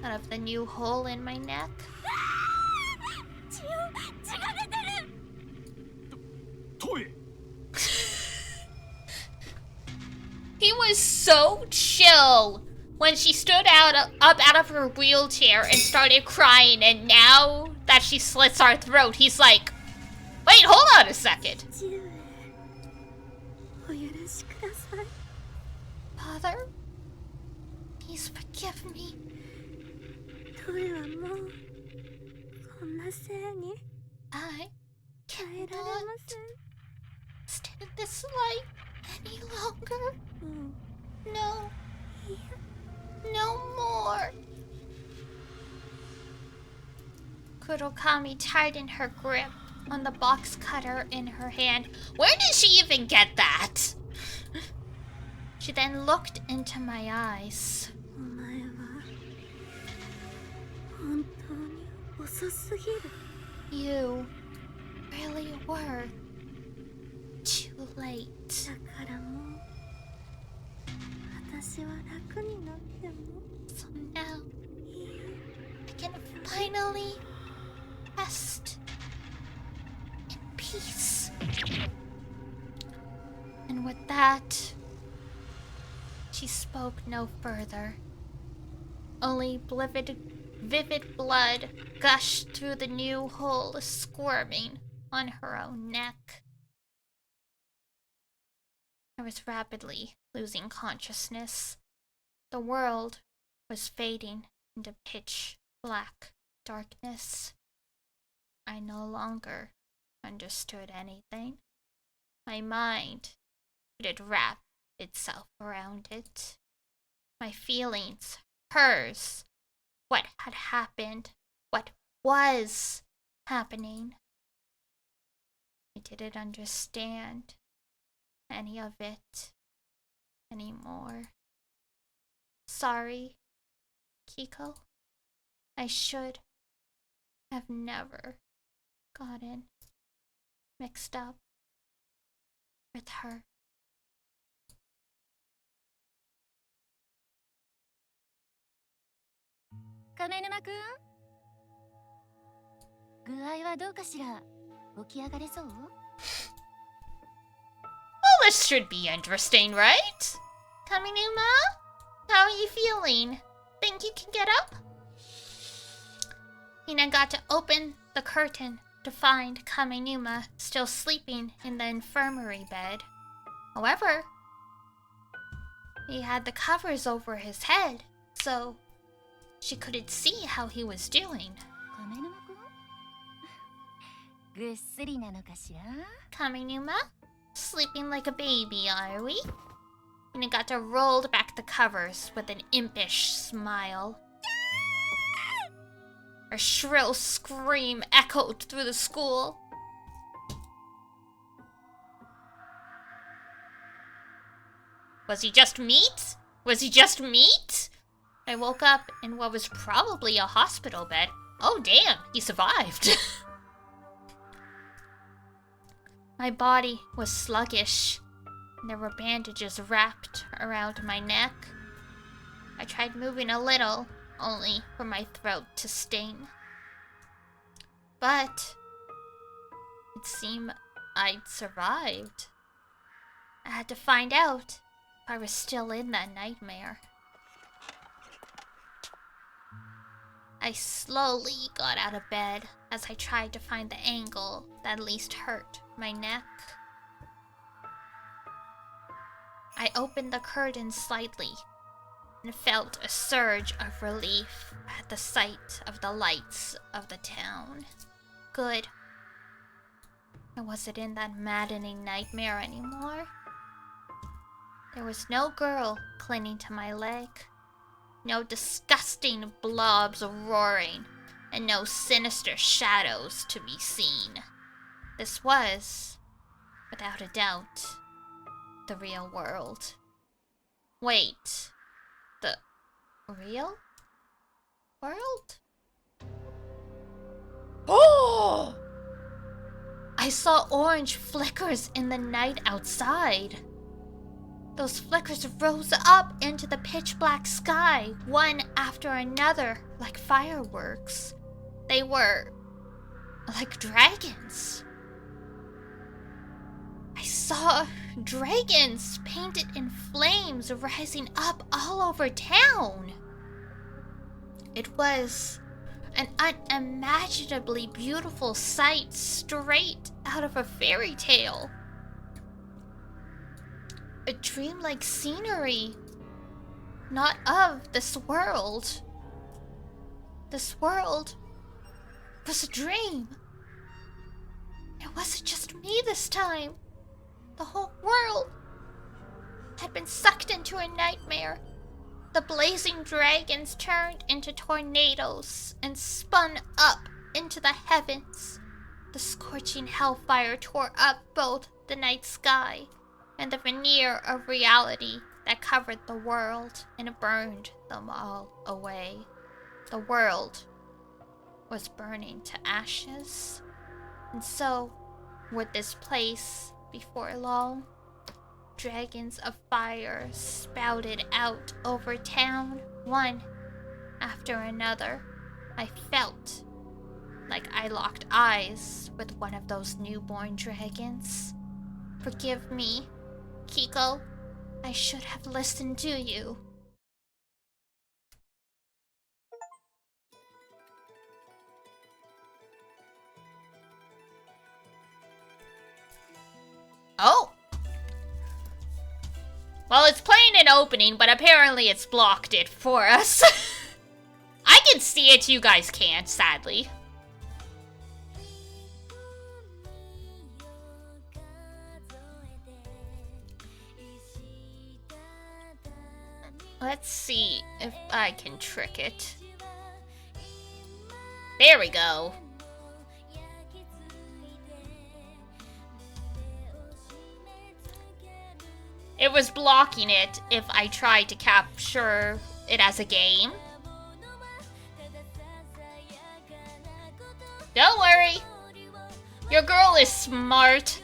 out of the new hole in my neck. He was so chill when she stood up out of her wheelchair and started crying, and now that she slits our throat, he's like, wait, hold on a second. Father, please forgive me. I cannot stand this life any longer. No. No more. Kurokami tightened her grip on the box cutter in her hand. Where did she even get that? She then looked into my eyes. You really were too late. So now I can finally rest in peace. And with that, she spoke no further. Only vivid blood gushed through the new hole, squirming on her own neck. I was rapidly losing consciousness. The world was fading into pitch black darkness. I no longer understood anything. My mind couldn't wrap itself around it. My feelings, hers, what had happened, what was happening. I didn't understand any of it anymore. Sorry, Kiko. I should have never gotten mixed up with her. Well, this should be interesting, right? Kaminuma? How are you feeling? Think you can get up? Hina got to open the curtain to find Kaminuma still sleeping in the infirmary bed. However, he had the covers over his head, so she couldn't see how he was doing. Kaminuma? Sleeping like a baby, are we? Hina got to roll back the covers with an impish smile. Her shrill scream echoed through the school. Was he just meat? Was he just meat? I woke up in what was probably a hospital bed. Oh damn, he survived. My body was sluggish, and there were bandages wrapped around my neck. I tried moving a little, only for my throat to sting. But it seemed I'd survived. I had to find out if I was still in that nightmare. I slowly got out of bed as I tried to find the angle that least hurt my neck. I opened the curtain slightly and felt a surge of relief at the sight of the lights of the town. Good. I wasn't in that maddening nightmare anymore. There was no girl clinging to my leg, no disgusting blobs roaring, and no sinister shadows to be seen. This was, without a doubt, the real world. Wait, the real world? Oh! I saw orange flickers in the night outside. Those flickers rose up into the pitch black sky, one after another, like fireworks. They were like dragons. I saw dragons painted in flames rising up all over town. It was an unimaginably beautiful sight straight out of a fairy tale. A dreamlike scenery, not of this world. This world was a dream. It wasn't just me this time. The whole world had been sucked into a nightmare. The blazing dragons turned into tornadoes and spun up into the heavens. The scorching hellfire tore up both the night sky and the veneer of reality that covered the world and burned them all away. The world was burning to ashes, and so would this place before long. Dragons of fire spouted out over town, one after another. I felt like I locked eyes with one of those newborn dragons. Forgive me, Kiko. I should have listened to you. Oh! Well, it's playing an opening, but apparently it's blocked it for us. I can see it, you guys can't, sadly. Let's see if I can trick it. There we go. It was blocking it if I tried to capture it as a game. Don't worry. Your girl is smart.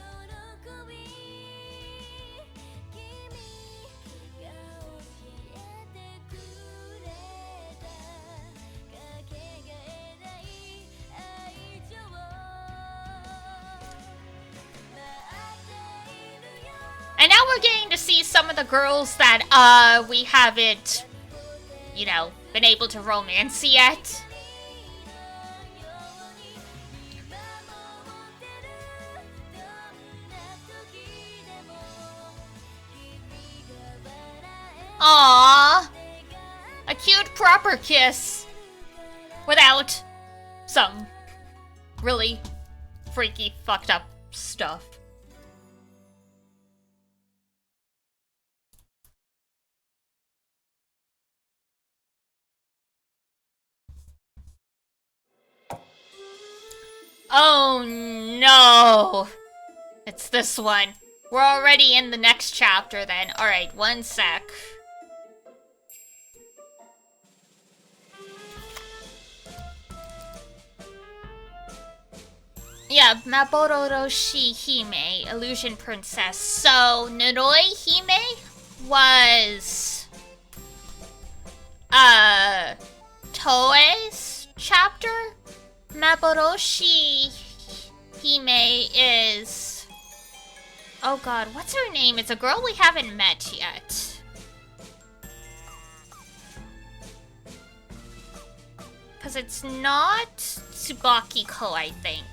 And now we're getting to see some of the girls that we haven't, you know, been able to romance yet. Aww, a cute proper kiss without some really freaky fucked up stuff. Oh no! It's this one. We're already in the next chapter then. Alright, one sec. Yeah, Mabororoshi Hime, Illusion Princess. So, Noroi Hime was... Toei's chapter? Maboroshi Hime is... Oh god, what's her name? It's a girl we haven't met yet. Because it's not Tsubaki-ko, I think,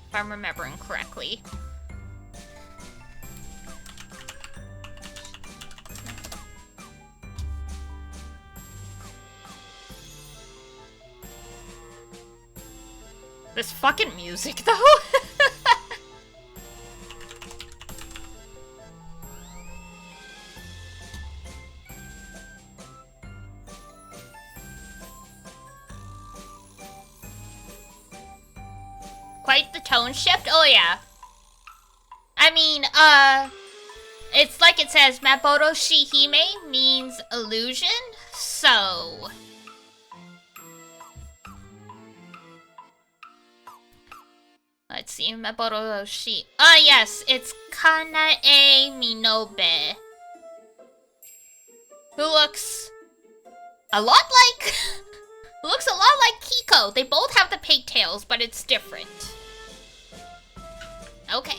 if I'm remembering correctly. This fucking music, though. Quite the tone shift? Oh, yeah. I mean, it's like it says, Maboroshi Hime means illusion, so... Let's see, Meboroshi. Ah, yes, it's Kanae Minobe. Who looks a lot like... looks a lot like Kiko. They both have the pigtails, but it's different. Okay.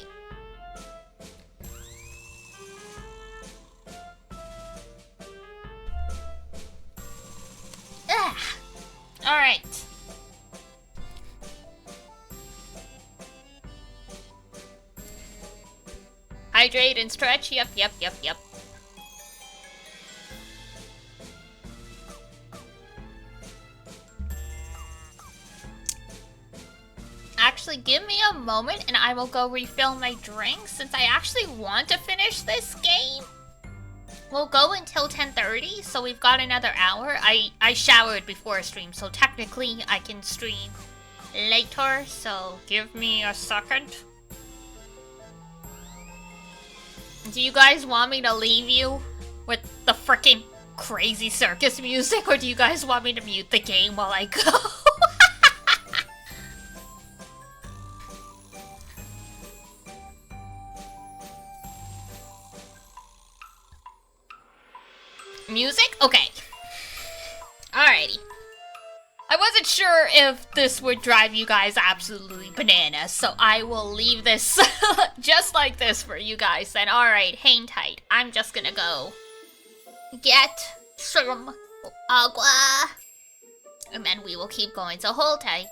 Alright. Hydrate and stretch. Yep. Actually, give me a moment and I will go refill my drink since I actually want to finish this game. We'll go until 10:30, so we've got another hour. I showered before a stream, so technically I can stream later, so give me a second. Do you guys want me to leave you with the freaking crazy circus music, or do you guys want me to mute the game while I go? Music? Okay. Alrighty. I wasn't sure if this would drive you guys absolutely bananas, so I will leave this just like this for you guys then. Alright, hang tight. I'm just gonna go get some agua. And then we will keep going, so hold tight.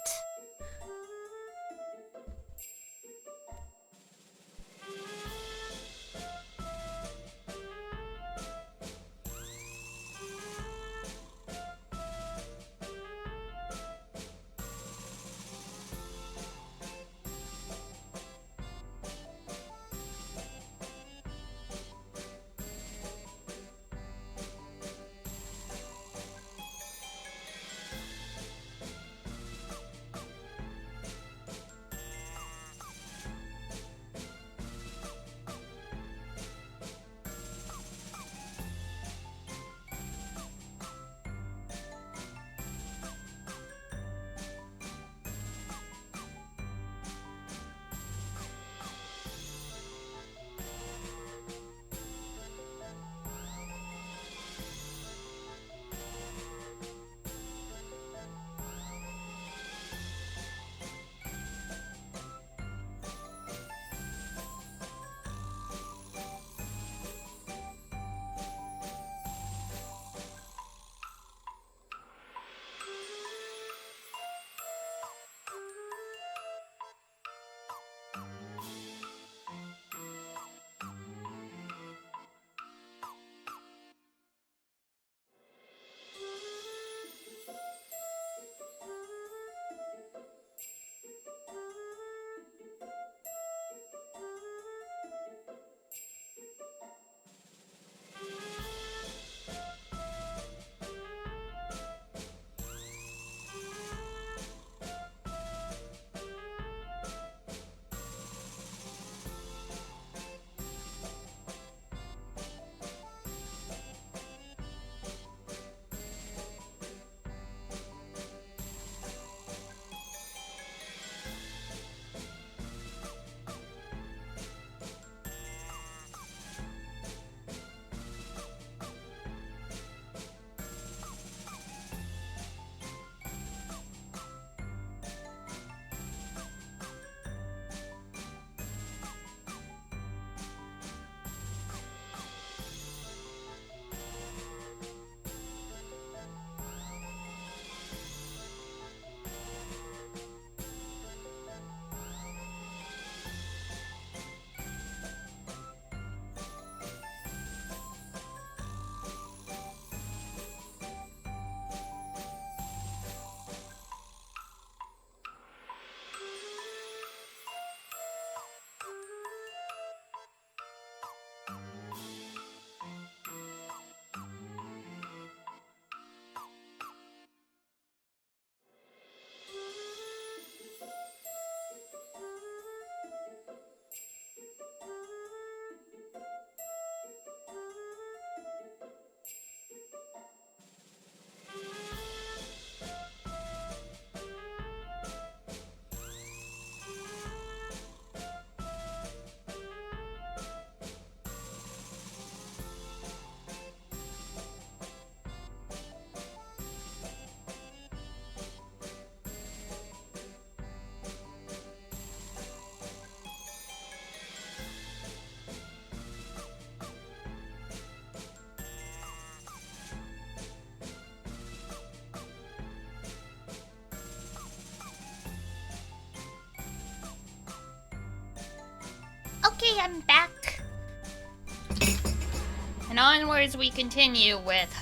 And onwards we continue with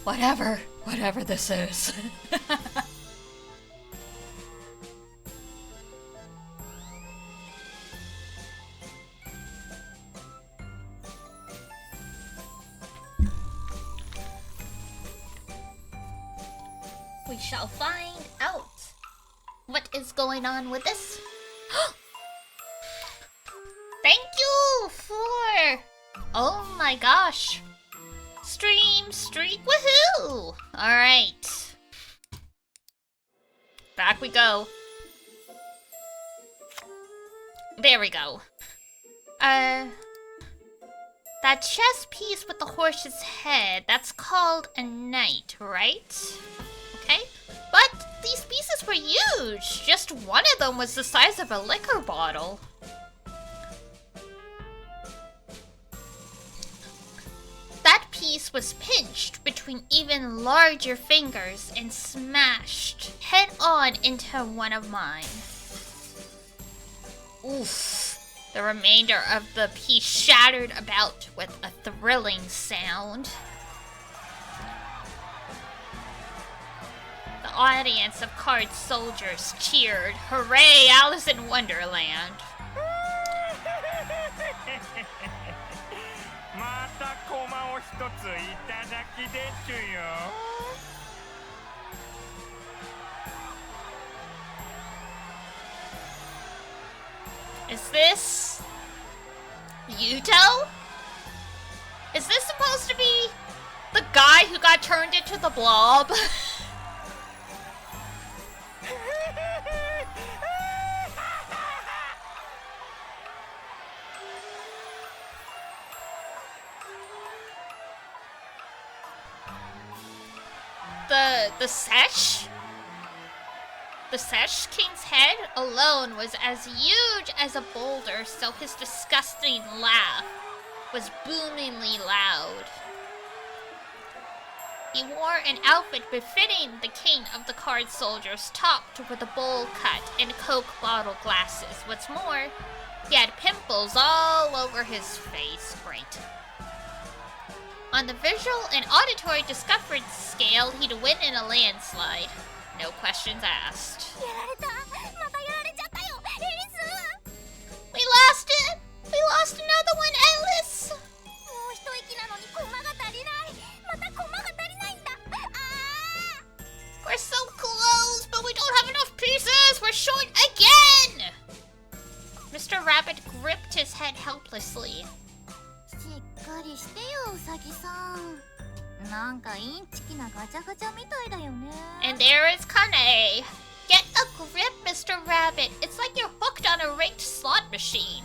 whatever this is. We shall find out what is going on with this. Thank you for... Oh my gosh. Stream streak, woohoo! Alright. Back we go. There we go. That chess piece with the horse's head, that's called a knight, right? Okay. But these pieces were huge. Just one of them was the size of a liquor bottle. That piece was pinched between even larger fingers and smashed head-on into one of mine. Oof. The remainder of the piece shattered about with a thrilling sound. The audience of card soldiers cheered, "Hooray, Alice in Wonderland!" Is this Yuto? Is this supposed to be the guy who got turned into the blob? The Sesh? The Sesh King's head alone was as huge as a boulder, so his disgusting laugh was boomingly loud. He wore an outfit befitting the king of the card soldiers, topped with a bowl cut and Coke bottle glasses. What's more, he had pimples all over his face. Great. On the visual and auditory discomfort scale, he'd win in a landslide. No questions asked. We lost it! We lost another one, Alice! We're so close, but we don't have enough pieces! We're short again! Mr. Rabbit gripped his head helplessly. And there is Kane. Get a grip, Mr. Rabbit. It's like you're hooked on a rigged slot machine.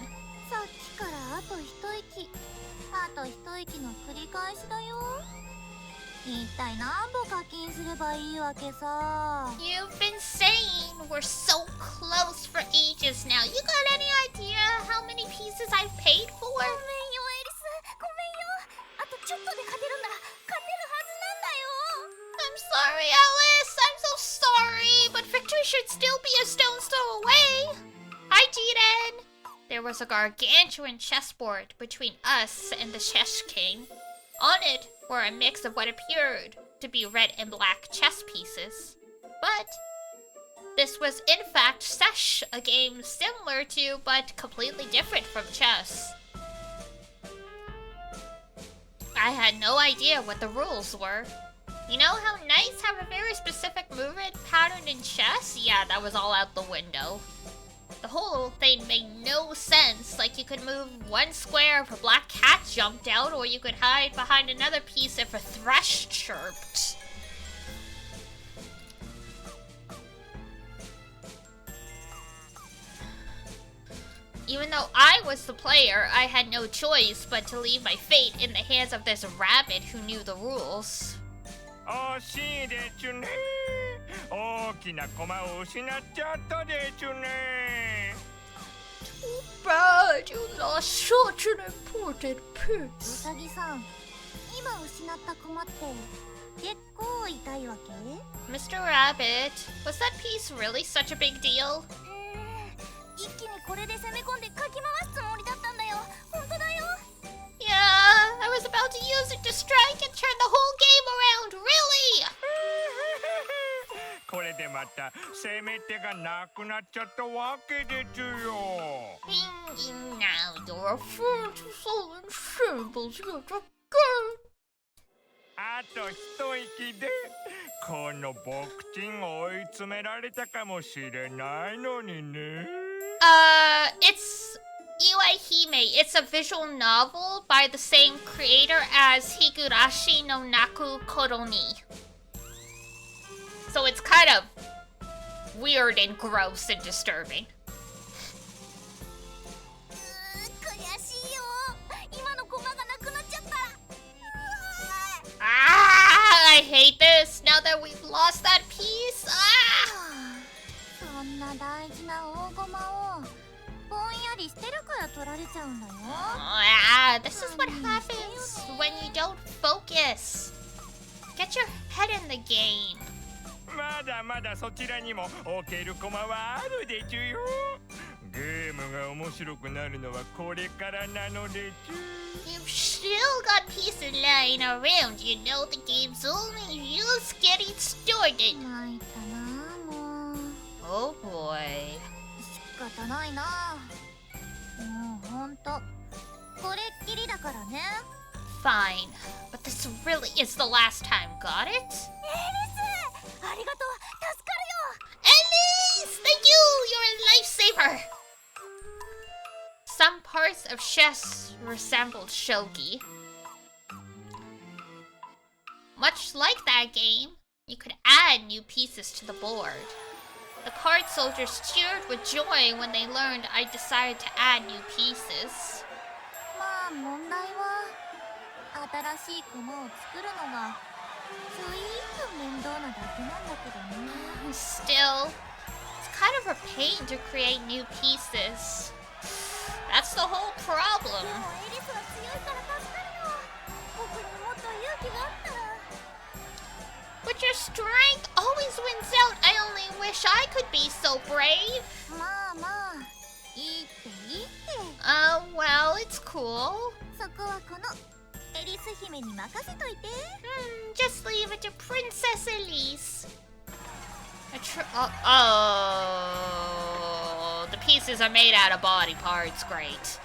You've been saying we're so close for ages now. You got any idea how many pieces I've paid for? I'm sorry, Alice. I'm so sorry, but victory should still be a stone's throw away. Hi, Jiren. There was a gargantuan chessboard between us and the Chess King. On it were a mix of what appeared to be red and black chess pieces. But this was in fact Sesh, a game similar to but completely different from chess. I had no idea what the rules were. You know how knights have a very specific movement pattern in chess? Yeah, that was all out the window. The whole thing made no sense. Like, you could move one square if a black cat jumped out, or you could hide behind another piece if a thrush chirped. Even though I was the player, I had no choice but to leave my fate in the hands of this rabbit who knew the rules. Too bad, you lost such an important piece. Mr. Rabbit, was that piece really such a big deal? また攻め手がなくなっちゃったわけですよ。 Now you're a fool to solve symbols. You're a good. あと一息でこの僕ちん追い詰められたかもしれないのにね。It's IWAIHIME. It's a visual novel by the same creator as Higurashi no Naku Koroni. So it's kind of weird and gross and disturbing. 悔しいよ。今の駒がなくなっちゃった。Ah, I hate this. Now that we've lost that piece. Ah! そんな大事な大駒をぼんやりしてるから取られちゃうんだよ。Ah, this is what happens when you don't focus. Get your head in the game. まだまだそちらにも置ける駒はあるでちゅよ。ゲームが面白くなるのはこれからなのでちゅ。 You've still got pieces lying around. You know the game's only just getting started. 参ったなもう。 Oh boy. 仕方ないな。もうほんとこれっきりだからね。 Fine, but this really is the last time. Got it? エリス、ありがとう。助かるよ。 Elise, thank you. You're a lifesaver. Some parts of chess resembled shogi. Much like that game, you could add new pieces to the board. The card soldiers cheered with joy when they learned I decided to add new pieces. まあ問題は新しい駒を作るのが随分面倒なだけなんだけどね。 Still, it's kind of a pain to create new pieces. That's the whole で problem. もエリスは強いから助かるよ。僕にもっと勇気があったら。 But your strength always wins out. I only wish I could be so brave. まあまあいいっていいって。 Well, it's cool. そこはこのエリス姫に任せといて。 Just leave it to Princess Elise. The pieces are made out of body parts. Great.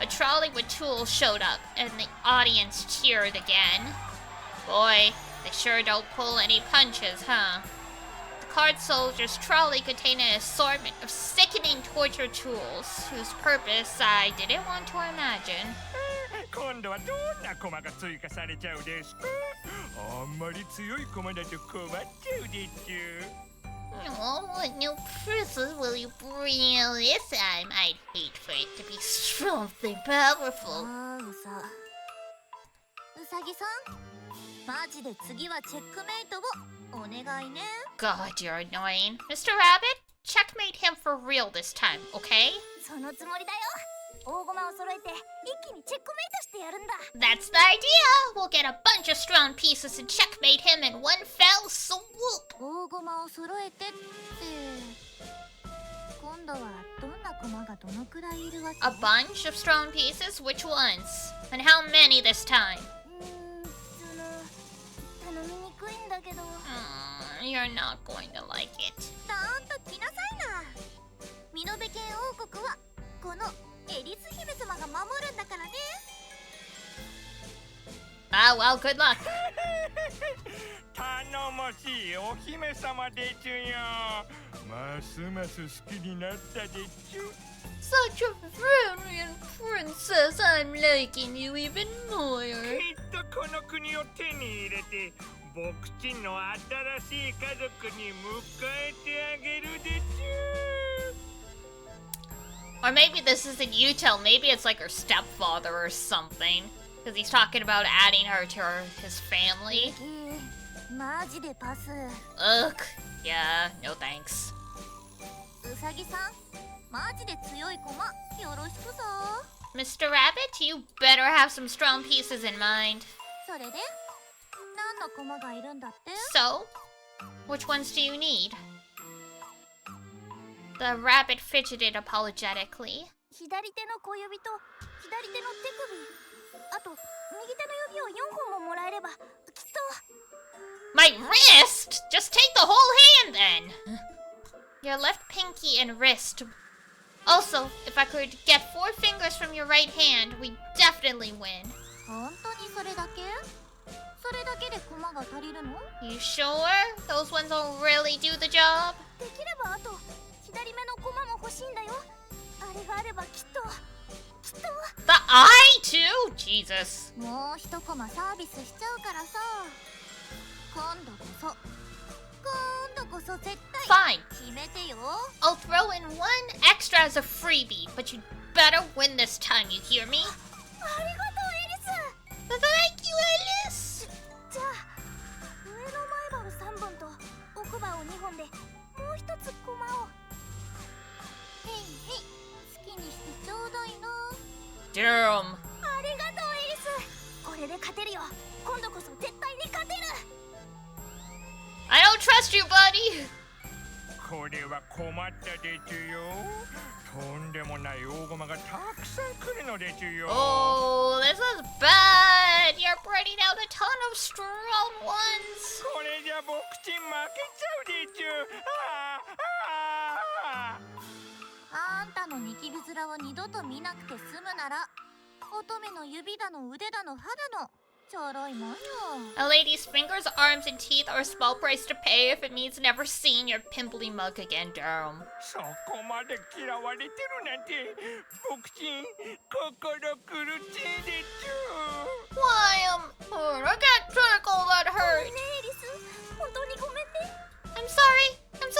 A trolley with tools showed up, and the audience cheered again. Boy, they sure don't pull any punches, huh? The card soldier's trolley contained an assortment of sickening torture tools, whose purpose I didn't want to imagine. 今度はどんな駒が追加されちゃうですか。あんまり強い駒だと困っちゃうでちゅ。 Oh, what new pieces will you bring out this time? I'd hate for it to be something powerful. あーうさぎさん、マジで次はチェックメイトをお願いね。 God, you're annoying. Mr. Rabbit, checkmate him for real this time, okay? そのつもりだよ。大駒を揃えて一気にチェックメイトしてやるんだ。 That's the idea! We'll get a bunch of strong pieces and checkmate him in one fell swoop. 大駒を揃えてって今度はどんな駒がどのくらいいるわけ？ A bunch of strong pieces? Which ones? And how many this time? 頼みにくいんだけど。 You're not going to like it. どーんと来なさいな。ミノベ県王国はこのエリス姫様が守るんだからね。 Ah, well, good luck. 頼もしいお姫様でちゅよ。ますます好きになったでちゅ。 Such a brilliant princess, I'm liking you even more. きっとこの国を手に入れて僕ちんの新しい家族に迎えてあげるでちゅ。 Or maybe this isn't Yutel, maybe it's like her stepfather or something. Because he's talking about adding her to his family. マジでパス。 Ugh. Yeah, no thanks. うさぎさん、マジで強い駒よろしくさ。 Mr. Rabbit, you better have some strong pieces in mind. それで何の駒がいるんだって？ So, which ones do you need? The rabbit fidgeted apologetically. 左手の小指と左手の手首、あと右手の指を4本ももらえればきっと。My wrist? Just take the whole hand then. Your left pinky and wrist. Also, if I could get 4 fingers from your right hand, we definitely win. 本当にそれだけ？それだけで駒が足りるの？ You sure? Those ones don't really do the job? できればあと左目の駒も欲しいんだよ。あれがあればきっと。 The eye too? Jesus. もう一コマサービスしちゃうからさ。今度こそ絶対 Fine. 決めてよ。 I'll throw in 1 extra as a freebie, but you better win this time, you hear me? ありがとうエリス。 Thank you, Alice! じゃあ上の前歯を3本と奥歯を2本でもう一つコマを。へいへい好きにしてちょうだいな。 Damn. ありがとうエリス。これで勝てるよ。今度こそ絶対に勝てる。 I don't trust you, buddy! これは困ったですよ。とんでもない大駒がたくさん来るのですよ。Oh, this is bad! You're bringing out a ton of strong ones! これじゃ僕ちん負けちゃうですよ。あんたのニキビ面を二度と見なくて済むなら乙女の指だの腕だの歯だのちょろいもんよ。 A lady's fingers, arms, and teeth are a small price to pay if it means never seeing your pimply mug again, Durham. そこまで嫌われてるなんて僕ちん心苦しいです。 Why, I can't take all that ごめ hurt. んねエリス。本当にごめんね。 I'm sorry. I'm so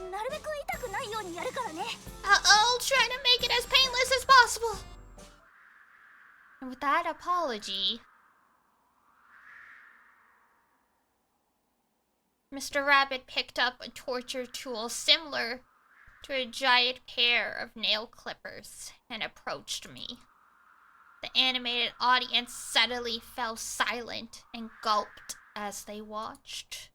sorry. なるべく痛くないようにやるからね。 I'll try to make it as painless as possible. And with that apology, Mr. Rabbit picked up a torture tool similar to a giant pair of nail clippers and approached me. The animated audience suddenly fell silent and gulped as they watched.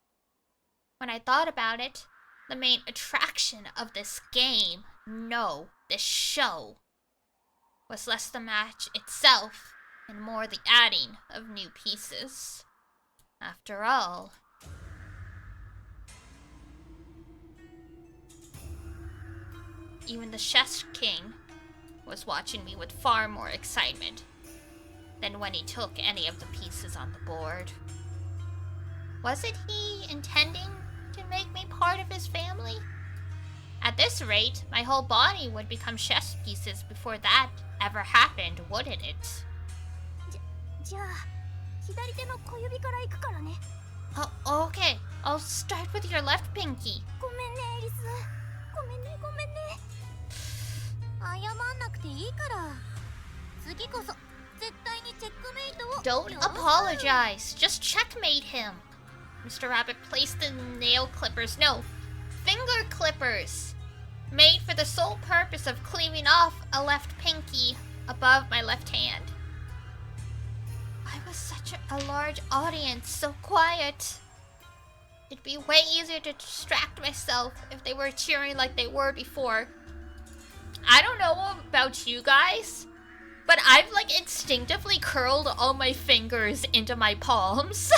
When I thought about it, the main attraction of this game, no, this show, was less the match itself and more the adding of new pieces. After all, even the chess king was watching me with far more excitement than when he took any of the pieces on the board. Wasn't he intending to make me part of his family? At this rate, my whole body would become chess pieces before that ever happened, wouldn't it? じゃあ左手の小指から行くからね。 Oh, okay. I'll start with your left pinky. ごめんねエリス。ごめんね。謝んなくていいから。次こそ絶対にチェックメイトを。 Don't apologize. Just checkmate him. Mr. Rabbit placed the nail clippers, no, finger clippers, made for the sole purpose of cleaving off a left pinky above my left hand. I was such a large audience, so quiet. It'd be way easier to distract myself if they were cheering like they were before. I don't know about you guys, but I've like instinctively curled all my fingers into my palms.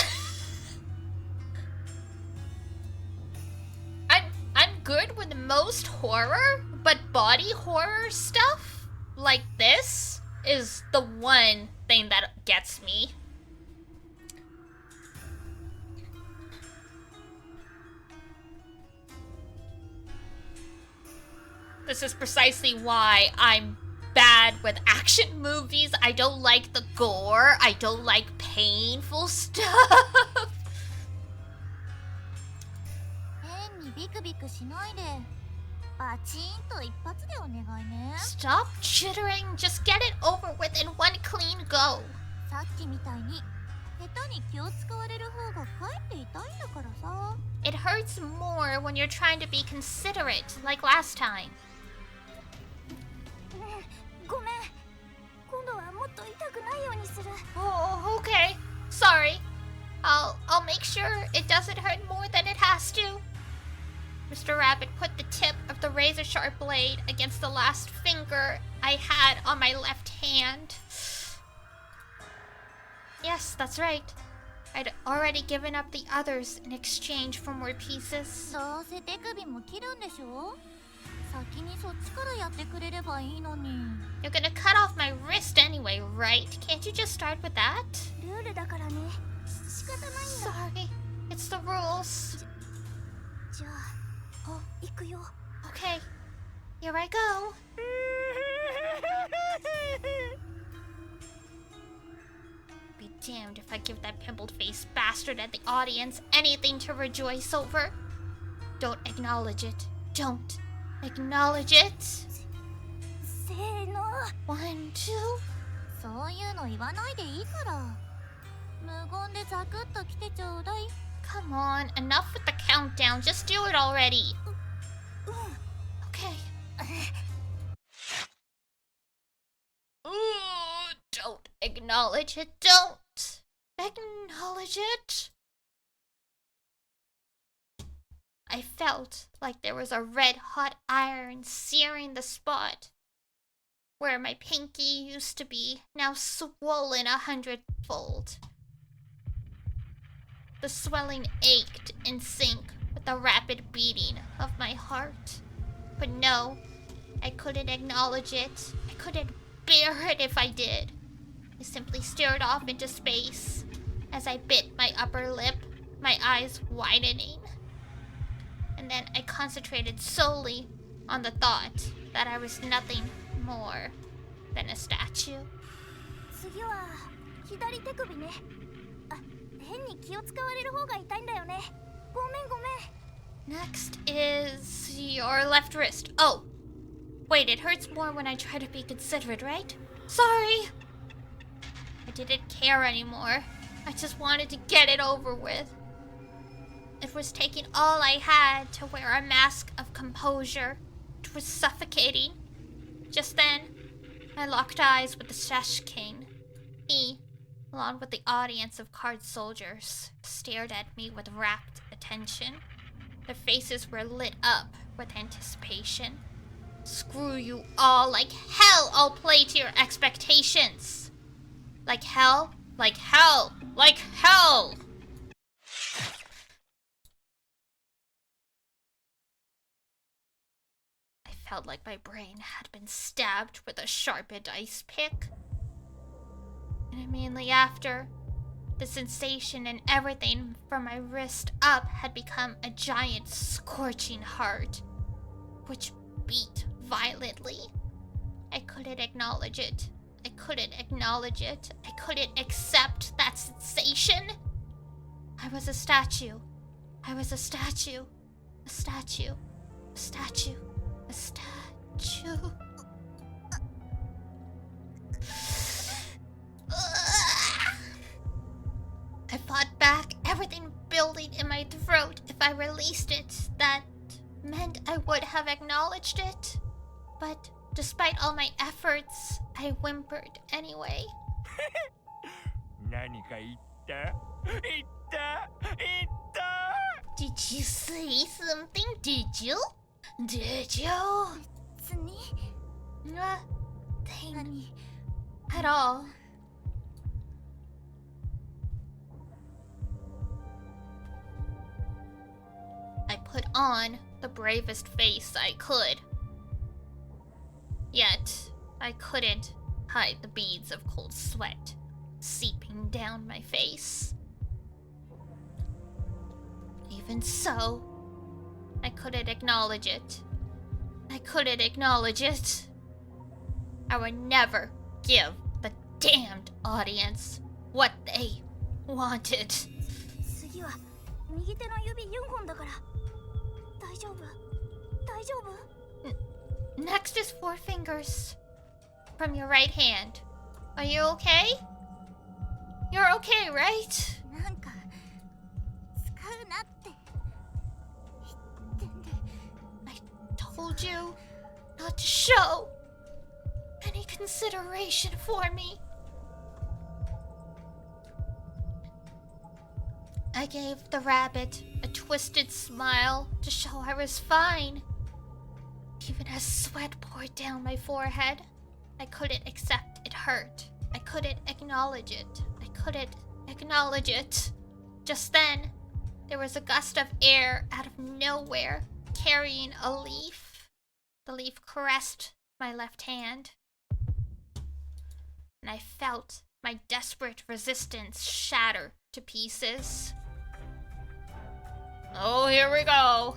I'm good with most horror, but body horror stuff like this is the one thing that gets me. This is precisely why I'm bad with action movies. I don't like the gore. I don't like painful stuff. 変にビクビクしないで。バチンと一発でお願いね。 Stop chittering. Just get it over with in one clean go. さっきみたいに下手に気を使われる方がかえって痛いんだからさ。 It hurts more when you're trying to be considerate, like last time. ごめん。今度はもっと痛くないようにする。 Oh, okay. Sorry. I'll make sure it doesn't hurt more than it has to. Mr. Rabbit put the tip of the razor-sharp blade against the last finger I had on my left hand. Yes, that's right. I'd already given up the others in exchange for more pieces. どうせ手首も切るんでしょ。先にそっちからやってくれればいいのに。 You're gonna cut off my wrist anyway, right? Can't you just start with that? ルールだからね。仕方ないんだ。 Sorry, it's the rules. じゃあ、行くよ。 Okay, here I go. Be damned if I give that pimpled-faced bastard at the audience anything to rejoice over. Don't acknowledge it. Don't acknowledge it. せーの。 1, 2. そういうの言わないでいいから。無言でザクッと来てちょうだい。 Come on, enough with the countdown. Just do it already. うん。 Okay. Ooh, don't acknowledge it. Don't acknowledge it. I felt like there was a red-hot iron searing the spot where my pinky used to be, now swollen 100-fold. The swelling ached in sync with the rapid beating of my heart. But no, I couldn't acknowledge it. I couldn't bear it if I did. I simply stared off into space as I bit my upper lip, my eyes widening. And then I concentrated solely on the thought that I was nothing more than a statue. 次は左手首ね。あ、変に気を使われる方が痛いんだよね。ごめんごめん。 Next is your left wrist. Oh, wait, it hurts more when I try to be considerate, right? Sorry. I didn't care anymore. I just wanted to get it over with. It was taking all I had to wear a mask of composure. It was suffocating. Just then, I locked eyes with the Sash King. He, along with the audience of card soldiers, stared at me with rapt attention. Their faces were lit up with anticipation. Screw you all, like hell I'll play to your expectations. Like hell, like hell, like hell! I felt like my brain had been stabbed with a sharpened ice pick. And immediately after, the sensation and everything from my wrist up had become a giant scorching heart, which beat violently. I couldn't acknowledge it. I couldn't acknowledge it. I couldn't accept that sensation. I was a statue. I was a statue. A statue. A statue. A statue. I fought back, everything building in my throat. If I released it, that meant I would have acknowledged it. But despite all my efforts, I whimpered anyway. 何か言った？言った？言った？ Did you say something? Did you? Did you? 別に。 Nothing 何？ at all. I put on the bravest face I could. Yet, I couldn't hide the beads of cold sweat seeping down my face. Even so, I couldn't acknowledge it. I couldn't acknowledge it. I would never give the damned audience what they wanted. 次は右手の指4本だから。大丈夫？大丈夫？ Next is 4 fingers from your right hand. Are you okay? You're okay, right? なんか使うなって言ってんで。 I told you not to show any consideration for me. I gave the rabbit a twisted smile to show I was fine. Even as sweat poured down my forehead, I couldn't accept it hurt. I couldn't acknowledge it. I couldn't acknowledge it. Just then, there was a gust of air out of nowhere, carrying a leaf. The leaf caressed my left hand, and I felt my desperate resistance shatter to pieces. Oh, here we go.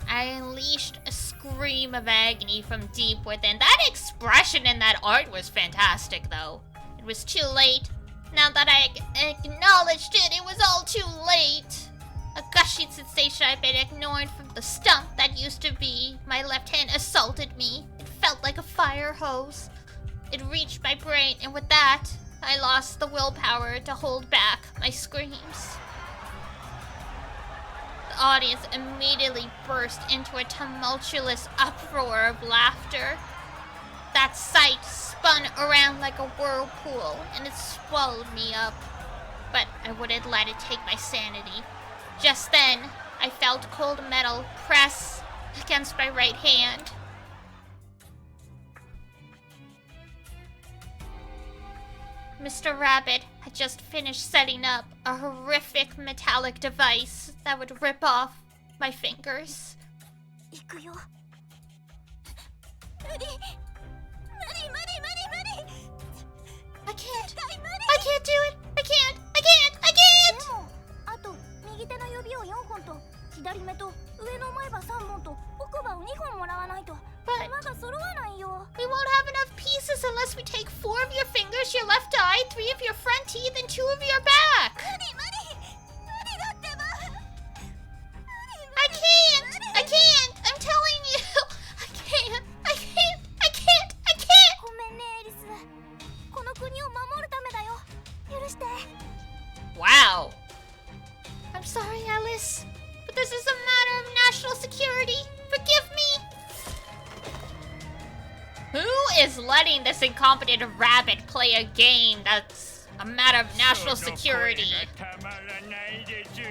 I unleashed a scream of agony from deep within. That expression in that art was fantastic, though. It was too late. Now that I acknowledged it, it was all too late. A gushing sensation I'd been ignoring from the stump that used to be my left hand assaulted me. It felt like a fire hose. It reached my brain, and with that, I lost the willpower to hold back my screams. The audience immediately burst into a tumultuous uproar of laughter. That sight spun around like a whirlpool, and it swallowed me up. But I wouldn't let it take my sanity. Just then, I felt cold metal press against my right hand. Mr. Rabbit had just finished setting up a horrific metallic device that would rip off my fingers. 行くよ。無理。無理無理無理無理。 I can't. 絶対無理。 I can't do it. I can't. I can't. I can't. でも、あと右手の指を4本と左目と上の前歯3本と奥歯を2本もらわないと But 歯が揃わないよ。 we won't have enough pieces unless we take 4 of your fingers, your left eye, 3 of your front teeth, and 2 of your back. 無理無理。無理だってば。無理無理。 I can't. I can't. I'm telling you. I can't. I can't. I can't. I can't. ごめんねエリス。この国を守るためだよ。許して。 Wow. I'm sorry, Alice, but this is a matter of national security. Forgive me. Who is letting this incompetent rabbit play a game that's a matter of national security? その声がたまらないでちゅよ。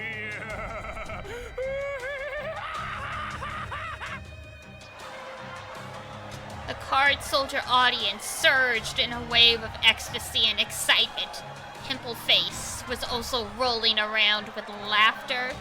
The card soldier audience surged in a wave of ecstasy and excitement. Pimple Face was also rolling around with laughter.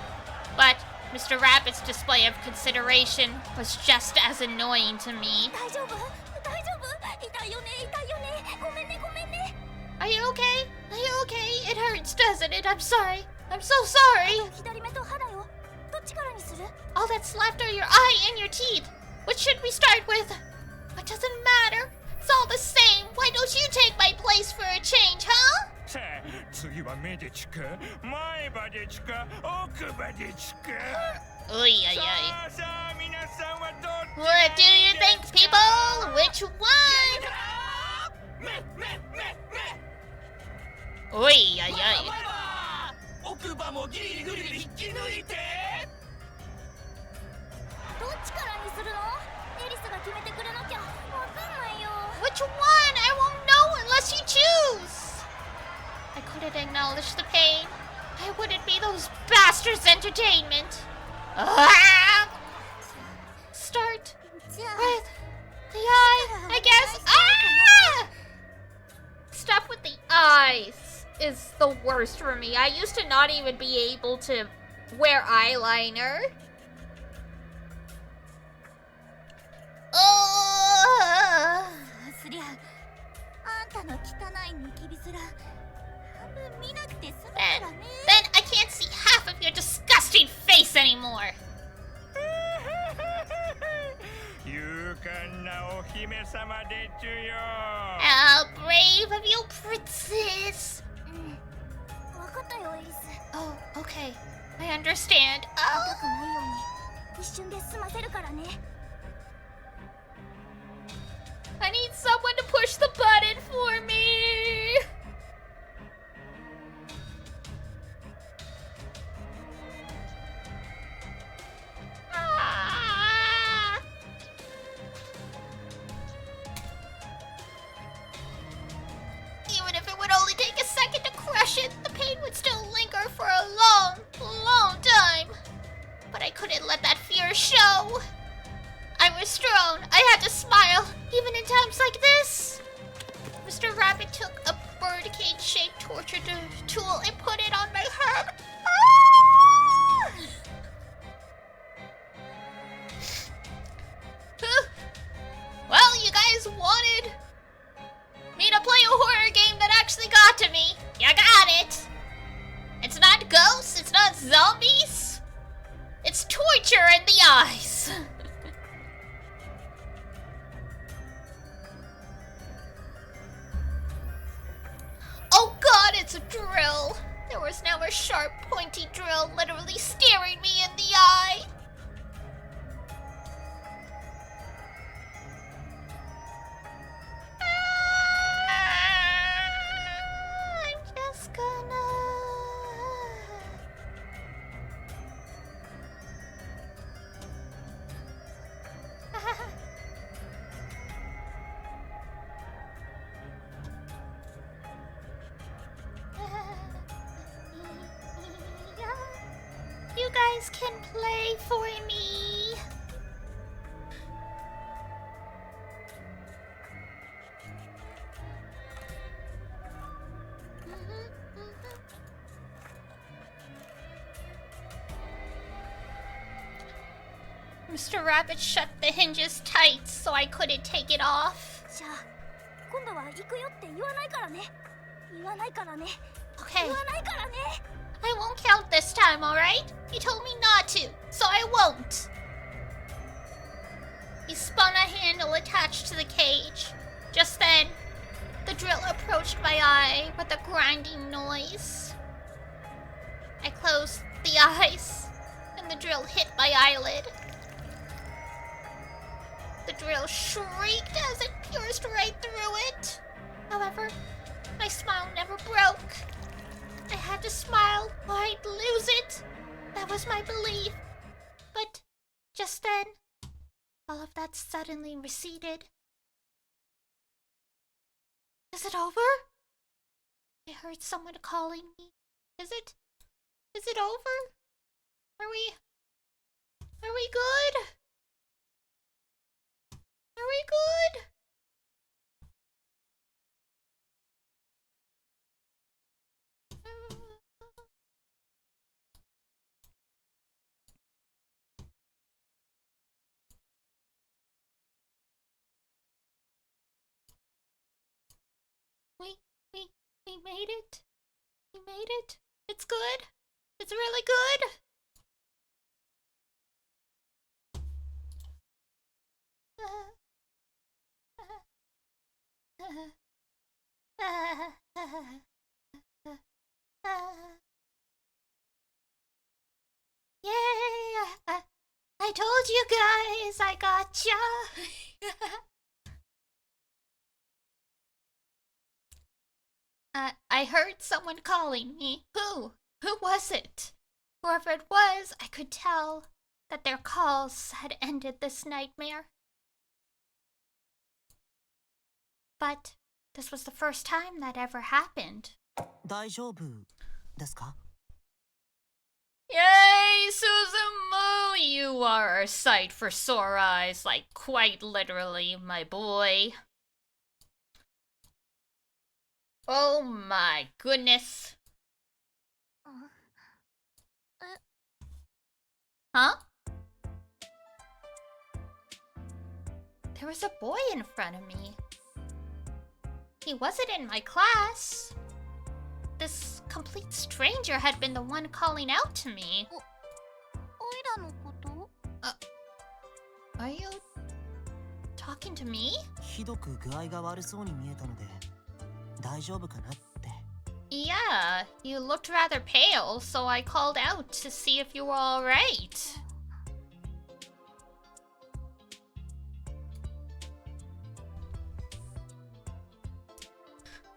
But Mr. Rabbit's display of consideration was just as annoying to me. 大丈夫？大丈夫？痛いよね痛いよね。ごめんねごめんね。 Are you okay? Are you okay? It hurts, doesn't it? I'm sorry. I'm so sorry. 左目と歯だよ。どっちからにする？ All that's left are your eye and your teeth. What should we start with? It doesn't matter. It's all the same. Why don't you take my place for a change, huh? さあ、次は目でちか、前歯でちか、奥歯でちか。 Oy, ay, さ ay. あさあ、皆さんはどっち What do you think, people? Which one? 目目目目。 Oy, ay, 前 ay. 歯奥歯もギリギリ引き抜いて。どっちからにするの？エリスが決めてくれなきゃわかんないよ。 Which one? I won't know unless you choose. I couldn't acknowledge the pain. I wouldn't be those bastards' entertainment. Ah! Start じゃあ with the eye, I guess. Ah! Stuff with the eyes is the worst for me. I used to not even be able to wear eyeliner. Oh! すりゃあんたの汚いニキビ面半分見なくて済むからね。 Then I can't see half of your disgusting face anymore. 勇敢なお姫様でちゅよ。 How brave of you, princess. わかったよエリス。 Oh, okay. I understand. 痛 Oh. くないように一瞬で済ませるからね。 I need someone to push the button for me. Ah. Even if it would only take a second to crush it, the pain would still linger for a long, long time. But I couldn't let that fear show. I was strong. I had to smile, even in times like this. Mr. Rabbit took a birdcage-shaped torture tool and put it on my head. Well, you guys wanted me to play a horror game that actually got to me. You got it. It's not ghosts, it's not zombies. It's torture in the eyes. Oh god, it's a drill. There was now a sharp, pointy drill literally staring me in the eye. I'm just gonna... You guys can play for me. Mr. Rabbit shut the hinges tight so I couldn't take it off. じゃあ今度は行くよって言わないからね。言わないからね。 Okay, 言わないからね。 I won't count this time, alright? You told me not to, so I won't. He spun a handle attached to the cage. Just then, the drill approached my eye with a grinding noise. I closed the eyes, and the drill hit my eyelid. The drill shrieked as it pierced right through it. However, my smile never broke. I had to smile or I'd lose it. That was my belief. But just then, all of that suddenly receded. Is it over? I heard someone calling me. Is it over? Are we good? Are we good? We made it. We made it. It's good. It's really good. Yay! I told you guys I gotcha. I heard someone calling me. Who? Who was it? Whoever it was, I could tell that their calls had ended this nightmare. But this was the first time that ever happened. 大丈夫ですか? Yay, Suzumu! You are a sight for sore eyes, like quite literally, my boy. Oh my goodness. Huh? There was a boy in front of me. He wasn't in my class. This complete stranger had been the one calling out to me. おいらのこと？ Are you talking to me? ひどく具合が悪そうに見えたので大丈夫かなって。 Yeah, you looked rather pale, so I called out to see if you were alright.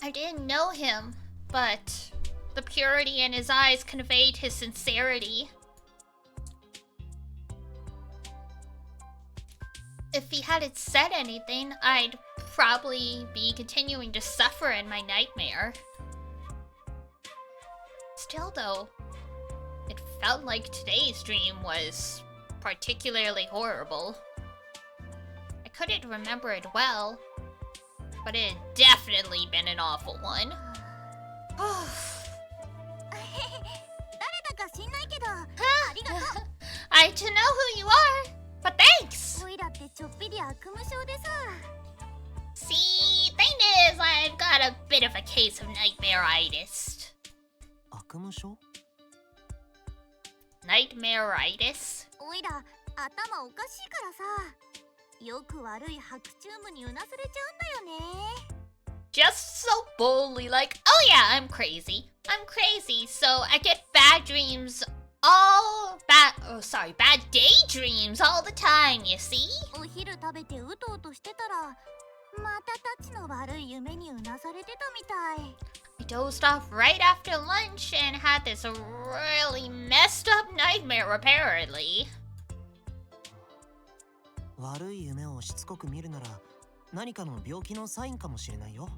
I didn't know him, but the purity in his eyes conveyed his sincerity. If he hadn't said anything, I'd probably be continuing to suffer in my nightmare. Still though, it felt like today's dream was particularly horrible. I couldn't remember it well, but it had definitely been an awful one. 誰だか知んないけど、ありがとう。 I don't know who you are, but thanks. オイラってちょっぴり悪夢症でさ。 See, thing is, I've got a bit of a case of nightmareitis. 悪夢症？ Nightmareitis? オイラ、頭おかしいからさ。よく悪い白チュームにうなされちゃうんだよね。 Just so boldly like, oh yeah, I'm crazy. I'm crazy, so I get bad dreams bad daydreams all the time, you see? お昼食べてうとうとしてたら、またたちの悪い夢にうなされてたみたい。 I dozed off right after lunch and had this really messed up nightmare, apparently. 悪い夢をしつこく見るなら何かの病気のサインかもしれないよ。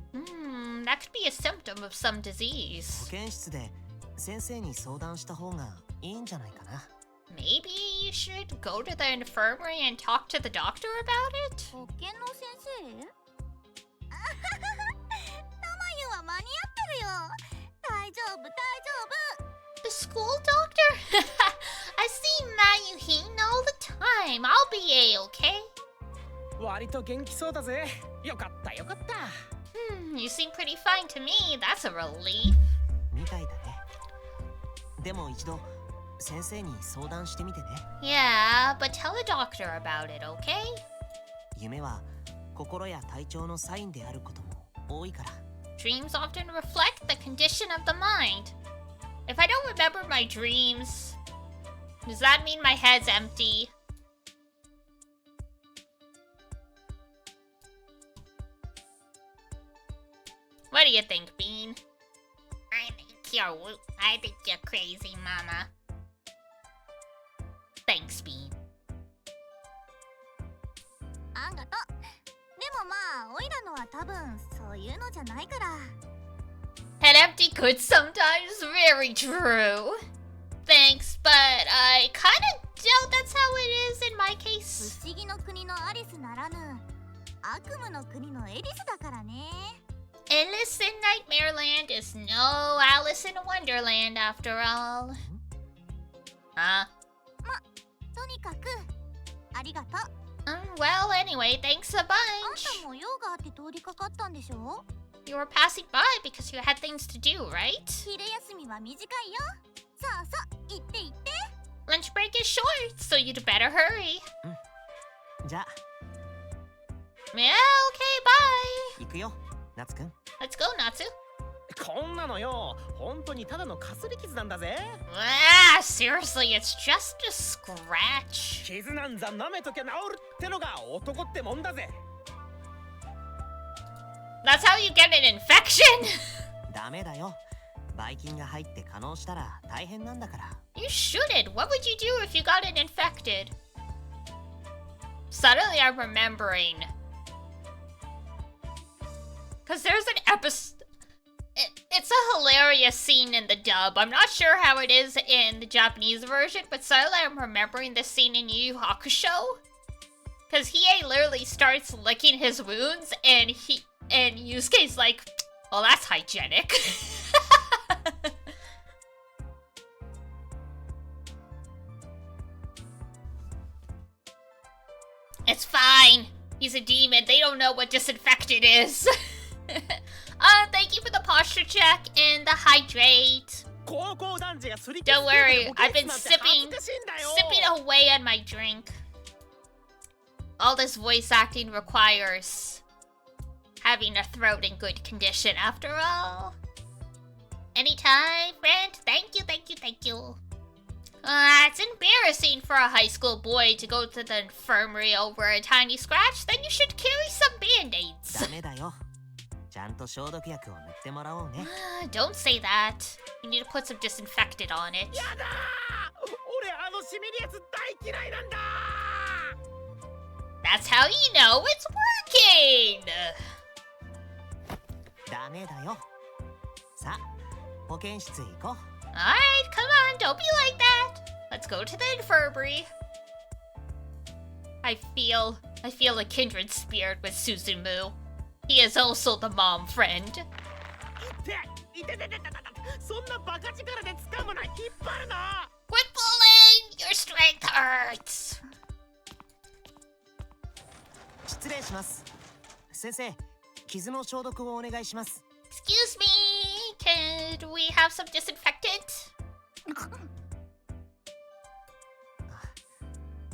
That could be a symptom of some 保 disease. 健室で先生に相談した方がいいんじゃないかな。 Maybe you should go to the infirmary and talk to the doctor about it? 保健の先生？あははは、タマユは間に合ってるよ。大丈夫、大丈夫。 The school doctor? I see IWAIHIME all the time. I'll be A-okay. 割と元気そうだぜ。よかったよかった。You seem pretty fine to me. That's a relief. みたいだね。でも一度先生に相談してみてね。 Yeah, but tell the doctor about it, okay? 夢は心や体調のサインであることも多いから。 Dreams often reflect the condition of the mind. If I don't remember my dreams, does that mean my head's empty? What do you think, Bean? I think you're crazy, Mama. Thanks, Bean. あんがと。でもまあ、オイラのは多分そういうのじゃないから。 Head empty could sometimes, very true. Thanks, but I kinda doubt that's how it is in my 不 case. 思議の国のアリスならぬ悪夢の国のエリスだからね。 Alice in Nightmare Land is no Alice in Wonderland after all. Huh? とにかくありがとう。 Well, anyway, thanks a あん bunch. たも用があって通りかかったんでしょ？ You were passing by because you had things to do, right? 昼休みは短いよ。そうそう、行って行って。 Lunch break is short, so you'd better hurry. じゃあ Yeah, okay, bye. 行くよ、夏くん。 Let's go, Natsu. こんなのよ、本当にただのかすり傷なんだぜ。 Seriously, it's just a scratch. 傷なんざ舐めときゃ治るってのが男ってもんだぜ。 That's how you get an infection. ダメだよ。ばい菌が入って可能したら大変なんだから。 You shouldn't. What would you do if you got it infected? Suddenly I'm remembering. Because there's an episode... It's a hilarious scene in the dub. I'm not sure how it is in the Japanese version, but suddenly I'm remembering this scene in Yu Yu Hakusho. Because Hiei literally starts licking his wounds, and Yusuke's like, well, that's hygienic. It's fine. He's a demon. They don't know what disinfectant is. Thank you for the posture check and the hydrate. Don't worry, I've been sipping away on my drink. All this voice acting requires having a throat in good condition after all. Anytime, friend. Thank you, thank you, thank you. It's embarrassing for a high school boy to go to the infirmary over a tiny scratch. Then you should carry some band-aids. ダメだよ。ちゃんと消毒薬を塗ってもらおうね。Don't say that. You need to put some disinfectant on it. やだー！俺あのしみるやつ大嫌いなんだー！ That's how you know it's working! ダメだよ。さあ、保健室へ行こう。Alright, come on, don't be like that. Let's go to the infirmary. I feel a kindred spirit with Suzumu. He is also the mom friend. ていててててててそんなバカ力で掴むな引っ張るな Quit pulling! Your strength hurts! 失礼します先生傷の消毒をお願いします Excuse me, can we have some disinfectant?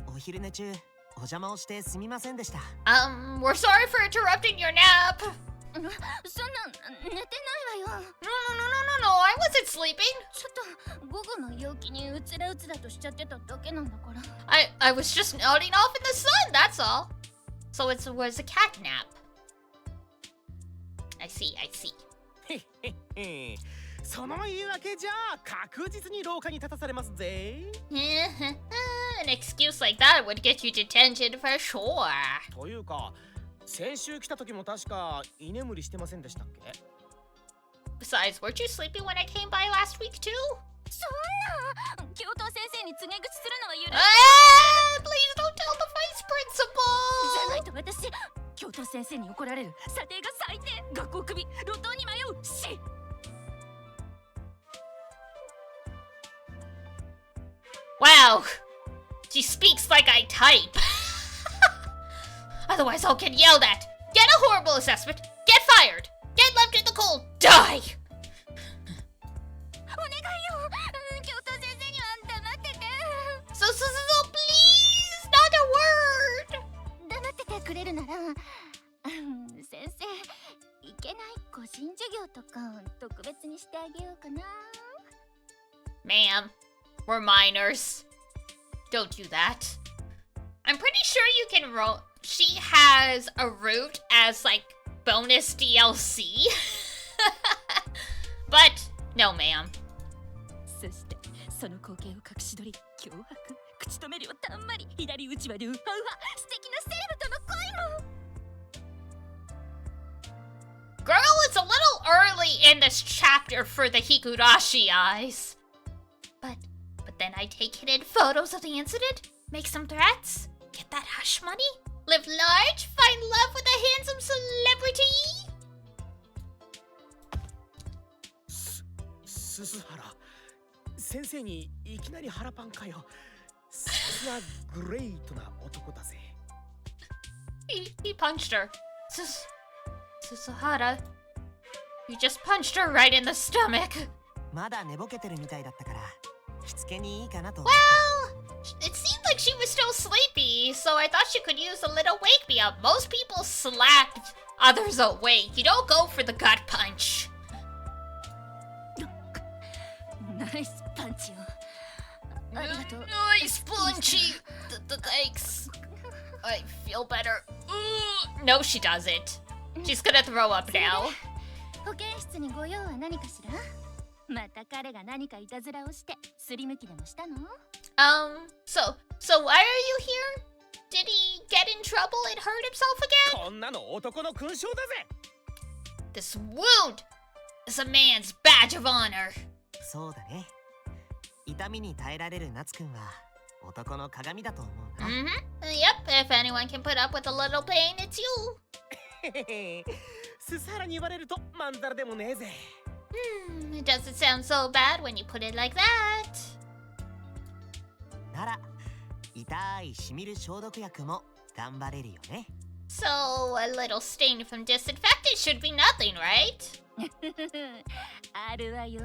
お昼寝中お邪魔をしてすみませんでした We're sorry for interrupting your nap. そんな寝てないわよ No, no, no, no, no, no, I wasn't sleeping. ちょっと午後の陽気にうつらうつらとしちゃってただけなんだから I was just nodding off in the sun, that's all. So it was a cat nap. I see, I see. へっへっへその言い訳じゃ確実に廊下に立たされますぜ An excuse like that would get you detention for sure. というか先週来た時も確か居眠りしてませんでしたっけ Besides, weren't you sleeping when I came by last week too? そんな教頭先生に告げ口するのは許 Ah, please don't tell the vice じゃない principal. と私教頭先生に怒られる査定が最低学校クビ路頭に迷うし Wow, she speaks like I type. Otherwise, I'll get yelled at. Get a horrible assessment. Get fired. Get left in the cold. Die. お願いよ教頭先生には黙ってて So, please, not a word. 黙っててくれるなら先生いけない個人授業とか特別にしてあげようかな Ma'am, we're minors. Don't do that. I'm pretty sure you can roll. She has a route as like bonus DLC. But no, ma'am. そしてその光景を隠し撮り脅迫口止め料たんまり左打ちはルーハウハ素敵な生徒との恋も Girl, it's a little early in this chapter for the Higurashi eyes. But then I take hidden photos of the incident, make some threats, get that hush money, live large, find love with a handsome celebrity. 鈴原先生にいきなり腹パンかよさすがグレートな男だぜ He punched her. Susuhara, you just punched her right in the stomach. まだ寝ぼけてるみたいだったからしつけにいいかなと Well, it seemed like she was still sleepy, so I thought she could use a little wake me up. Most people slap others awake. You don't go for the gut punch. ナイスパンチよありがとう Nice punchy. Thanks. I feel better. No, she doesn't. She's gonna throw up now. 保健室にご用は何かしらまた彼が何かいたずらをしてすりむきでもしたの So why are you here? Did he get in trouble and hurt himself again? こんなの男の勲章だぜ This wound is a man's badge of honor. そうだね痛みに耐えられる夏くんは男の鏡だと思うな Yep, if anyone can put up with a little pain, it's you. 鈴原に言われるとまんざらでもねえぜ It doesn't sound so bad when you put it like that. なら痛いしみる消毒薬も頑張れるよね So, a little stain from disinfectant should be nothing, right? あるわよ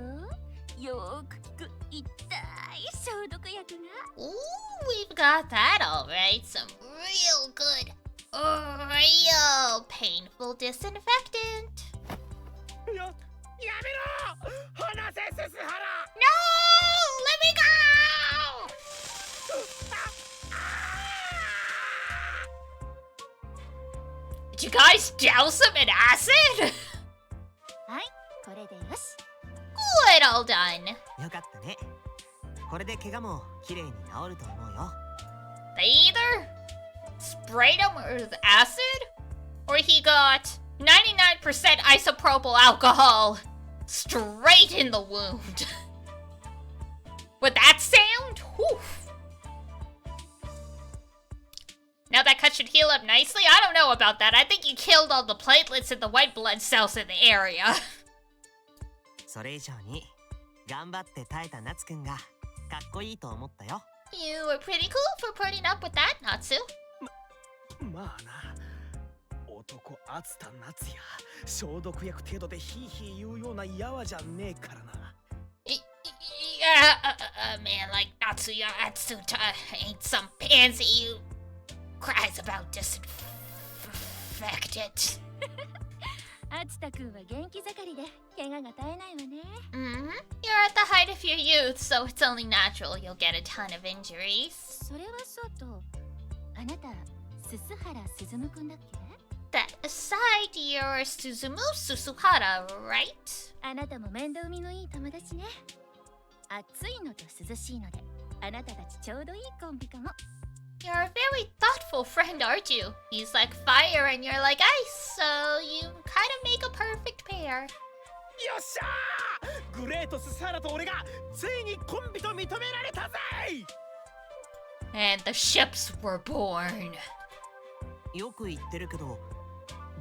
よーく効く痛い消毒薬が Ooh, we've got that all right. Some real good, real painful disinfectant. やめろ離せ鈴原 No! Let me go! Did you guys douse him in acid? はいこれでよし Good, all done. よかったねこれで怪我もきれいに治ると思うよ They either sprayed him with acid, or he got 99% isopropyl alcohol straight in the wound. With that sound, whew. Now that cut should heal up nicely? I don't know about that. I think you killed all the platelets and the white blood cells in the area. それ以上に頑張って耐えた夏くんがかっこいいと思ったよ。 You were pretty cool for putting up with that, Natsu. まあな、男熱田夏や消毒薬程度でヒーヒー言うようなやわじゃねえからな。Yeah, a man like Natsuya Atsuta ain't some pansy who cries about disinfected. あつたくんは元気盛りで怪我が絶えないわね。 Mm-hmm. You're at the height of your youth, so it's only natural you'll get a ton of injuries. それはそうと、あなた鈴原鈴くんだっけ？ That aside, you're Suzumu Susuhara, right? あなたも面倒見のいい友達ね。暑いのと涼しいので、あなたたちちょうどいいコンビかも。 You're a very thoughtful friend, aren't you? He's like fire and you're like ice, so you kind of make a perfect pair. よっしゃー！グレートスサラと俺がついにコンビと認められたぜ！ And the ships were born. よく言ってるけど、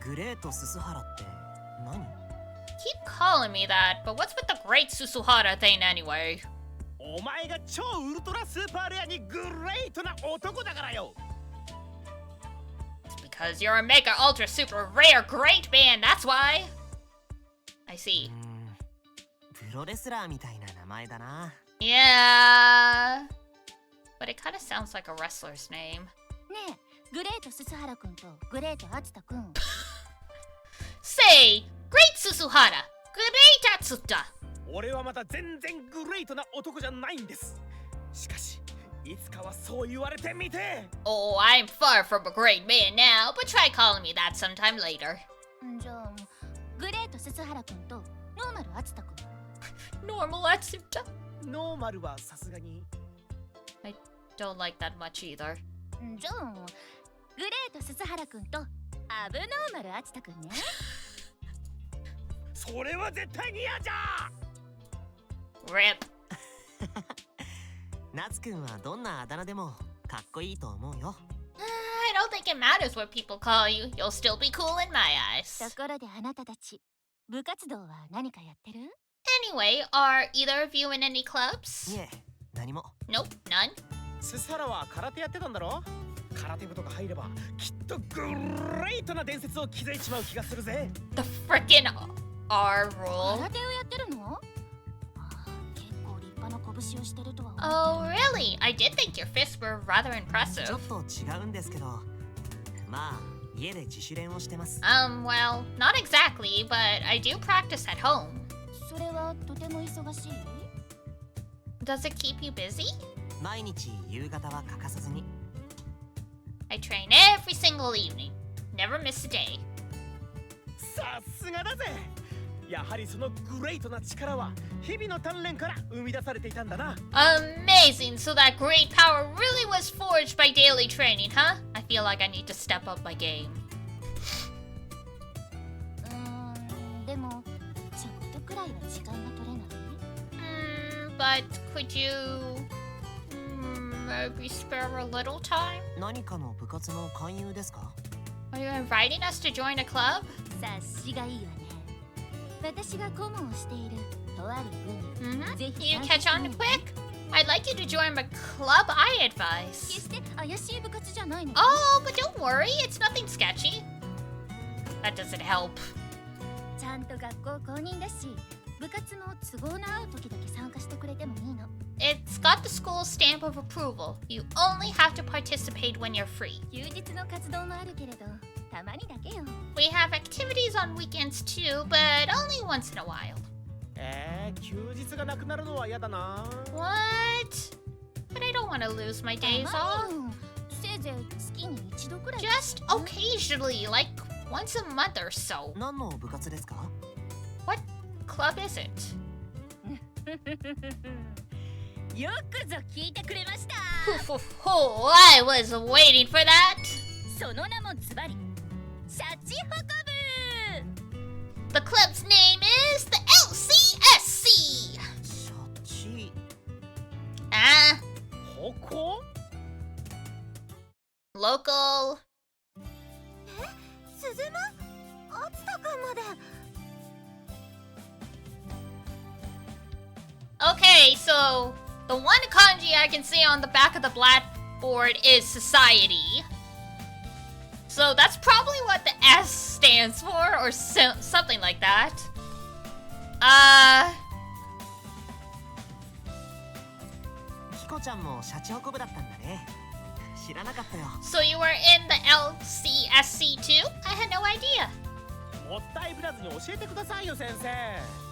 グレートススハラって何？ Keep calling me that, but what's with the great Susuhara thing anyway? お前が超ウルトラスーパーレアにグレートな男だからよ。 It's because you're a mega ultra super rare great man, that's why. I see. プロレスラーみたいな名前だな。 Yeah. But it kind of sounds like a wrestler's name. ねえ、グレート鈴原くんとグレートあつたくん。 Say, great Susuhara, great Atsuta. 俺はまだ全然グレートな男じゃないんです。しかし、いつかはそう言われてみて。 Oh, I'm far from a great man now, but try calling me that sometime later. じゃあ、グレート鈴原くんとノーマルあつたくん。 Normal Atsuta. ノーマルはさすがに。 I don't like that much either. じゃあ、グレート鈴原くんとアブノーマルあつたくんね。それは絶対に嫌じゃ。 Rip. 夏くんはどんなあだ名でもかっこいいと思うよ。 I don't think it matters what people call you. You'll still be cool in my eyes. ところであなたたち、部活動は何かやってる？ Anyway, are either of you in any clubs? いえ、何も。 Nope, none. スサラは空手やってたんだろ？空手部とか入ればきっとグレートな伝説を築いちまう気がするぜ。 The frickin' R rule. 空手をやってるの？結構立派な拳をしてるとは思う。 Oh, really? I did think your fists were rather ちょ impressive. っと違うんですけど、まあ家で自主練をしてます。 Well, not exactly, but I do practice at home. それはとても忙しい？ Does it keep you busy? 毎日夕方は欠かさずに。 I train every single evening. Never miss a day. さすがだぜ。やはりそのグレートな力は日々の鍛錬から生み出されていたんだな。 Amazing! So that great power really was forged by daily training, huh? I feel like I need to step up my game. でもちょっとくらいは時間が取れない？ But could you maybe spare a little time? 何かの部活の勧誘ですか？ Are you inviting us to join a club? 察しがいいわね。私が顧問をしているとある部に、 Mm-hmm. ぜ Can ひ you 参 catch 加して on みない？ quick? I'd like you to join my club I 決 advise. して怪しい部活じゃないの。 Oh, but don't worry, it's nothing sketchy. That doesn't help. ちゃんと学校公認だし、部活も都合の合う時だけ参加してくれてもいいの。 It's got the school's stamp of approval. You only have to participate when you're free. 休日の活動もあるけれど、たまにだけよ。 We have activities on weekends too, but only once in a while. 休日がなくなるのは嫌だな。 What? But I don't want to lose my days たま off. によ。せいぜい月に一度くらい。 Just occasionally, like once a month or so. 何の部活ですか？ What club is it? よくぞ聞いてくれました。 I was waiting for that. その名もズバリ、シャチホコ部。 The club's name is the LCSC. シャチ。 Ah, ここ？ local. スズムアツタくんまで Okay, so the one kanji I can see on the back of the blackboard is society. So that's probably what the S stands for, or something like that. ヒコちゃんもシャチホコ部だったんだね。知らなかったよ。 So you were in the LCSC too? I had no idea. もったいぶらずに教えてくださいよ先生。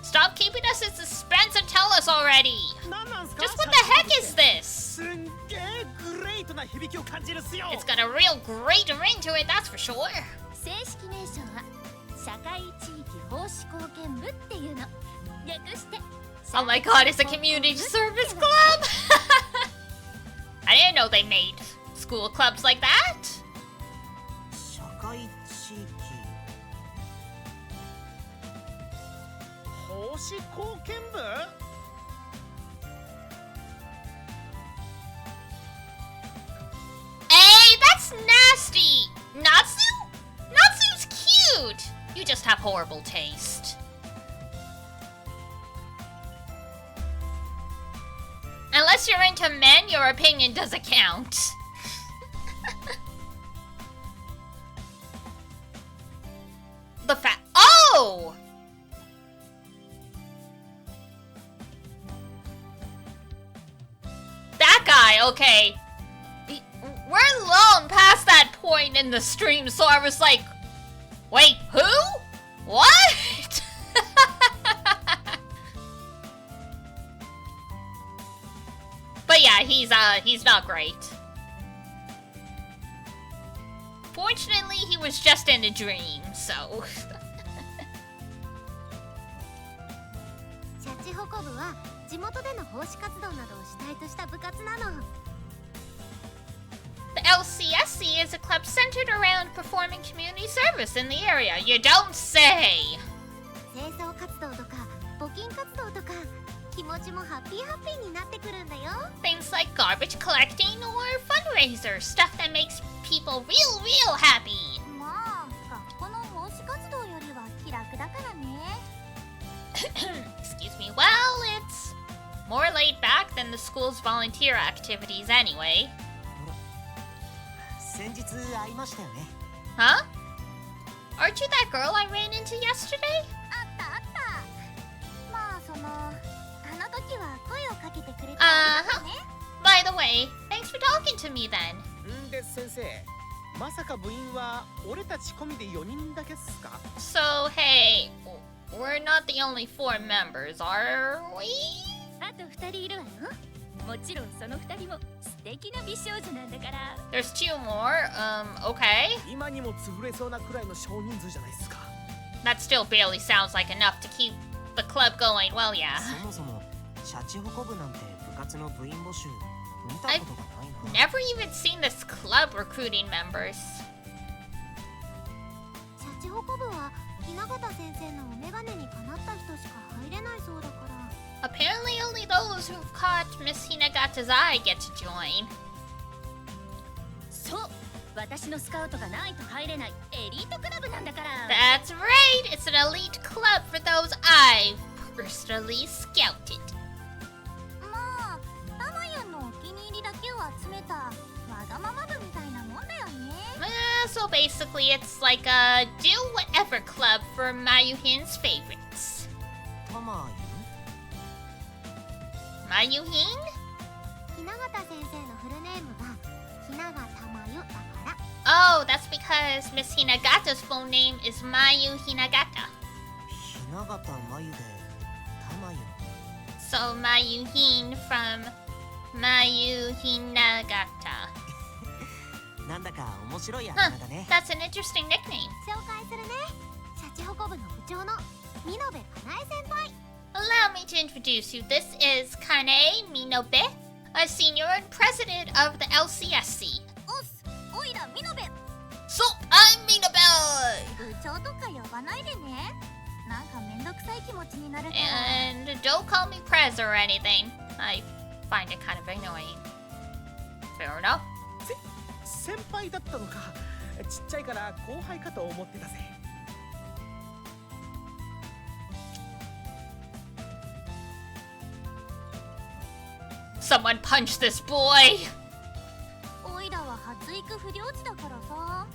Stop keeping us in suspense and tell us already. なんなんすか Just what the heck is this? すんげえグレートな響きを感じるっすよ。 It's got a real great ring to it, that's for sure. 正式名称は社会地域奉仕貢献部っていうの略して Oh my god, it's a community service club! I didn't know they made school clubs like that. 社会地域奉仕貢献部 Hey, that's nasty! Natsu? Natsu's cute! You just have horrible taste. Unless you're into men, your opinion doesn't count. The fact. Oh! That guy, okay. We're long past that point in the stream, so I was like, wait, who? What? But yeah, he's not great. Fortunately, he was just in a dream, so. シャチホコ部は地元での奉仕活動などを主体とした部活なの The LCSC is a club centered around performing community service in the area. You don't say. 清掃活動とか募金活動とか気持ちもハッピーになってくるんだよ Things like garbage collecting or fundraisers, stuff that makes people real happy. まあ学校の奉仕活動よりは気楽だからね Excuse me. Well, it's more laid back than the school's volunteer activities anyway. 先日会いましたよね。 Huh? Aren't you that girl I ran into yesterday? あったあったまあそのあの時は声をかけてくれてあーありがとうね By the way, thanks for talking to me then. んで先生、まさか部員は俺たち込みで4人だけっすか So, hey, we're not the only 4 members, are we? あと2人いるわよもちろんその2人も素敵な美少女なんだから There's 2 more. Okay. 今にも潰れそうなくらいの少人数じゃないっすか。 That still barely sounds like enough to keep the club going. Well, yeah. そもそもシャチホコ部なんて部活の部員募集見たことがないな。 Never even seen this club recruiting members. シャチホコ部は雛形先生のお眼鏡にかなった人しか入れないそうだから Apparently only those who've caught Miss Hinagata's eye get to join. そう私のスカウトがないと入れないエリートクラブなんだから That's right! It's an elite club for those I've personally scouted. まあタマヤンのお気に入りだけを集めたわがまま部みたいなもんだよね So basically it's like a do whatever club for Mayuhin's favorites. たま Mayuhin? 雛形先生のフルネームが雛形まゆだから Oh, that's because Miss Hinagata's full name is Mayu Hinagata. 雛形まゆでたまゆ So Mayuhin from Mayu Hinagata. なんだか面白いあだ名だね。 That's an interesting nickname. 紹介するねシャチホコ部の部長の見延かなえ先輩 Allow me to introduce you. This is Kane Minobe, a senior and president of the LCSC. おっすおいら見延 So, I'm Minobe! 部長とか呼ばないでねなんかめんどくさい気持ちになるから And don't call me Prez or anything. I find it kind of annoying. Fair enough. 先先輩だったのか。ちっちゃいから後輩かと思ってたぜ。Someone punch this boy! おいらは発育不良児だからさ、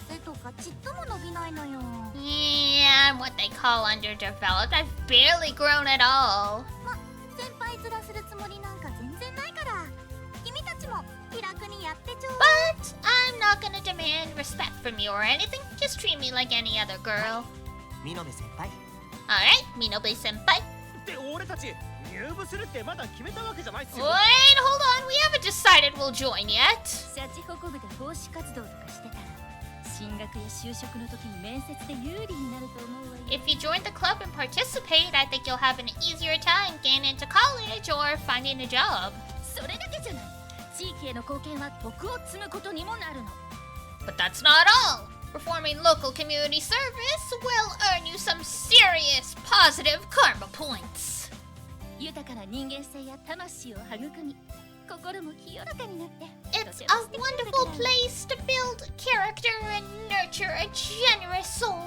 背とかちっとも伸びないのよ。 Yeah, I'm what they call underdeveloped. I've barely grown at all. ま、先輩面するつもりなんか全然ないから、君たちも気楽にやってちょうだい。 But I'm not gonna demand respect from you or anything. Just treat me like any other girl. 見延先輩。 Alright, Minobe senpai. で、俺たち入部するってまだ決めたわけじゃないっす Wait, よ。 hold on. We haven't decided we'll join yet. シャチホコ部で奉仕活動とかしてたら進学や就職の時に面接で有利になると思うわよ。 If you join the club and participate, I think you'll have an easier time getting into college or finding a job. それだけじゃない。地域への貢献は徳を積むことにもなるの。 But that's not all. Performing local community service will earn you some serious positive karma points. 豊かな人間性や魂を育み、心も清らかになって。 It's a wonderful place to build character and nurture a generous soul.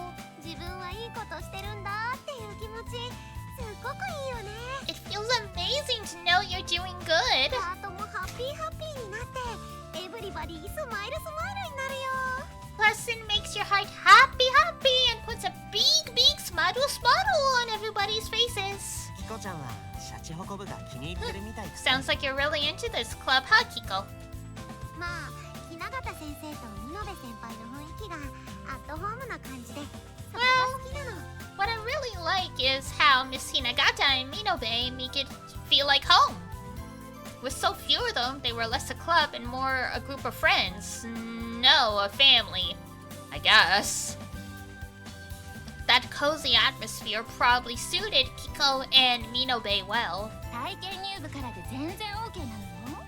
自分はいいことしてるんだっていう気持ち、すっごくいいよね。 It feels amazing to know you're doing good. ハートもハッピーハッピーになって、エブリバディスマイルスマイルになるよ。 Plus, it makes your heart happy and puts a big smile on everybody's faces. キコちゃんはシャチホコ部が気に入ってるみたいです。 Sounds like you're really into this club, huh, Kiko? まあ、雛形先生と見延先輩の雰囲気がアットホームな感じで、そこが好きなの。 What I really like is how Miss Hinagata and Minobe make it feel like home. With so few of them, they were less a club and more a group of friends. No, a family, I guess. That cozy atmosphere probably suited Kiko and Minobe well. 体験入部からで全然 OK なのよ。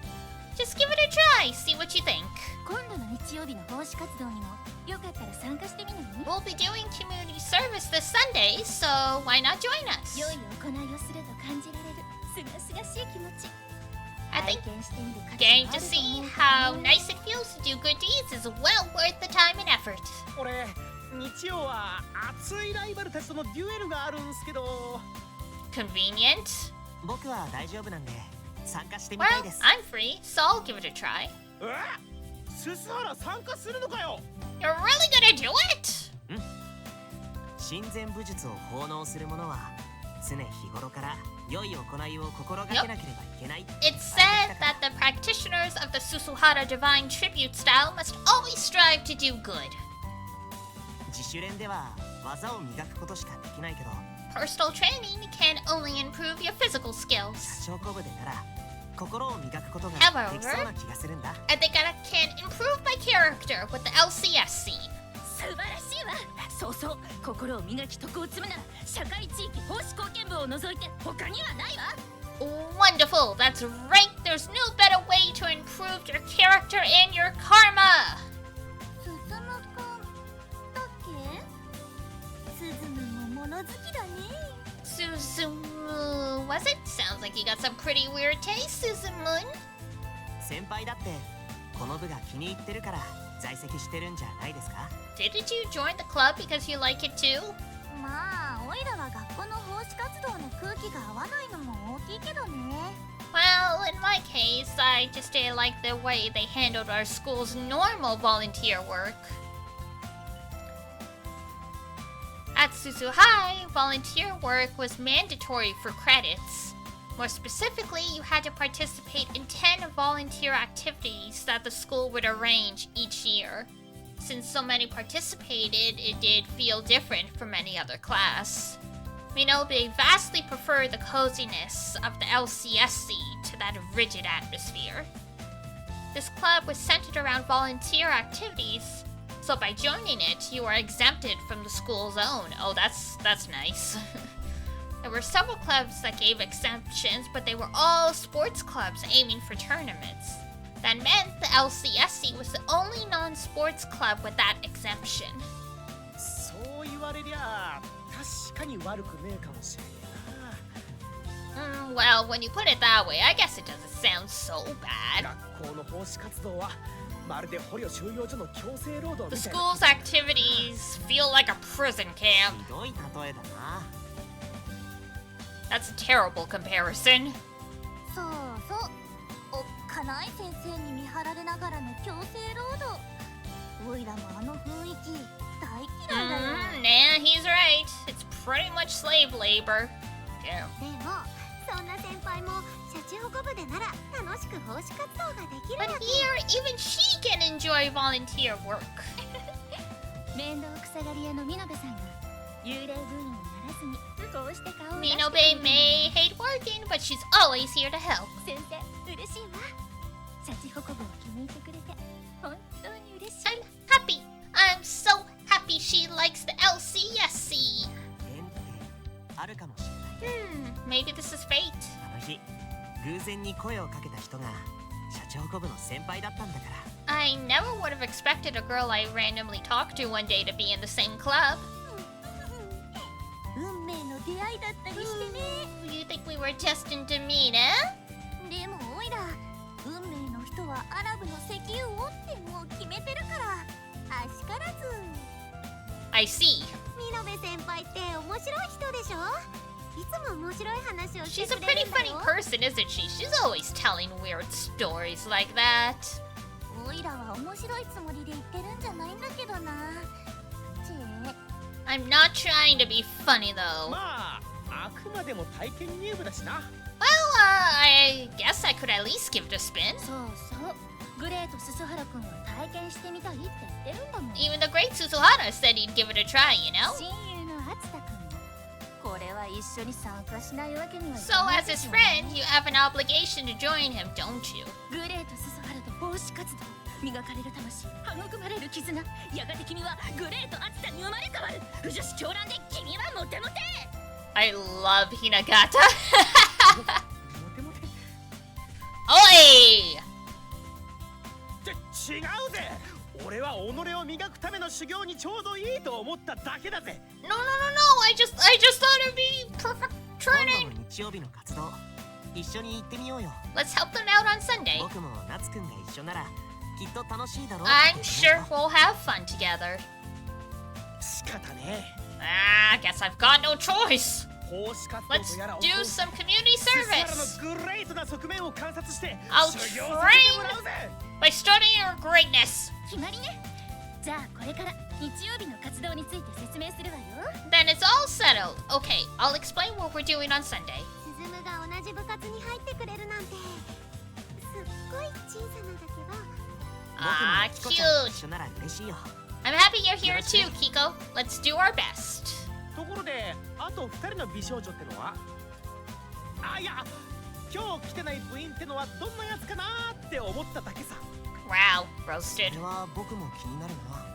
Just give it a try, see what you think. 今度の日曜日の奉仕活動にもよかったら参加してみない？ We'll be doing community service this Sunday, so why not join us? 良い行いをすると感じられるすがすがしい気持ち。 I 体 think 験してみる価値 getting もあ to ると see 思う how けどね。 nice it feels to do good deeds is well worth the time and effort. 俺、日曜は熱いライバルたちとのデュエルがあるんすけど。 Convenient? 僕は大丈夫なんで参加してみたい Well, です。 I'm free, so I'll give it a try. ススハラ参加するのかよ。 You're really gonna do it? 親善武術を奉納する者は常日頃から良い行いを心がけなければいけない。 It's said that the practitioners of the Susuhara divine tribute style must always strive to do good. 自主練では技を磨くことしかできないけど、 Personal training can only improve your physical skills. シャチホコ部でなら心を磨くことが However, できそうな気がするんだ。 I think I can improve my character with the LCSC. 素晴らしいわ。そうそう、心を磨き徳を積むなら社会地域奉仕貢献部を除いて他にはないわ。 Wonderful, that's right. There's no better way to improve your character and your karma. すずむくんだっけ？すずむも物好きだね。 Suzumu, was it? Sounds like you got some pretty weird taste, Suzumun. 先輩だってこの部が気に入ってるから在籍してるんじゃないですか？ Didn't you join the club because you like it too? まあ、おいらは学校の奉仕活動の空気が合わないのも大きいけどね。 Well, in my case, I just didn't like the way they handled our school's normal volunteer work. At Susu High, volunteer work was mandatory for credits. More specifically, you had to participate in 10 volunteer activities that the school would arrange each year. Since so many participated, it did feel different from any other class. Minobe vastly preferred the coziness of the LCSC to that rigid atmosphere. This club was centered around volunteer activities, so by joining it, you are exempted from the school's own. Oh, that's nice. There were several clubs that gave exemptions, but they were all sports clubs aiming for tournaments. That meant the LCSC was the only non-sports club with that exemption. そう言われりゃ確かに悪くねえかもしれねえな。 Well, when you put it that way, I guess it doesn't sound so bad. 学校の奉仕活動はまるで捕虜収容所の強制労働 The みたいな school's activities feel like a prison camp. ひどい例えだな。 That's a terrible comparison. そうそうおっかない先生に見張られながらの強制労働おいらもあの雰囲気大嫌いだよ、Nah, he's right. It's pretty much slave labor. Yeah. でもそんな先輩もシャチホコ部でなら楽しく奉仕活動ができる But わけ here, even she can enjoy volunteer work. 面倒くさがり屋のミノベさんが幽霊部員にならずにこうして顔を出して Minobe may hate working, but she's always here to help. 先生嬉しいわシャチホコ部を気に入ってくれて本当に嬉しい I'm happy. I'm so happy she likes the LCSC. 縁ってあるかもしれないね。 Maybe this is fate. あの日偶然に声をかけた人が社長コ部の先輩だったんだから。 I never would have expected a girl I randomly talked to one day to be in the same club. 運命の出会いだったりしてね You think we were destined to meet, eh? でもおいら運命の人はアラブの石油王ってもう決めてるからあしからず I see. ミノベ先輩って面白い人でしょいつも面白い話をして She's a くれ pretty るんだ funny よ person, isn't she? She's always telling weird stories like that. おいらは面白いつもりで言ってるんじゃないんだけどなちえ I'm not trying to be funny though. まああくまでも体験入部だしな。 I guess I could at least give it a spin. そうそうグレートススハラ君は体験してみたいって言ってるんだもん Even the great Suzuhara said he'd give it a try, you know? 親友のアツタ君もこれは一緒に参加しないわけにはい So かない as で his しょ friend, you have an obligation to join him, don't you? グレートススハラと奉仕活動磨かれる魂育まれる絆やがて君はグレートアツタに生まれ変わる不女子狂乱で君はモテモテ I love Hinagata. モテモテ Oi! って違うぜ。俺は己を磨くための修行にちょうどいいと思っただけだぜ。 No, no, no, no. I just thought it'd be perfect 今 training. 度の日曜日の活動一緒に行ってみようよ。 Let's help them out on Sunday. 僕も夏くんが一緒ならきっと楽しいだろう。 I'm sure we'll have fun together. 仕方ね I guess I've got no choice. え。奉仕活動 Let's とやらを do some community ススハラ service のグレートな側面を観察して I'll 修行させてもらうぜ。 by studying your greatness. 決まりねじゃあこれから日曜日の活動について説明するわよ Then it's all settled. Okay, I'll explain what we're doing on Sunday. スズムが同じ部活に入ってくれるなんてすっごい小さなだけど Ah, 僕もキコちゃんと cute. 一緒なら嬉しいよ。 I'm happy you're here too, Kiko. Let's do our best. ところであと2人の美少女ってのはあいや今日来てない部員ってのはどんなやつかなーって思っただけさ。 Wow, そ roasted. れは僕も気になるな。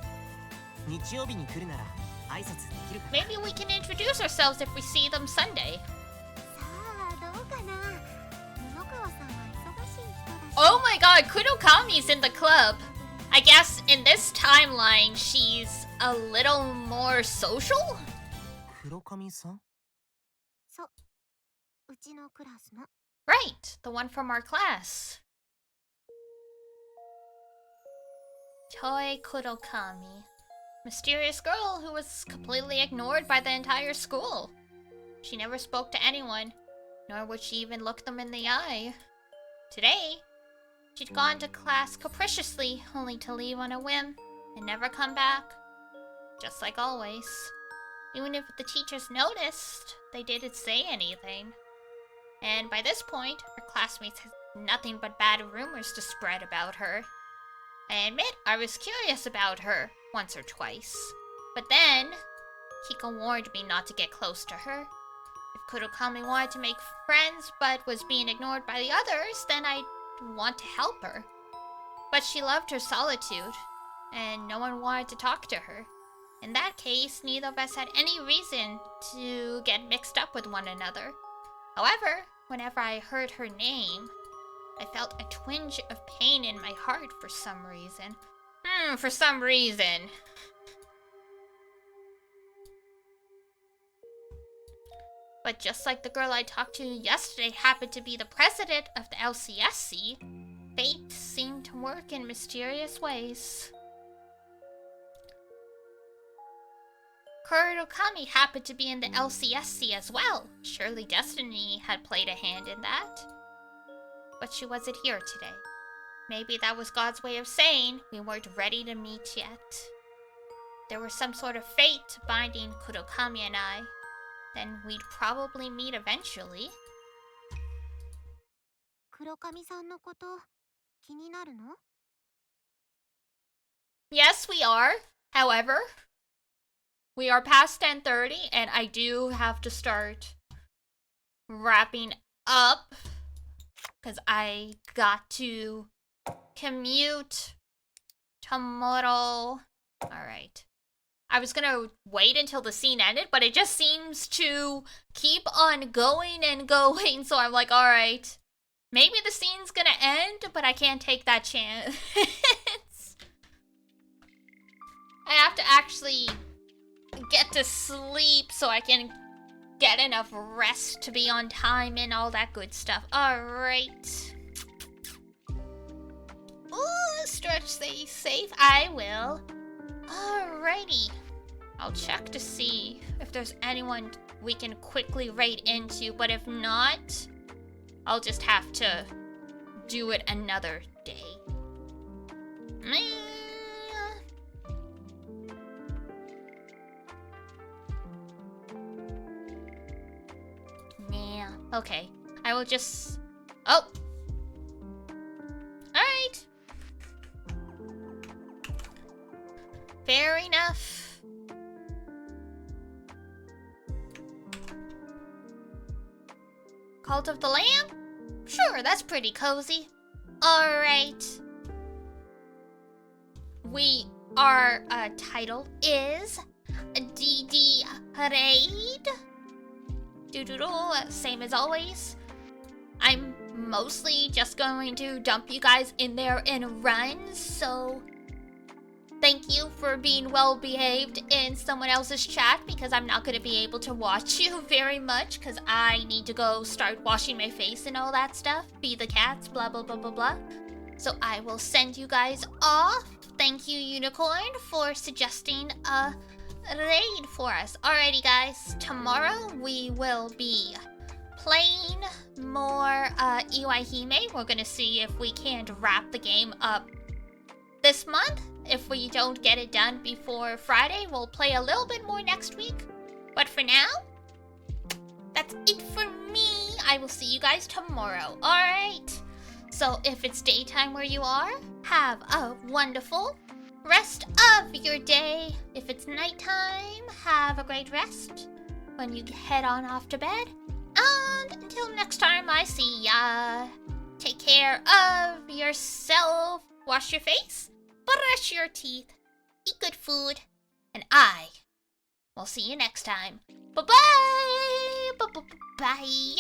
日曜日に来るなら挨拶できるかな。 Maybe we can introduce ourselves if we see them Sunday. さあどうかな布川さんは忙しい人だし Oh my god, Kurokami's in the club. I guess in this timeline, she's a little more social? 黒髪さん？そううちのクラスの Right, the one from our class. Toei Kurokami. Mysterious girl who was completely ignored by the entire school. She never spoke to anyone, nor would she even look them in the eye. Today, she'd gone to class capriciously, only to leave on a whim and never come back. Just like always. Even if the teachers noticed, they didn't say anything. And by this point, her classmates had nothing but bad rumors to spread about her. I admit I was curious about her once or twice. But then, Kiko warned me not to get close to her. If Kurokami wanted to make friends but was being ignored by the others, then I'd want to help her. But she loved her solitude, and no one wanted to talk to her. In that case, neither of us had any reason to get mixed up with one another. However, whenever I heard her name, I felt a twinge of pain in my heart for some reason. For some reason. But just like the girl I talked to yesterday happened to be the president of the LCSC, Fate seemed to work in mysterious ways. Kurokami happened to be in the LCSC as well. Surely destiny had played a hand in that. But she wasn't here today. Maybe that was God's way of saying we weren't ready to meet yet. There was some sort of fate binding Kurokami and I. Then we'd probably meet eventually. 黒髪さんのこと気になるの？ Yes, we are. However, we are past 10:30 and I do have to start wrapping up because I got to commute tomorrow. Alright. I was gonna wait until the scene ended, but it just seems to keep on going and going, so I'm like, alright. Maybe the scene's gonna end, but I can't take that chance. I have to actually get to sleep so I can get enough rest to be on time and all that good stuff. Alright. Ooh, stretch, stay safe. I will. Alrighty. I'll check to see if there's anyone we can quickly raid into, but if not, I'll just have to do it another day. Nah. Okay. I will just... Oh! Alright. Fair enough. Cult of the Lamb? Sure, that's pretty cozy. Alright. Our title is DD Raid. Doo-doo-doo, same as always. I'm mostly just going to dump you guys in there and run, so thank you for being well behaved in someone else's chat because I'm not going to be able to watch you very much because I need to go start washing my face and all that stuff. Feed the cats, blah blah blah blah blah. So I will send you guys off. Thank you, Unicorn, for suggesting a raid for us. Alrighty guys, tomorrow we will be playing more IWAIHIME. We're gonna see if we can't wrap the game up this month. If we don't get it done before Friday, we'll play a little bit more next week. But for now, that's it for me. I will see you guys tomorrow. Alright. So if it's daytime where you are, have a wonderful rest of your day. If it's nighttime, have a great rest when you head on off to bed. And until next time I see ya, take care of yourself, wash your face, brush your teeth, eat good food, and I will see you next time. Bye-bye! Bye-bye!